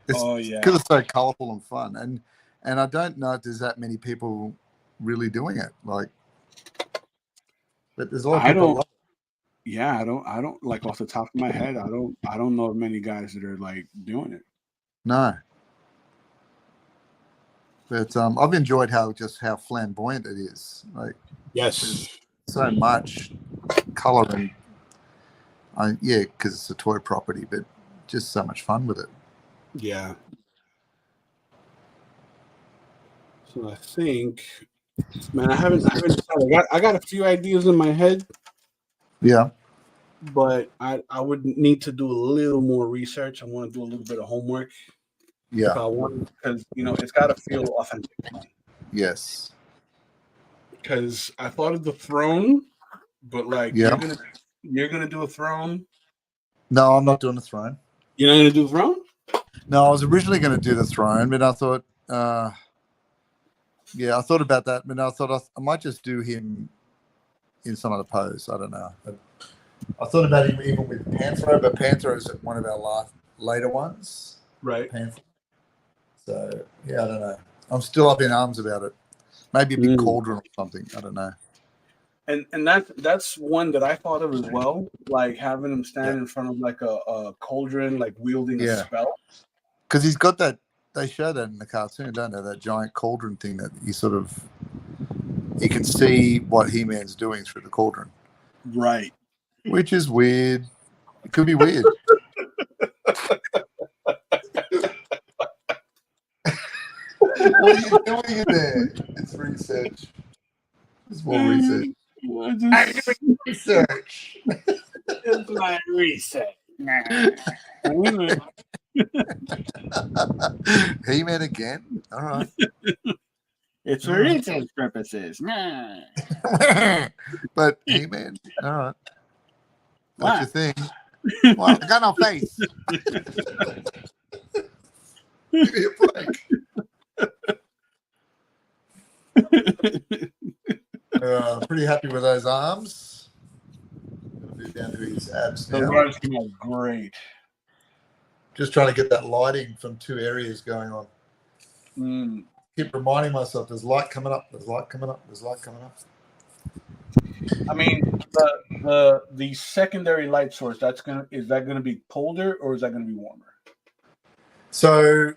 It's because it's so colorful and fun, and I don't know if there's that many people really doing it. Like, but there's a lot of people. Love it. Yeah, I don't like off the top of my head. I don't know of many guys that are like doing it. No. But I've enjoyed how flamboyant it is. Like, yes, so much color and because it's a toy property, but just so much fun with it. Yeah. So I think, man, I haven't decided. I got a few ideas in my head. Yeah. But I would need to do a little more research. I want to do a little bit of homework. Yeah. Because it's got to feel authentic. Yes. Because I thought of the throne, but like you're gonna do a throne. No, I'm not doing the throne. You're not gonna do a throne? No, I was originally going to do the throne, but I thought, I thought about that, but I thought I might just do him in some other pose. I don't know. I thought about him even with Panthro, but Panthro is one of our later ones. Right. Panthro. So, I don't know. I'm still up in arms about it. Maybe a big cauldron or something. I don't know. And that's one that I thought of as well, like having him stand in front of like a cauldron, like wielding a spell. Because he's got that. They show that in the cartoon, don't they? That giant cauldron thing that you can see what He-Man's doing through the cauldron. Right. Which is weird. It could be weird. What are you doing in there? It's research. It's more research. Research. It's my research. He-Man again? All right. It's for research purposes. But He-Man, all right. What's your thing? Well, I got no face. Give me a break. Pretty happy with those arms. Down to his abs now. Those arms came out great. Just trying to get that lighting from two areas going on. Keep reminding myself there's light coming up, there's light coming up, there's light coming up. I mean, the secondary light source, is that gonna be colder or is that gonna be warmer? So,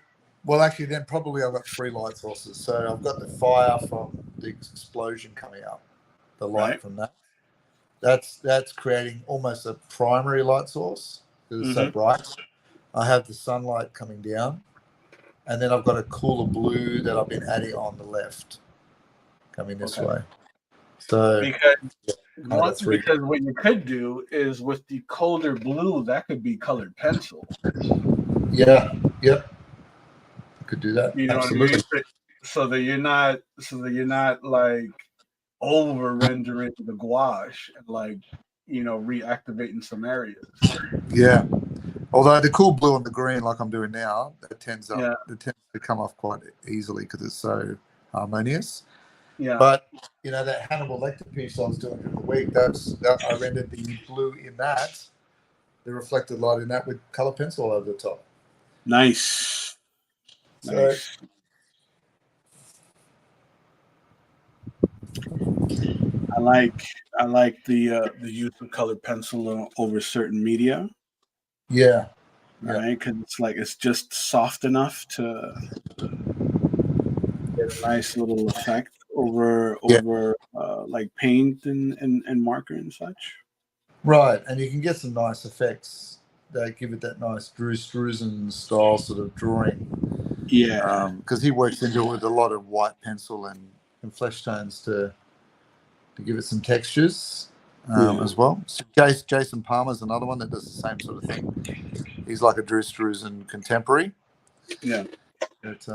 well, actually, then probably I've got three light sources. So I've got the fire from the explosion coming up, the light from that. That's creating almost a primary light source because it's so bright. I have the sunlight coming down, and then I've got a cooler blue that I've been adding on the left, coming this way. So because what you could do is with the colder blue, that could be colored pencil. Yeah. Yep. Could do that. You know Absolutely. what I mean? So that you're not like over rendering the gouache and like reactivating some areas. Yeah. Although the cool blue and the green, like I'm doing now, it tends to come off quite easily because it's so harmonious. Yeah. But that Hannibal Lecter piece I was doing during the week, I rendered the blue in that, the reflected light in that with color pencil over the top. Nice. Nice. I like the use of colored pencil over certain media. Yeah. Right, because it's just soft enough to get a nice little effect over like paint and marker and such. Right, and you can get some nice effects that give it that nice Drew Struzan style sort of drawing. Yeah, because he works into it with a lot of white pencil and flesh tones to give it some textures as well. So Jason Palmer's another one that does the same sort of thing. He's like a Drew Struzan contemporary. Yeah. But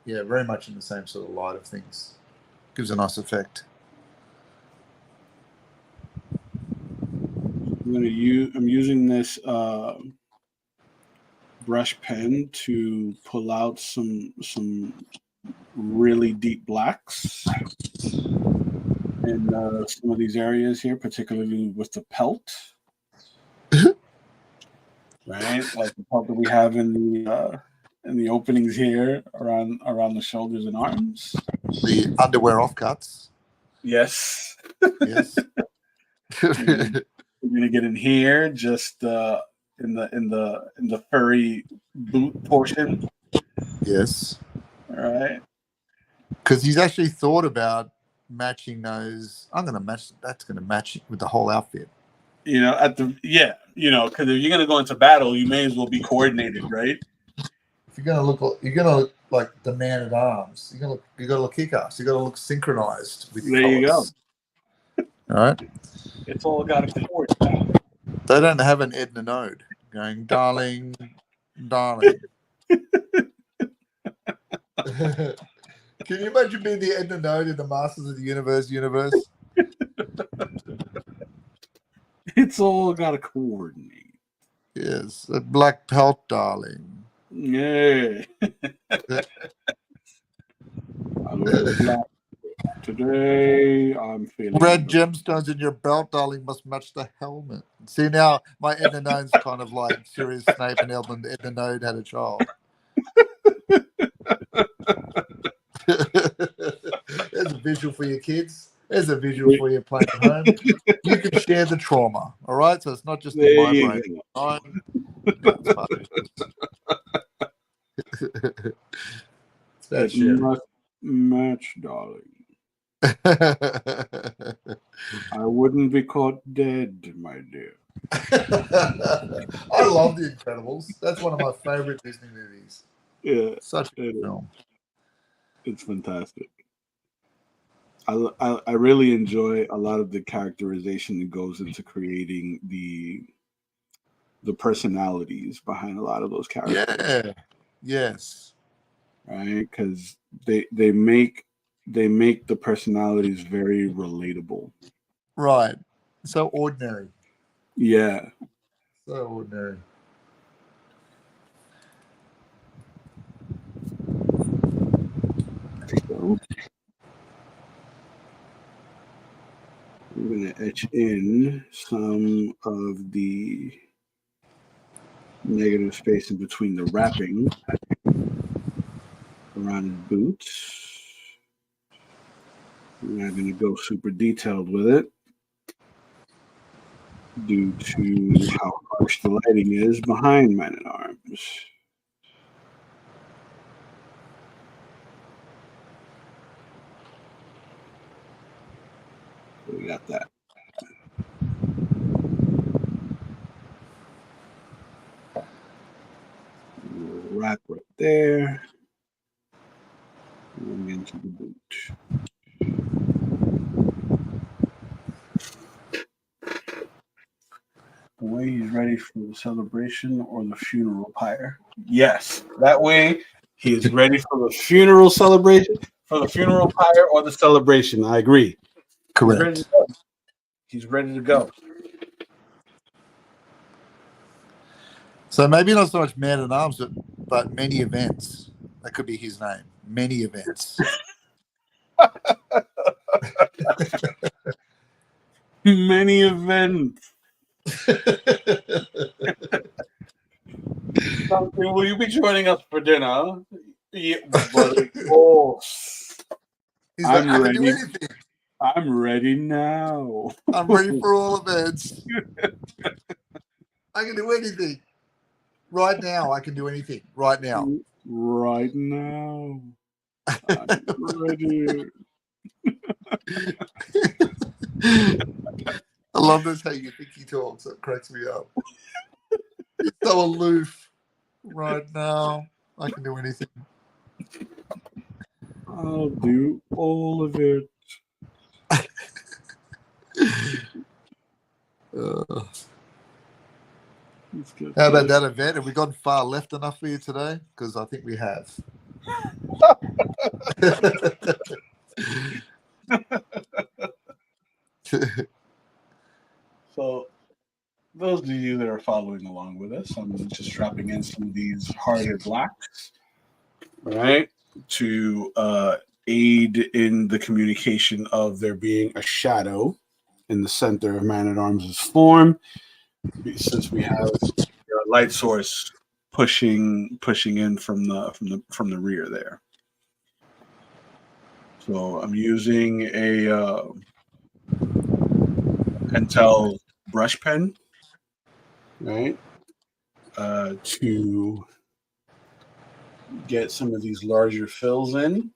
very much in the same sort of light of things. Gives a nice effect. I'm using this brush pen to pull out some really deep blacks. in some of these areas here, particularly with the pelt, right? Like the pelt that we have in the openings here around the shoulders and arms. The underwear offcuts. Yes. Yes. We're gonna get in here, just in the furry boot portion. Yes. All right. Because he's actually thought about matching those. That's gonna match with the whole outfit. Because if you're gonna go into battle, you may as well be coordinated, right? If you're gonna look like the man at arms, you gotta look kick-ass. You gotta look synchronized with your There you colors. go. All right. It's all got a coordinate. They don't have an Edna Node going, darling. Can you imagine being the Edna Node in the Masters of the Universe? It's all got to coordinate. Yes, a black pelt, darling. Yeah. I wear black today. I'm feeling Red gemstones in your belt, darling, must match the helmet. See, now my Edna Node's kind of like Sirius Snape and Edna Node had a child. There's a visual for your kids. There's a visual for your playing at home. You can share the trauma, all right? So it's not just in my brain. It must match, darling. I wouldn't be caught dead, my dear. I love The Incredibles. That's one of my favorite Disney movies. Yeah, such a good film. It's fantastic. I really enjoy a lot of the characterization that goes into creating the personalities behind a lot of those characters. Yeah. Yes. Right, because they make the personalities very relatable. Right. So ordinary. Yeah. So ordinary. So I'm going to etch in some of the negative space in between the wrapping around his boots. I'm not going to go super detailed with it due to how harsh the lighting is behind Man at Arms. So we got that. Wrap right there. Going into the boot. The way he's ready for the celebration or the funeral pyre. Yes, that way he is ready for the funeral celebration, for the funeral pyre or the celebration. I agree. Correct. He's ready to go. So maybe not so much Man at Arms, but many events. That could be his name. Many events. Many events. Will you be joining us for dinner? Yeah, but of course. I'm ready. I'm ready now. I'm ready for all events. I can do anything. Right now, I can do anything. Right now. Right now. I'm ready. I love this how you think he talks. It cracks me up. He's so aloof. Right now, I can do anything. I'll do all of it. How about that event? Have we gone far left enough for you today? Because I think we have. So, those of you that are following along with us, I'm just dropping in some of these harder blacks, right, to aid in the communication of there being a shadow in the center of Man-at-Arms' form, since we have a light source pushing in from the rear there. So I'm using a Pentel brush pen, right, to get some of these larger fills in.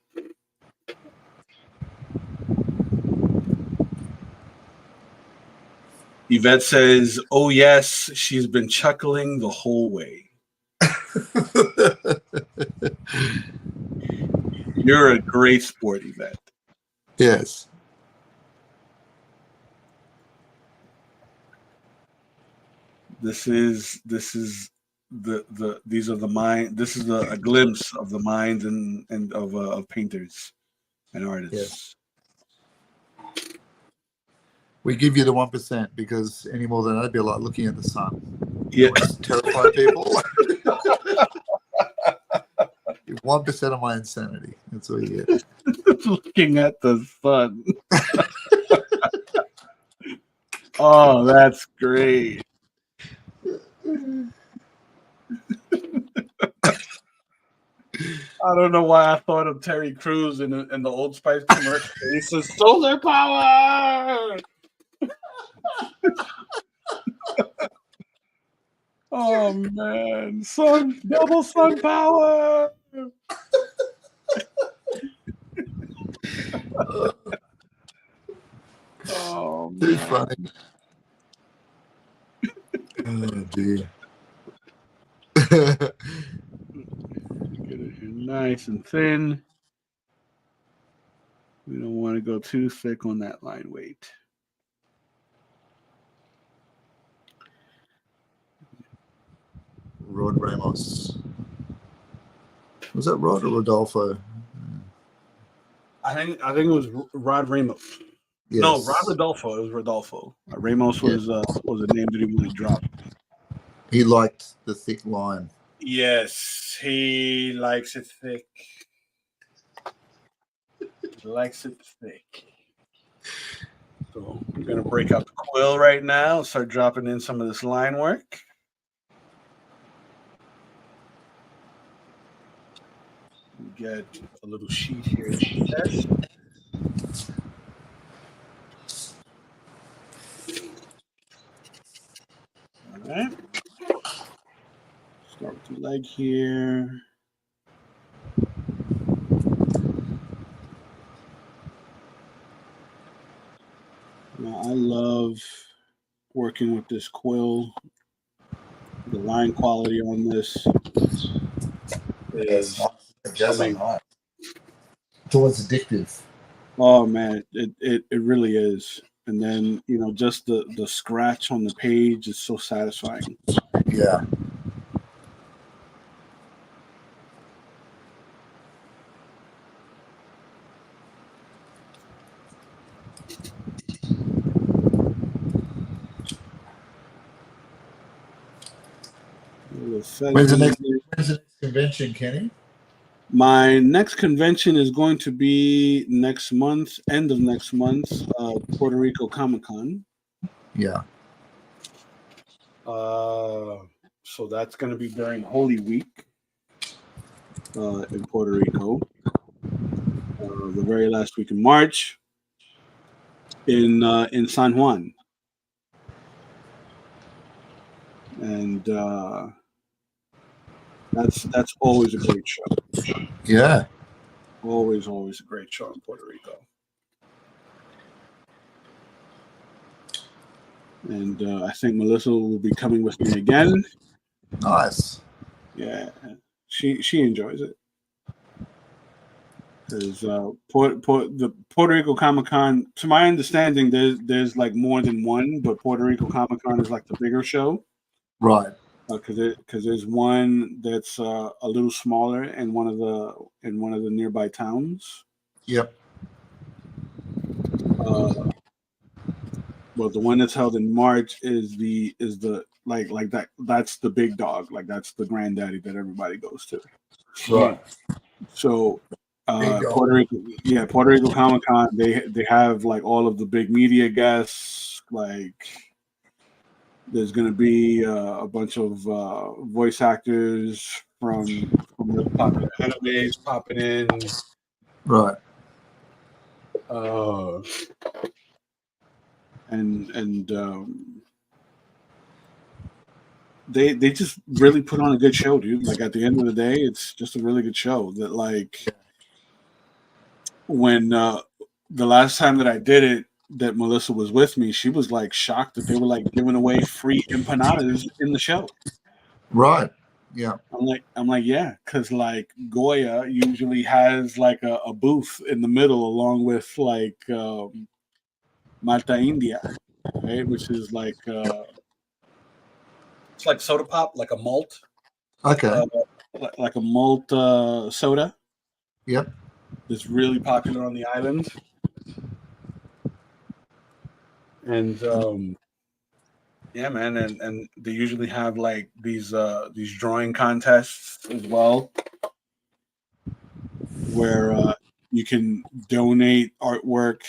Yvette says, "Oh yes, she's been chuckling the whole way." You're a great sport, Yvette. Yes. This is these are the mind. This is a glimpse of the mind and of painters and artists. Yes. We give you the 1% because any more than that, it'd be like looking at the sun. Yeah. Terrify people. 1% of my insanity. That's what you get. Looking at the sun. Oh, that's great. I don't know why I thought of Terry Crews in the Old Spice commercial. He says, "Solar power." Oh man, double sun power. Oh, too funny. Oh dear. Get it here nice and thin. We don't want to go too thick on that line weight. Rod Ramos. Was that Rod or Rodolfo? I think it was Rod Ramos. Yes. No, Rod Rodolfo. It was Rodolfo. Ramos was a name that he really dropped. He liked the thick line. Yes, he likes it thick. He likes it thick. So I'm gonna break out the quill right now. Start dropping in some of this line work. Get a little sheet here to test. All right. Start with the leg here. Now, I love working with this quill. The line quality on this is amazing. It's always addictive. Oh man, it really is. And then just the scratch on the page is so satisfying. Yeah. When's the next convention, Kenny? My next convention is going to be next month, end of next month, Puerto Rico Comic-Con. Yeah. So that's going to be during Holy Week in Puerto Rico. The very last week in March in San Juan. And that's always a great show. Yeah. Always a great show in Puerto Rico. And I think Melissa will be coming with me again. Nice. Yeah, she enjoys it. Because the Puerto Rico Comic-Con, to my understanding, there's like more than one, but Puerto Rico Comic-Con is like the bigger show. Right. Because there's one that's a little smaller in one of the nearby towns. Yep. But the one that's held in March is the like that. That's the big dog. Like that's the granddaddy that everybody goes to. Right. So Puerto Rico, yeah, Puerto Rico Comic Con. They have like all of the big media guests. Like, there's going to be a bunch of voice actors from the popular animes popping in. Right. And they just really put on a good show, dude. Like, at the end of the day, it's just a really good show. That, like, when the last time that I did it, that Melissa was with me, she was like shocked that they were like giving away free empanadas in the show. Right. Yeah. I'm like, yeah, because like Goya usually has like a booth in the middle along with like Malta India, right? Which is like it's like soda pop, like a malt, Okay. like a malt soda. Yep. That's really popular on the island. And yeah, man, and they usually have like these drawing contests as well, where you can donate artwork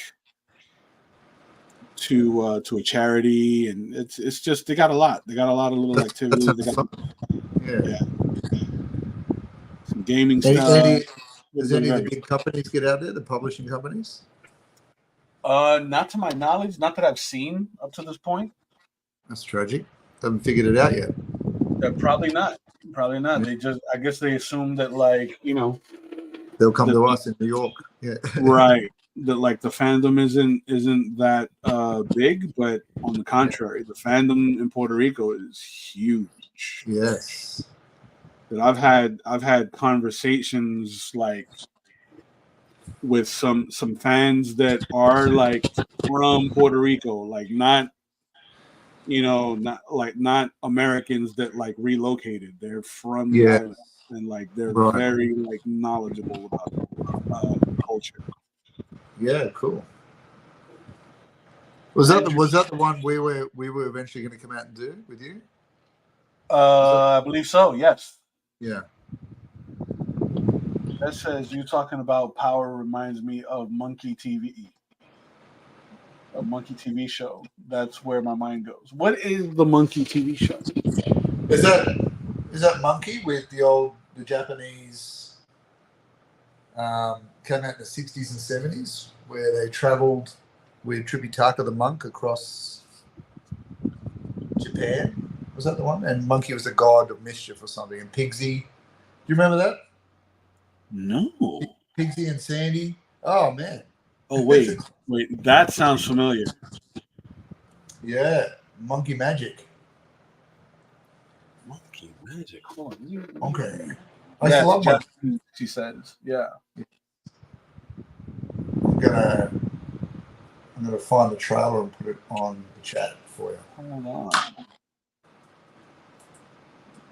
to a charity, and it's just they got a lot. They got a lot of little activities. They got, yeah, some gaming stuff. Does any of the big companies get out there? The publishing companies? Not to my knowledge, not that I've seen up to this point. That's tragic. Haven't figured it out yet. Probably not. Probably not. Yeah. They just, I guess they assume that, like, you know, they'll come to us in New York. Yeah. Right. That like the fandom isn't that big, but on the contrary, the fandom in Puerto Rico is huge. Yes. That I've had conversations like with some fans that are like from Puerto Rico, like not, you know, not Americans that like relocated. They're from the island, and like they're very like knowledgeable about culture. Yeah, cool. Was that the one we were eventually going to come out and do with you? I believe so. Yes. Yeah. That says you talking about power reminds me of Monkey TV. A Monkey TV show. That's where my mind goes. What is the Monkey TV show? Is that Monkey with the Japanese came out in the 60s and 70s, where they traveled with Tripitaka the monk across Japan? Was that the one? And Monkey was the god of mischief or something. And Pigsy, do you remember that? No. Pigsy and Sandy. Oh man. Oh wait, that sounds familiar. Yeah, Monkey Magic. Monkey Magic. Hold on. Okay. I still love Monkey. She says, yeah. I'm gonna find the trailer and put it on the chat for you. Hold on.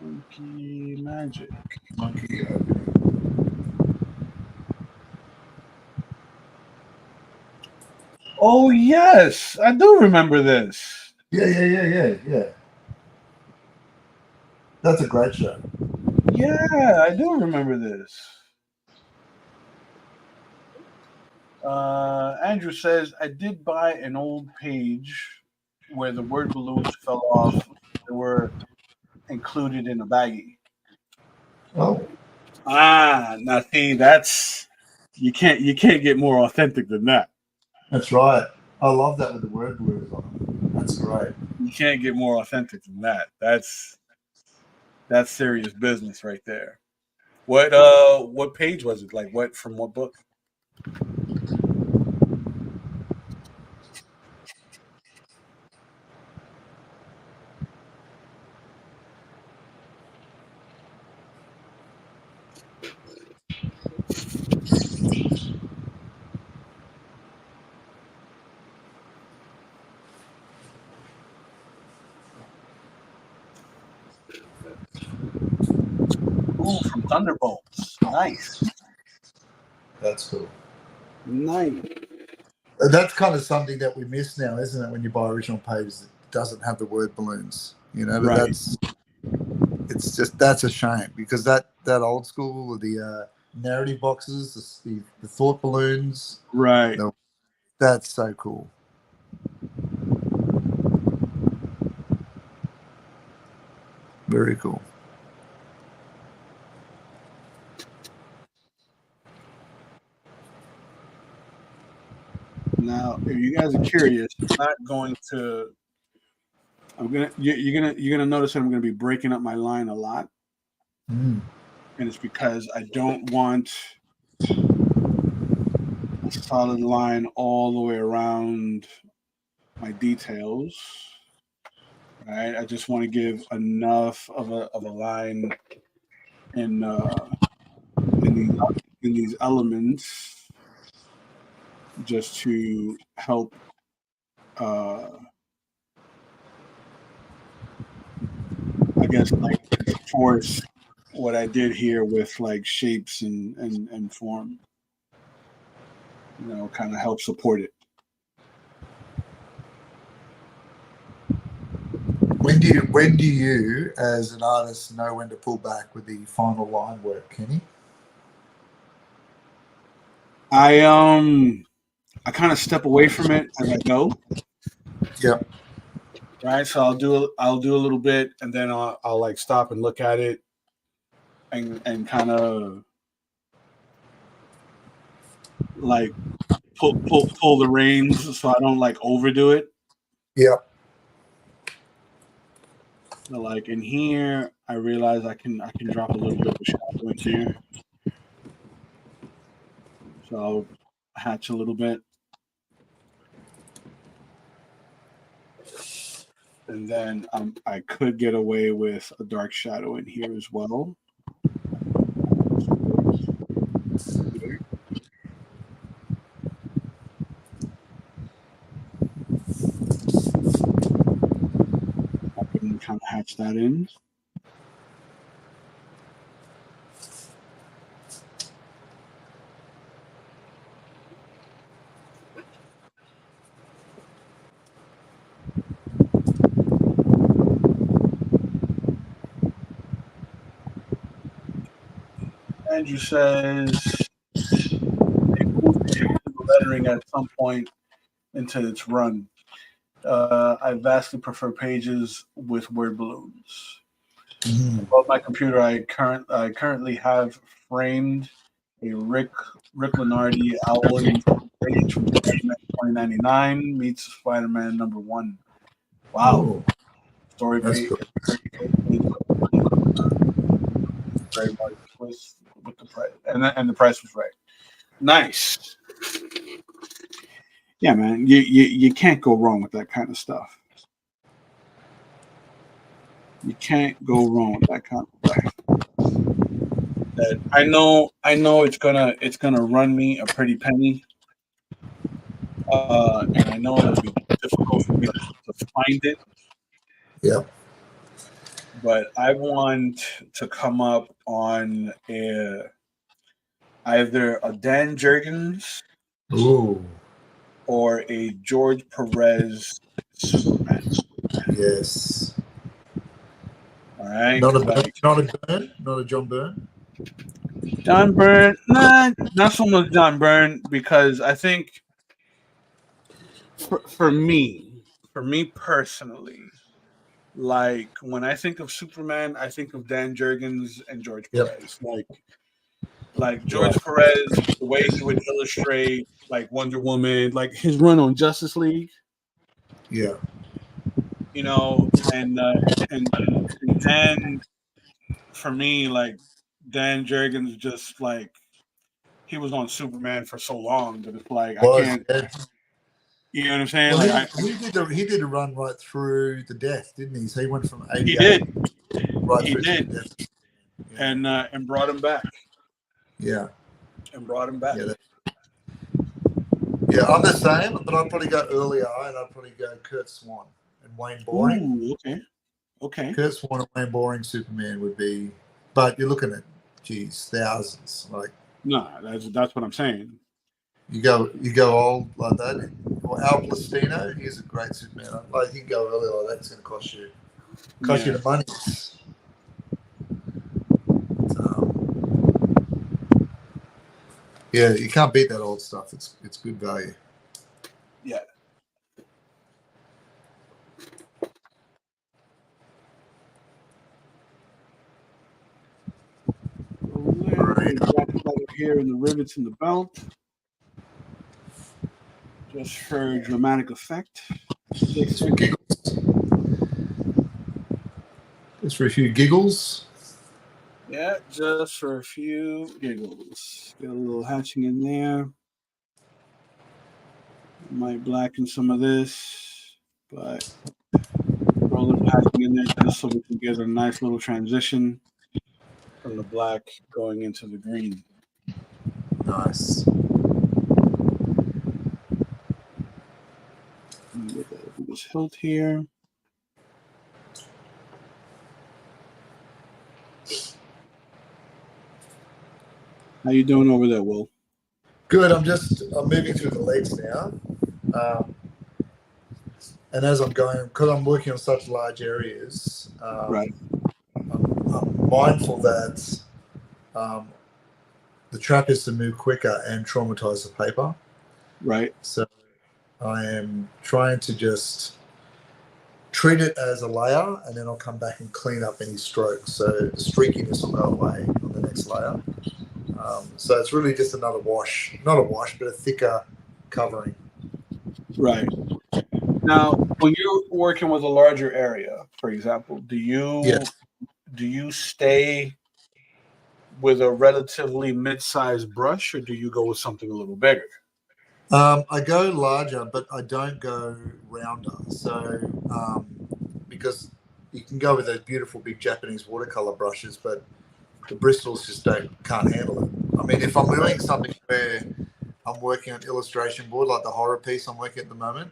Monkey Magic. Monkey. Oh yes, I do remember this. Yeah. That's a great show. Yeah, I do remember this. Andrew says, I did buy an old page where the word balloons fell off. They were included in a baggie. Oh. Now see, that's you can't get more authentic than that. That's right. I love that with the word balloons on them. That's great. You can't get more authentic than that. That's serious business right there. What page was it? Like what from what book? Ooh, from Thunderbolts. Nice. That's cool. Nice. That's kind of something that we miss now, isn't it? When you buy original pages, it doesn't have the word balloons. You know, but right. That's a shame, because that old school, the narrative boxes, the thought balloons. Right. That's so cool. Very cool. Now, if you guys are curious, you're gonna notice that I'm gonna be breaking up my line a lot. And it's because I don't want a solid line all the way around my details. Right? I just want to give enough of a line in these elements just to help I guess like force what I did here with like shapes and form. Kind of help support it. When do you as an artist know when to pull back with the final line work, Kenny? I kind of step away from it as I go. Yep. Right. So I'll do a little bit and then I'll like stop and look at it and kind of like pull the reins so I don't like overdo it. Yep. So like in here, I realize I can drop a little bit of shadow in here. So I'll hatch a little bit. And then I could get away with a dark shadow in here as well. I can kind of hatch that in. Andrew says it moves the lettering at some point into its run. I vastly prefer pages with word balloons. Above my computer, I currently have framed a Rick Lenardi Owl page from Spider-Man 2099 meets Spider-Man #1. Wow. Story page. Very much with the price, and the price was right. Nice. Yeah, man. You can't go wrong with that kind of stuff. You can't go wrong with that kind of stuff. I know it's gonna run me a pretty penny. And I know it'll be difficult for me to find it. Yeah. But I want to come up on either a Dan Jurgens or a George Perez Superman. Yes. All right. Not a John Byrne. John Byrne, not so much John Byrne, because I think for me personally, like when I think of Superman, I think of Dan Jurgens and George Perez. Like George Perez, the way he would illustrate like Wonder Woman, like his run on Justice League. Yeah. And Dan, for me, like Dan Jurgens, just like he was on Superman for so long that it's like I can't. You know what I'm saying? Well, he did a run right through the death, didn't he? So he went from 88. He did. Right he through did. To the death. Yeah. And brought him back. Yeah. And brought him back. Yeah, I'm the same, but I'd probably go earlier, and I'd probably go Kurt Swan and Wayne Boring. Ooh, okay. Kurt Swan and Wayne Boring Superman would be, but you're looking at, thousands. Like, no, that's what I'm saying. You go old like that. Or Al Plastino, he's a great Superman. Like, you can go early like that, it's going to cost you the money. Yeah, you can't beat that old stuff. It's good value. Yeah. Right here in the rivets in the belt, just for dramatic effect. Just for a few giggles. Yeah, just for a few giggles. Get a little hatching in there. Might blacken some of this, but throw a little hatching in there just so we can get a nice little transition from the black going into the green. Nice. Get this hilt here. How you doing over there, Will? Good. I'm moving through the legs now, and as I'm going, because I'm working on such large areas, Right. I'm mindful that the trap is to move quicker and traumatize the paper. Right. So I am trying to just treat it as a layer, and then I'll come back and clean up any strokes. So the streakiness will go away on the next layer. So it's really just another wash, not a wash, but a thicker covering. Right. Now, when you're working with a larger area, for example, do you stay with a relatively mid-sized brush, or do you go with something a little bigger? I go larger, but I don't go rounder. So because you can go with those beautiful big Japanese watercolor brushes, but the bristles just can't handle it. I mean, if I'm doing something where I'm working on illustration board, like the horror piece I'm working at the moment,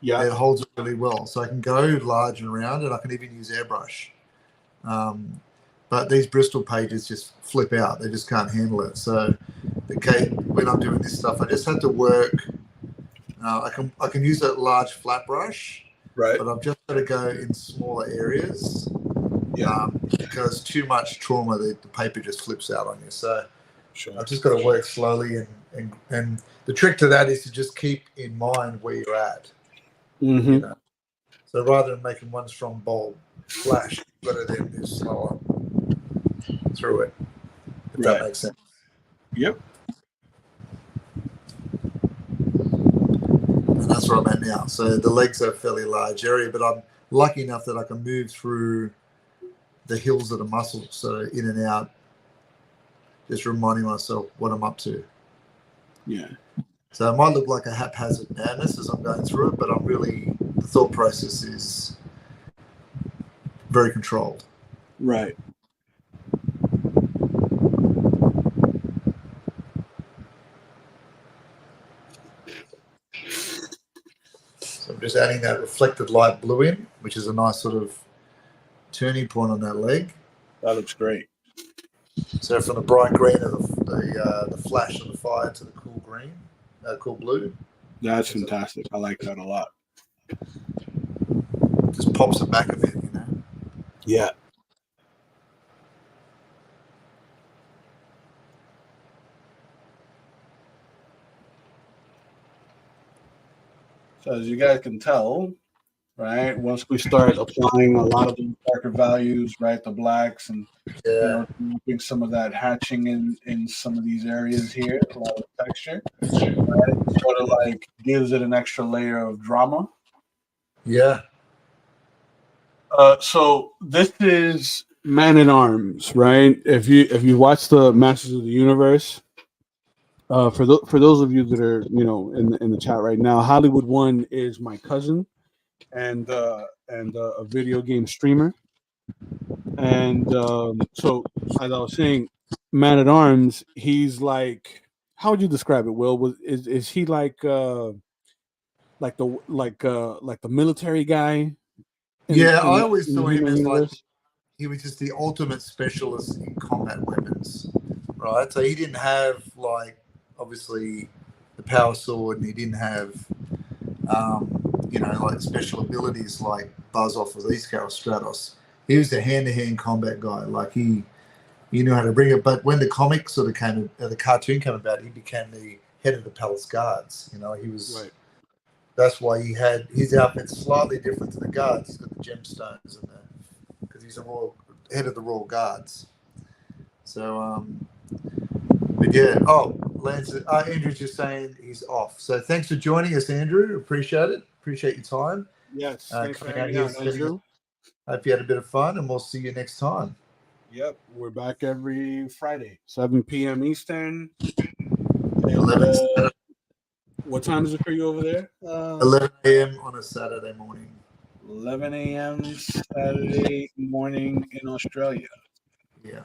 yeah, it holds it really well. So I can go large and round, and I can even use airbrush. But these Bristol pages just flip out; they just can't handle it. So when I'm doing this stuff, I just have to work. I can use a large flat brush, right? But I've just got to go in smaller areas. Because too much trauma, the paper just flips out on you. So sure. I've just got to work slowly, and the trick to that is to just keep in mind where you're at. Mm-hmm. You know? So rather than making one strong bold flash, you've got to then move slower through it. If that makes sense. Yep. And that's where I'm at now. So the legs are a fairly large area, but I'm lucky enough that I can move through the hills of the muscle, so in and out, just reminding myself what I'm up to. Yeah. So it might look like a haphazard madness as I'm going through it, but the thought process is very controlled. Right. So I'm just adding that reflected light blue in, which is a nice sort of turning point on that leg. That looks great. So from the bright green of the flash of the fire to the cool green, cool blue. That's fantastic. I like that a lot. Just pops it back a bit, you know. Yeah. So as you guys can tell, right, once we start applying a lot of the darker values, right, the blacks, and keeping some of that hatching in some of these areas here, a lot of texture, right, sort of like gives it an extra layer of drama. Yeah. So this is Man at Arms, right? If you watch the Masters of the Universe, for those of you that are in the chat right now, Hollywood One is my cousin, and a video game streamer, and so as I was saying, Man at Arms, he's like, how would you describe it, Will? Is he like the military guy? I always saw him as like he was just the ultimate specialist in combat weapons, right? So he didn't have like obviously the power sword, and he didn't have like special abilities like Buzz off of East Coast Stratos. He was a hand-to-hand combat guy. Like he He knew how to bring it. But when the comic sort of came, the cartoon came about, he became the head of the palace guards. You know, he was. Right. That's why he had his outfit slightly different to the guards. He's got the gemstones and because he's a royal head of the royal guards. So, but yeah. Oh, Lance, Andrew's just saying he's off. So thanks for joining us, Andrew. Appreciate it. Appreciate your time. Yes. Thanks for Coming out hanging here, out, Andrew. Hope you had a bit of fun, and we'll see you next time. Yep, we're back every Friday, 7 p.m. Eastern. 11, what time is it for you over there? 11 a.m. on a Saturday morning. 11 a.m. Saturday morning in Australia. Yeah.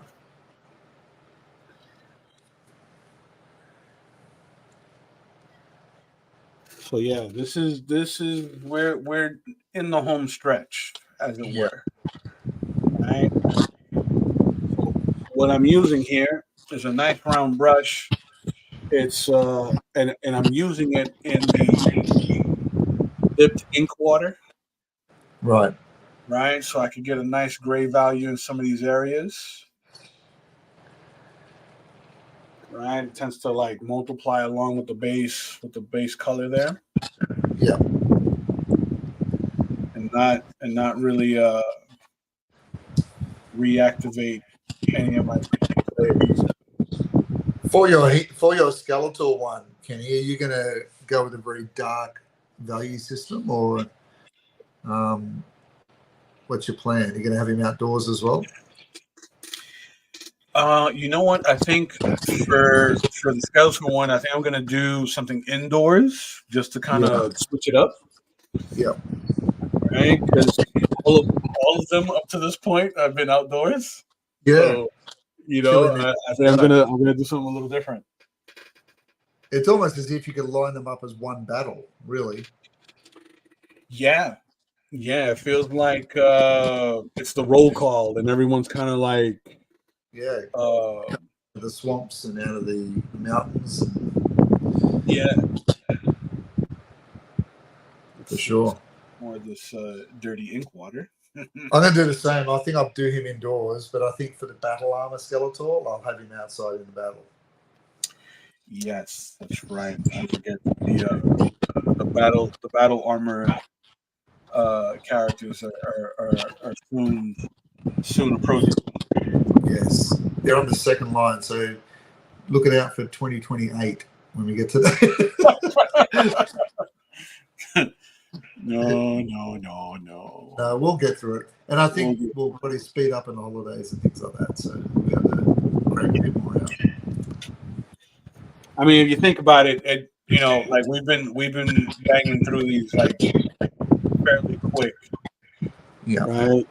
So yeah, this is where we're in the home stretch, as it were. Right. So what I'm using here is a nice round brush. It's and I'm using it in the dipped ink water. Right. Right. So I could get a nice gray value in some of these areas. Right. It tends to like multiply along with the base color there. Yeah. And not really reactivate any of my layers. For your skeletal one, Kenny, are you gonna go with a very dark value system, or what's your plan? You're gonna have him outdoors as well? You know what? I think for the skeletal one, I think I'm gonna do something indoors just to kind of switch it up. Yeah. Right, because all of them up to this point have been outdoors. Yeah. So, you know, I think I'm gonna do something a little different. It's almost as if you could line them up as one battle, really. Yeah. Yeah, it feels like it's the roll call and everyone's kind of like the swamps and out of the mountains. Yeah. For sure. More of this dirty ink water. I'm going to do the same. I think I'll do him indoors, but I think for the battle armor Skeletor, I'll have him outside in the battle. Yes, that's right. I forget the battle armor characters are soon approaching. Yes, they're on the second line, so look out for 2028 when we get to that. No, we'll get through it, and I think we'll probably speed up in the holidays and things like that. So we'll be able to crank a bit more out. I mean, if you think about it, you know, like we've been banging through these like fairly quick. Yeah. Right.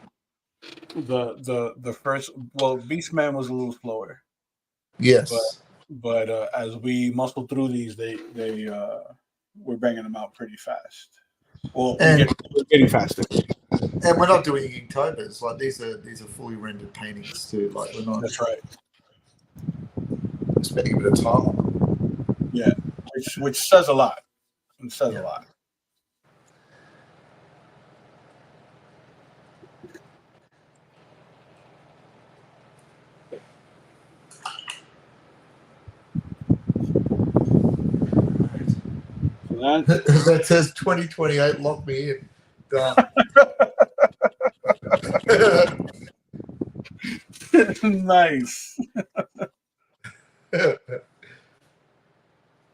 The first, well, Beastman was a little slower. Yes. But as we muscle through these, we're banging them out pretty fast. Well, we're getting faster. And we're not doing Inktober's. Like these are fully rendered paintings too. Like we're not. That's right. Spending a bit of time on them. Yeah, which says a lot. It says a lot. That says 2028. Lock me in. Done. Nice.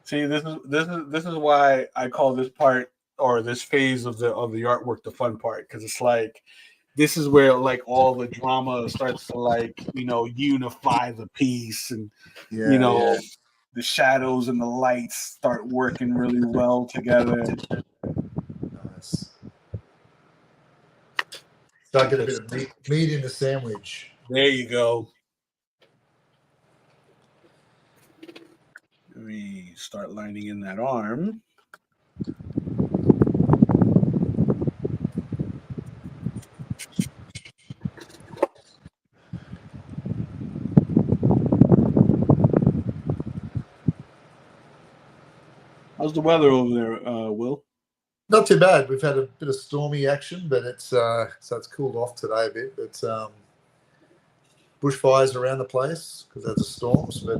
See, this is why I call this part or this phase of the artwork the fun part, because it's like this is where like all the drama starts to like, you know, unify the piece, and you know, the shadows and the lights start working really well together. Nice. Start getting a bit of meat in the sandwich. There you go. Let me start lining in that arm. How's the weather over there, Will? Not too bad. We've had a bit of stormy action, but it's so it's cooled off today a bit. But bushfires around the place because of the storms, but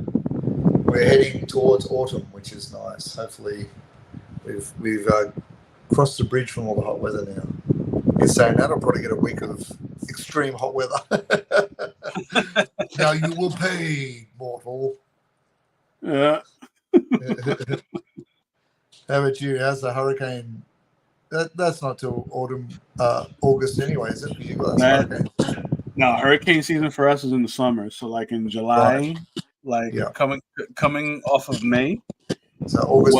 we're heading towards autumn, which is nice. Hopefully, we've crossed the bridge from all the hot weather now. You're saying that I'll probably get a week of extreme hot weather. Now you will pay, mortal. Yeah. How about you? How's the hurricane? That's not till autumn, August anyway, is it? You got hurricane. No, hurricane season for us is in the summer. So like in July, coming off of May, so August,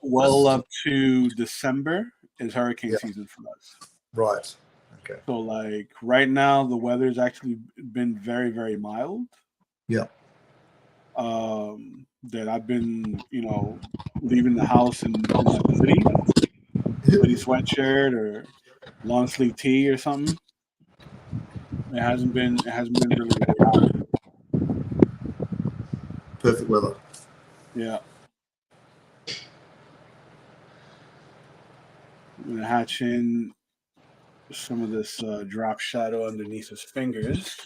well up to December is hurricane season for us. Right. Okay. So like right now, the weather's actually been very, very mild. Yeah. That I've been, leaving the house in like a hoodie sweatshirt or long sleeve tee or something. It hasn't been really, really hot. Perfect weather. Yeah. I'm gonna hatch in some of this drop shadow underneath his fingers.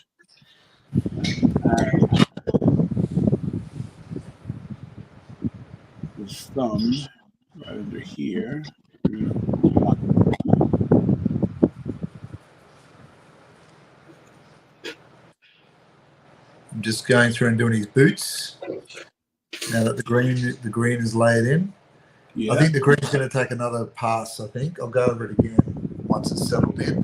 His thumb right under here. I'm just going through and doing his boots. Now that the green is laid in. Yeah. I think the green's going to take another pass, I think. I'll go over it again once it's settled in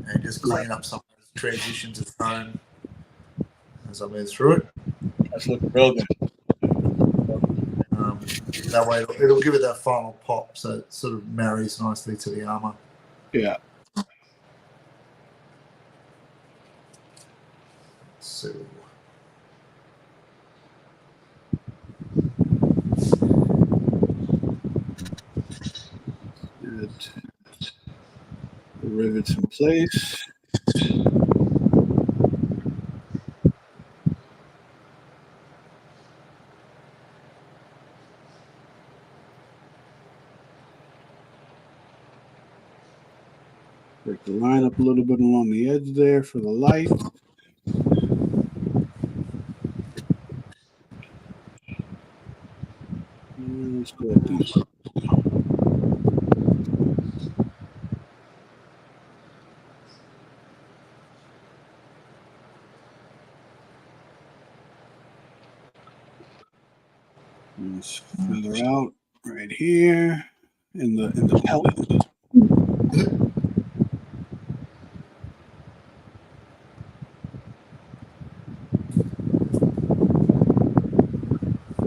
and just clean up some of the transitions of tone as I move through it. That's looking real good. That way it'll give it that final pop so it sort of marries nicely to the armor. Yeah. So good. The rivets in place. Break the line up a little bit along the edge there for the light. Let's go deep. Let's feather out right here in the pellet.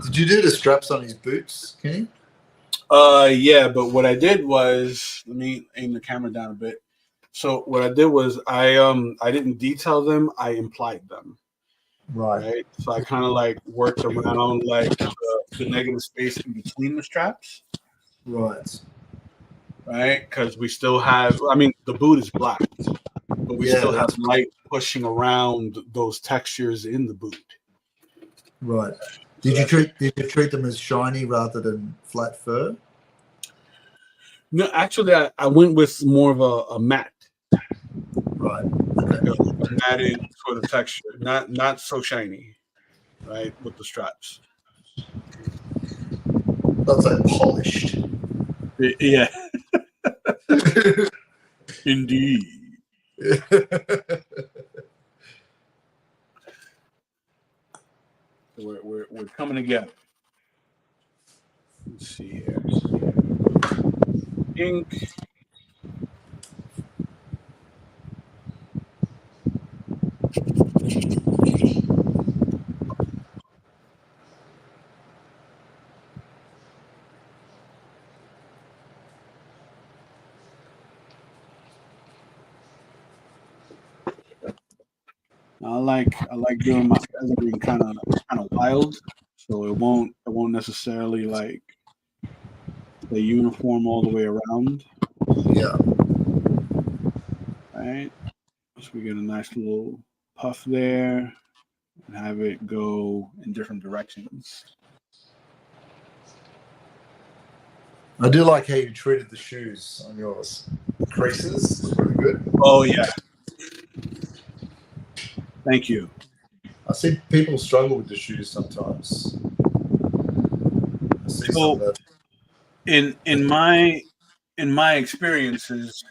Did you do the straps on his boots, Kenny? Yeah, but what I did was, let me aim the camera down a bit. So what I did was I didn't detail them, I implied them. Right. So I kind of like worked around like the negative space in between the straps. Right. Because we still have, the boot is black, but we still have light pushing around those textures in the boot. Right. Did you treat them as shiny rather than flat fur? No, actually, I went with more of a matte. Right. Okay. A matted sort of texture, not so shiny, right, with the straps. That's like polished. Yeah. Indeed. We're coming together. Let's see here. Ink. I like doing my feathering kind of wild, so it won't necessarily like stay uniform all the way around. Yeah. Right. So we get a nice little puff there and have it go in different directions. I do like how you treated the shoes on yours. The creases look really good. Oh yeah. Thank you. see people struggle with the shoes sometimes. I see some of that. in my experiences,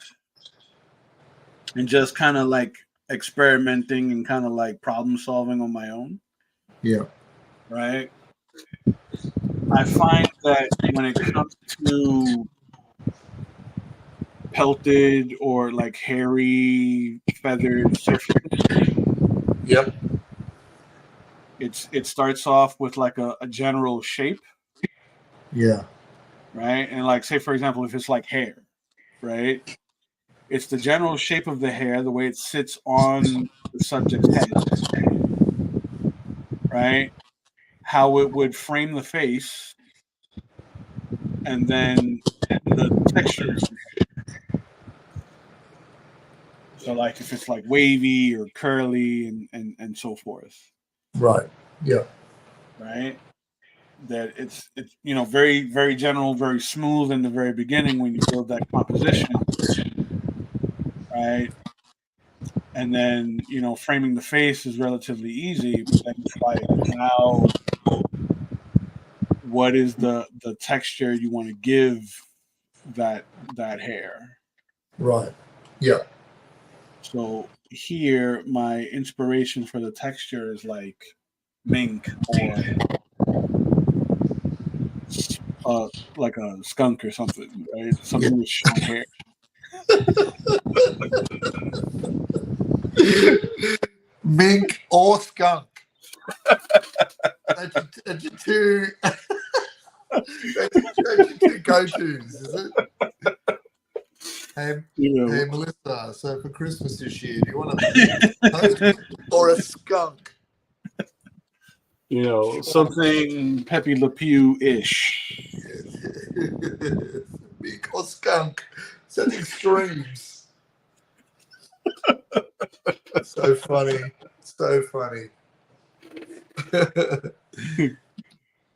and just kind of like experimenting and kind of like problem solving on my own. Yeah. Right. I find that when it comes to pelted or like hairy feathered surfaces, Yep. it starts off with like a general shape. Yeah. Right. And like, say, for example, if it's like hair, right? It's the general shape of the hair, the way it sits on the subject's head, right? How it would frame the face, and then the texture of the hair. So, like, if it's like wavy or curly and so forth. Right. Yeah. Right. That it's very, very general, very smooth in the very beginning when you build that composition, right? And then framing the face is relatively easy, but then it's like, now what is the texture you want to give that hair? Right. Yeah. So here, my inspiration for the texture is like mink or like a skunk or something, right? Something with short hair. Mink or skunk. That's your two. That's your two go-tos, is it? Hey, hey, Melissa. So for Christmas this year, do you want a mink or a skunk? Something Pepe Le Pew-ish. Mink or skunk. Such extremes. So funny. So funny.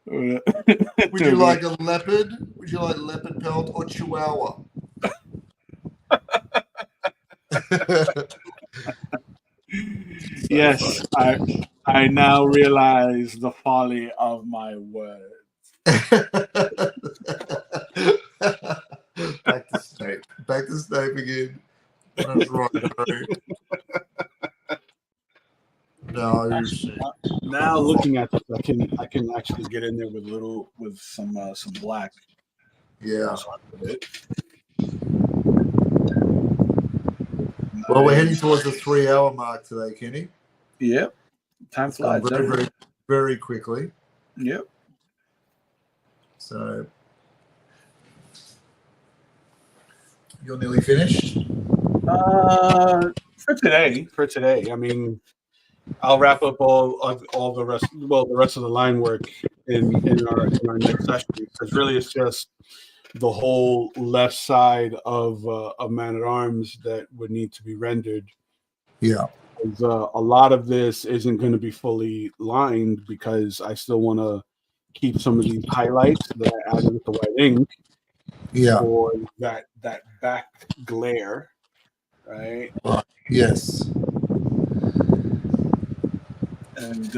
Would you like a leopard? Would you like leopard pelt or chihuahua? Yes, I now realize the folly of my words. Back to Snape. Back to Snape again. That's right. No. Now looking at this, I can actually get in there with some black. Yeah. Nice. Well, we're heading towards the 3-hour mark today, Kenny. Yep. Time flies. Very, very, very quickly. Yep. So you're nearly finished? For today. I mean, I'll wrap up all the rest. Well, the rest of the line work in our next session, because really it's just the whole left side of Man at Arms that would need to be rendered. Yeah. A lot of this isn't going to be fully lined because I still want to keep some of these highlights that I added with the white ink. Yeah. For that back glare, right? Yes. And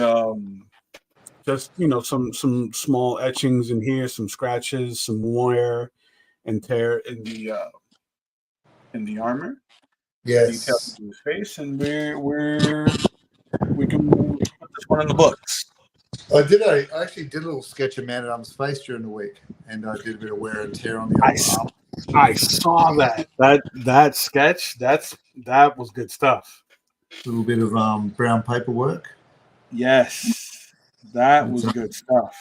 just some small etchings in here, some scratches, some wear and tear in the armor. Yes. Details in his face, and we can put this one in the books. I actually did a little sketch of Man at Arms' face during the week, and I did a bit of wear and tear on the arm. I saw that sketch. That was good stuff. A little bit of brown paperwork. Yes, that was good stuff.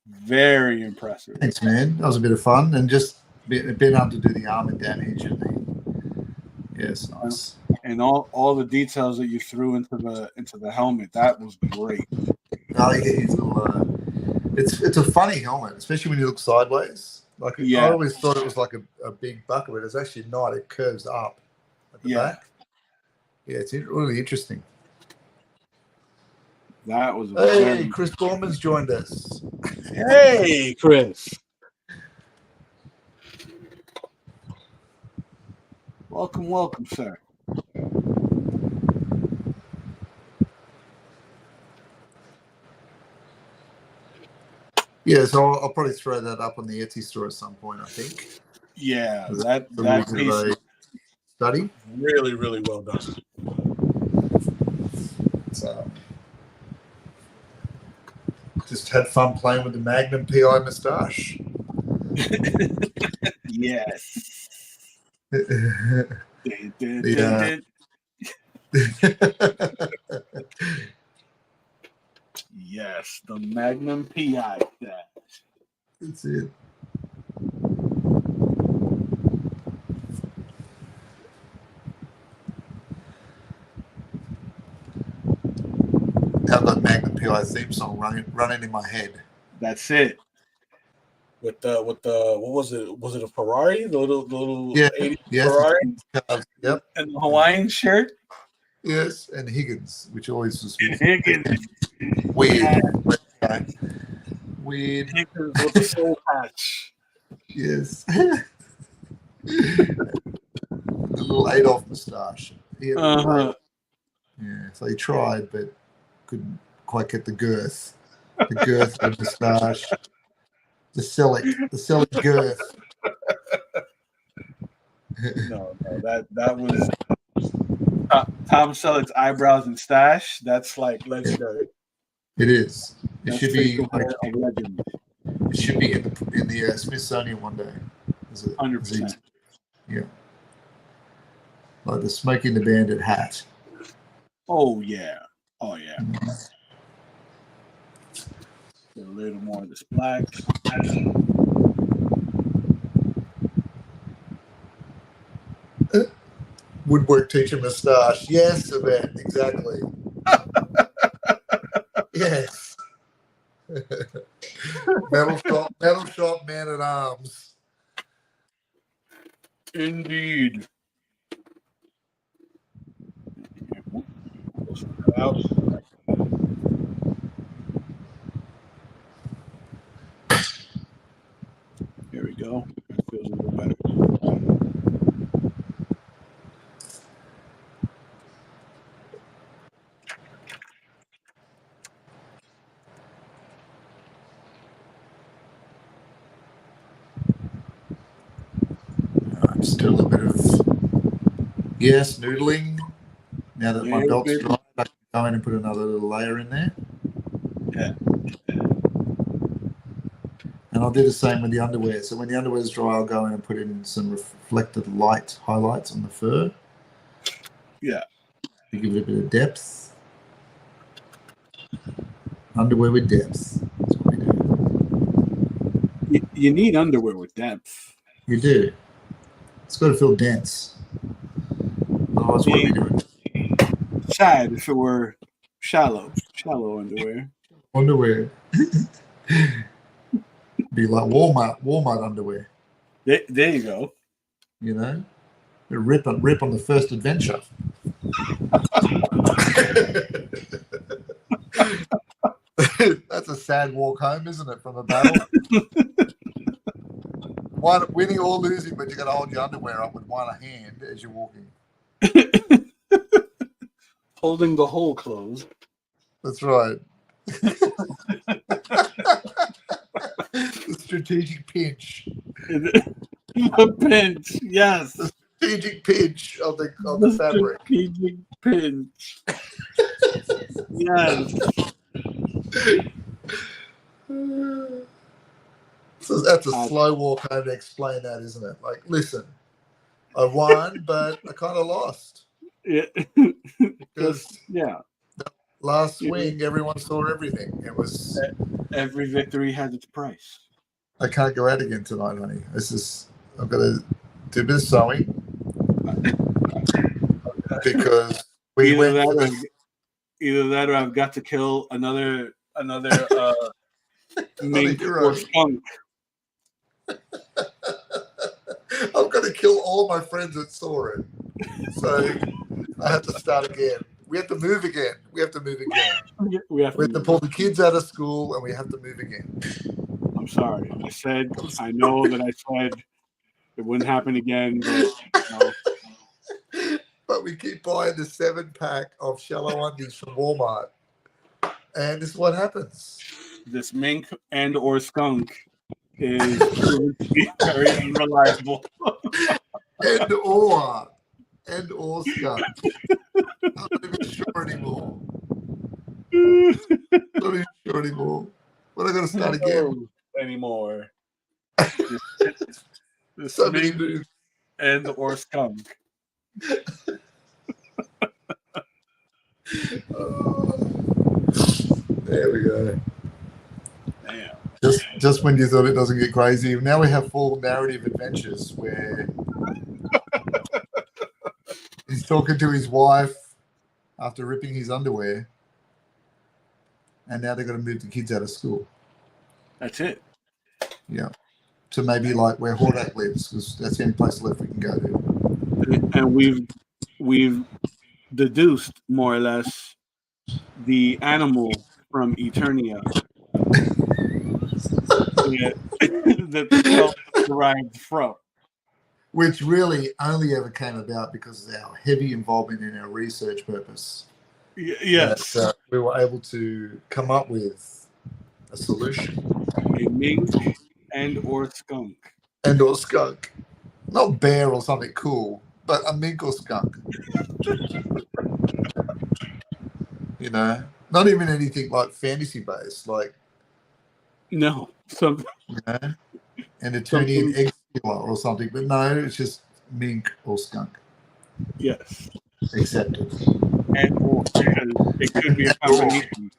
Very impressive. Thanks, man. That was a bit of fun, and just being able to do the armor damage and it's nice. And all the details that you threw into the helmet, that was great. It's a funny helmet, especially when you look sideways. I always thought it was like a big bucket, but it's actually not. It curves up at the back. Yeah, it's really interesting. That was Chris Borman's joined us. Hey, Chris. Welcome, sir. Yeah, so I'll probably throw that up on the Etsy store at some point, I think. Yeah, It's that piece is study. really, really well done. So just had fun playing with the Magnum PI moustache. Yes. Yes, the Magnum PI. That's it. I've got Magnum PI theme song running in my head. That's it. With the what was it? Was it a Ferrari? The little 80s Ferrari? Yep. And the Hawaiian shirt? Yes, and Higgins, which always was Higgins. Weird. Weird. Higgins with the soul patch. Yes. The little Adolf moustache. Yeah, so he tried, but couldn't quite get the girth. The girth of the moustache. The Selleck girth. No, that was Tom Selleck's eyebrows and stash. That's like legendary. It is. It should be like a legend. It should be in the Smithsonian one day. 100%. Yeah. Like the Smoking the Bandit hat. Oh yeah. Oh yeah. Mm-hmm. A little more of this black. Woodwork teacher moustache. Yes, Yvette, exactly. Yes. metal shop man at arms. Indeed. Here we go. That feels a little better. Still a bit of noodling. Now that my belt's dry, I can go in and put another little layer in there. Yeah. And I'll do the same with the underwear. So when the underwear is dry, I'll go in and put in some reflected light highlights on the fur. Yeah. To give it a bit of depth. Underwear with depth. That's what we do. You need underwear with depth. You do. It's got to feel dense. Otherwise, what are we doing? Sad if it were shallow underwear. Underwear. Be like Walmart underwear. There you go. You know, rip on the first adventure. That's a sad walk home, isn't it, from a battle? Winning or losing, but you got to hold your underwear up with one hand as you're walking. Holding the hole closed. That's right. The strategic pinch. The pinch, yes. The strategic pinch of the fabric. Strategic pinch. Yes. So that's a slow walk home to explain that, isn't it? Like, listen, I won, but I kind of lost. Yeah. Because last swing, everyone saw everything. It was every victory had its price. I can't go out again tonight, honey. I've got to do a bit of sewing because we either went. That or I've got to kill another mink or skunk. I've got to kill all my friends that saw it. So I have to start again. We have to move again. We have to pull the kids out of school and we have to move again. I'm sorry. I know that I said it wouldn't happen again, but But we keep buying the 7-pack of shallow undies from Walmart. And this is what happens. this mink and or skunk is proven to be very unreliable. and or skunk. I'm not even sure anymore. Not even sure anymore. But I got to start again. Anymore. This So mink many and or skunk. There we go. Damn. Just when you thought it doesn't get crazy, now we have full narrative adventures where he's talking to his wife after ripping his underwear, and now they're going to move the kids out of school. That's it. Yeah. To maybe like where Hordak lives, because that's the only place left we can go to. And we've deduced more or less the animal from Eternia that the cult derived from. Which really only ever came about because of our heavy involvement in our research purpose. Yes. That, we were able to come up with a solution. A mink and or skunk. And or skunk. Not bear or something cool, but a mink or skunk. You know? Not even anything like fantasy based, like No. Something. you know, an Eternian Exila or something, but no, it's just mink or skunk. Yes. Accepted. And or it could be a combination.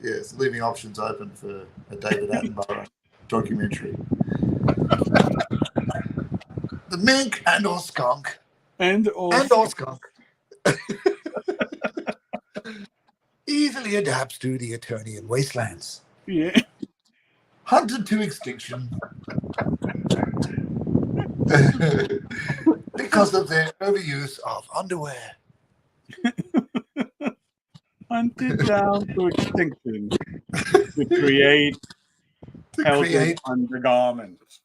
Yes, leaving options open for a David Attenborough documentary. The mink and or skunk. And or skunk. Easily adapts to the Eternian wastelands. Yeah. Hunted to extinction because of their overuse of underwear. Hunted down to extinction to create pelted undergarments.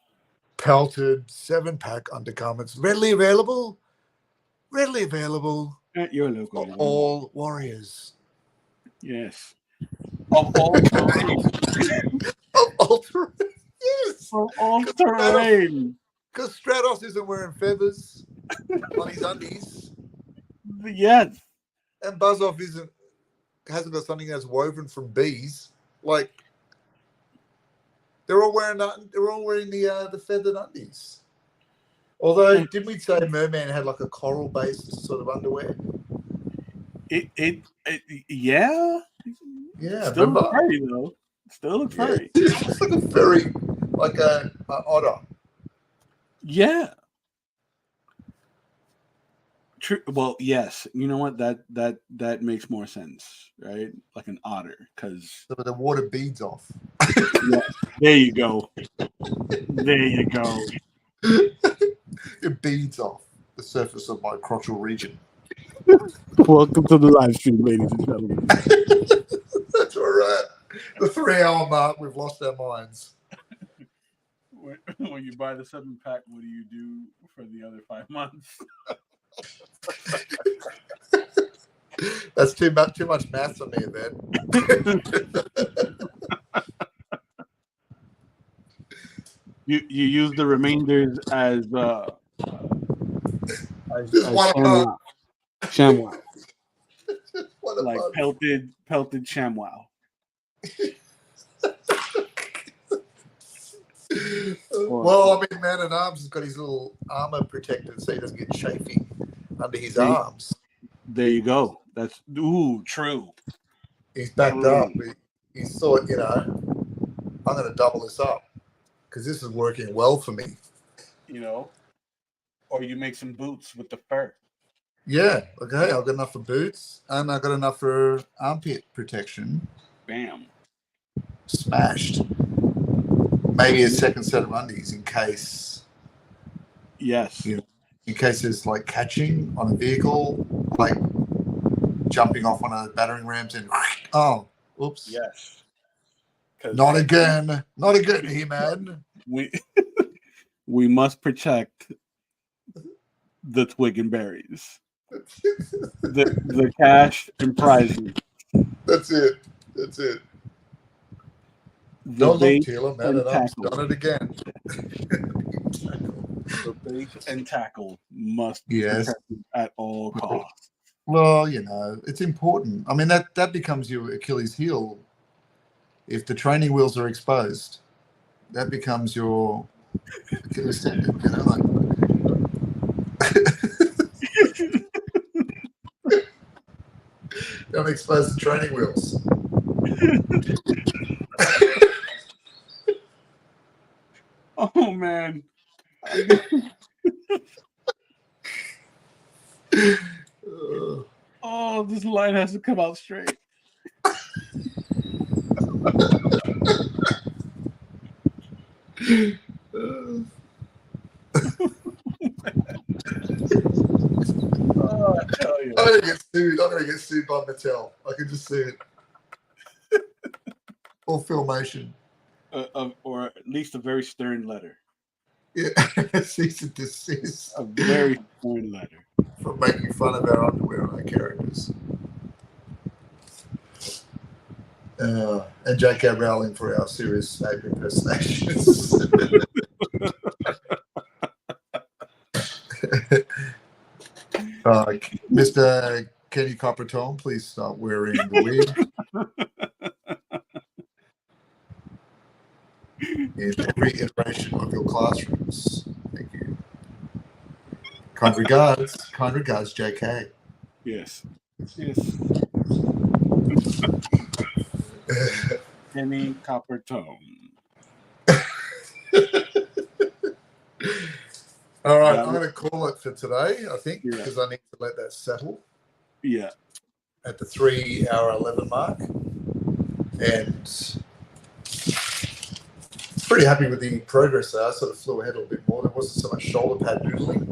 Pelted 7-pack undergarments readily available At your local for all warriors. Yes. Of all terrain. Of all terrain. Yes. Of all terrain. Because Stratos isn't wearing feathers on his undies. Yes. And Buzzoff hasn't got something that's woven from bees. Like they're all wearing the feathered undies. Although, didn't we say Merman had like a coral based sort of underwear? It yeah. Yeah, Still looks furry though. Still looks furry. It looks like a furry, like a otter. Yeah. True. Well, yes. You know what? That makes more sense, right? Like an otter, because So the water beads off. Yeah. There you go. There you go. It beads off the surface of my crotchal region. Welcome to the live stream, ladies and gentlemen. That's all right. The 3-hour mark, we've lost our minds. When you buy the 7-pack, what do you do for the other 5 months? That's too much math for me, man. You use the remainders as ShamWow. Like pelted ShamWow. Well, I mean, Man at Arms has got his little armor protected so he doesn't get chafing under his arms. There you go. That's true. He's backed up. He's thought, I'm going to double this up because this is working well for me. Or you make some boots with the fur. Yeah. Okay. I've got enough for boots and I've got enough for armpit protection. Bam. Smashed. Maybe a second set of undies in case. Yes. In case there's like catching on a vehicle, like jumping off one of the battering rams and oops. Yes. Not again, He-Man. We must protect the twig and berries. the cash and prizes. That's it. No, look, base Taylor, man, and and I've tackle. done it again. The base and tackle must be Yes. protected at all costs. Well, you know, it's important. I mean, that becomes your Achilles heel. If the training wheels are exposed, that becomes your Achilles tendon, you know, like. Don't expose the training wheels. Oh man. Oh, this line has to come out straight. Oh, I tell you. I'm gonna get sued. I'm gonna get sued by Mattel. I can just see it. Or Filmation. Or at least a very stern letter. Yeah, cease and desist. A very stern letter. For making fun of our underwear and our characters. And J.K. Rowling for our serious Snape impersonations. Mr. Kenny Coppertone, please stop wearing the wig. In every iteration of your classrooms. Thank you. Kind regards, J.K. Yes. Yes. Kenny Coppertone. All right, I'm going to call it for today, I think, because I need to let that settle. Yeah. At the 3-hour 11 mark. And pretty happy with the progress there. I sort of flew ahead a little bit more. There wasn't so much shoulder pad noodling.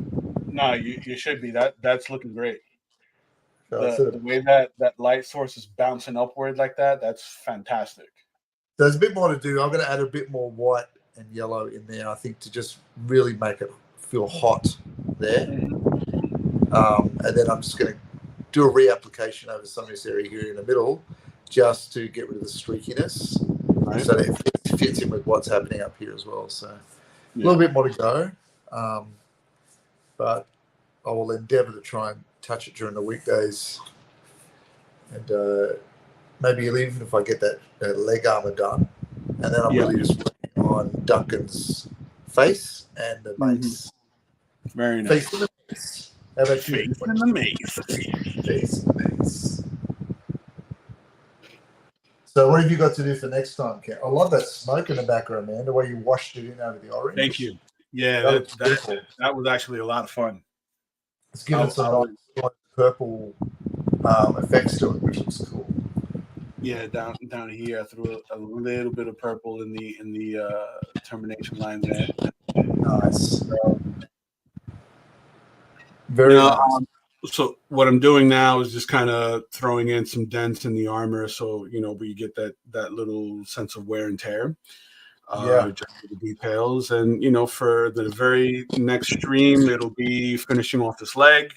No, you should be. That's looking great. So the way that light source is bouncing upward like that, that's fantastic. There's a bit more to do. I'm going to add a bit more white and yellow in there, I think, to just really make it feel hot there. And then I'm just going to do a reapplication over some of this area here in the middle just to get rid of the streakiness. Right. So that it fits in with what's happening up here as well. So a little bit more to go. But I will endeavour to try and touch it during the weekdays. And maybe even if I get that leg armour done. And then I'm really just working on Duncan's face and the mace. Very nice. Face and the mace. How about face and the mace. Face and the mace. So what have you got to do for next time, Ken? I love that smoke in the background, man, the way you washed it in over the orange. Thank you. Yeah, that was actually a lot of fun. It's given some nice purple effects to it, which looks cool. Yeah, down here I threw a little bit of purple in the termination line there. Nice. Very nice. So what I'm doing now is just kind of throwing in some dents in the armor, so we get that little sense of wear and tear. Just for the details, and for the very next stream, it'll be finishing off this leg,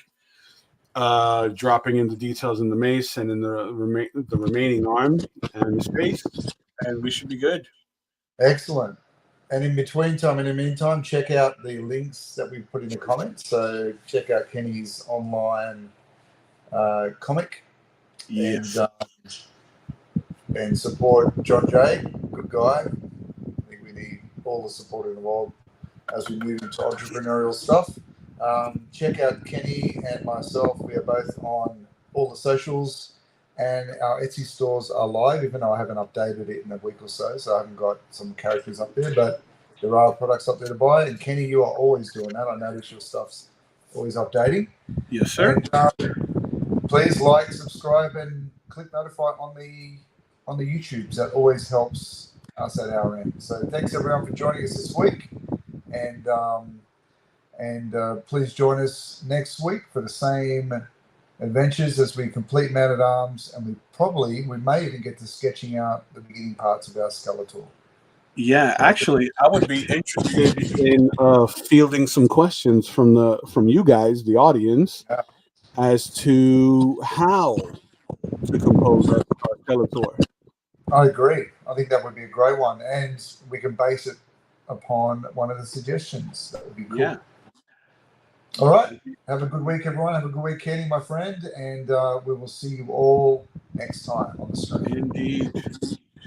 dropping in the details in the mace and in the remaining arm and his face, and we should be good. Excellent. And in the meantime, check out the links that we put in the comments. So check out Kenny's online comic. Yes. And support John Jay, good guy. I think we need all the support in the world as we move into entrepreneurial stuff. Check out Kenny and myself. We are both on all the socials. And our Etsy stores are live, even though I haven't updated it in a week or so. So I haven't got some characters up there, but there are products up there to buy. And Kenny, you are always doing that. I notice your stuff's always updating. Yes, sir. And please like, subscribe, and click notify on the YouTubes. That always helps us at our end. So thanks everyone for joining us this week. And please join us next week for the same adventures as we complete Man at Arms, and we may even get to sketching out the beginning parts of our Skeletor. Yeah, actually, I would be interested in fielding some questions from you guys, the audience, as to how to compose our Skeletor. I agree. I think that would be a great one, and we can base it upon one of the suggestions. That would be cool. Yeah. All right. Have a good week, everyone. Have a good week, Kenny, my friend, and we will see you all next time on the stream. Indeed.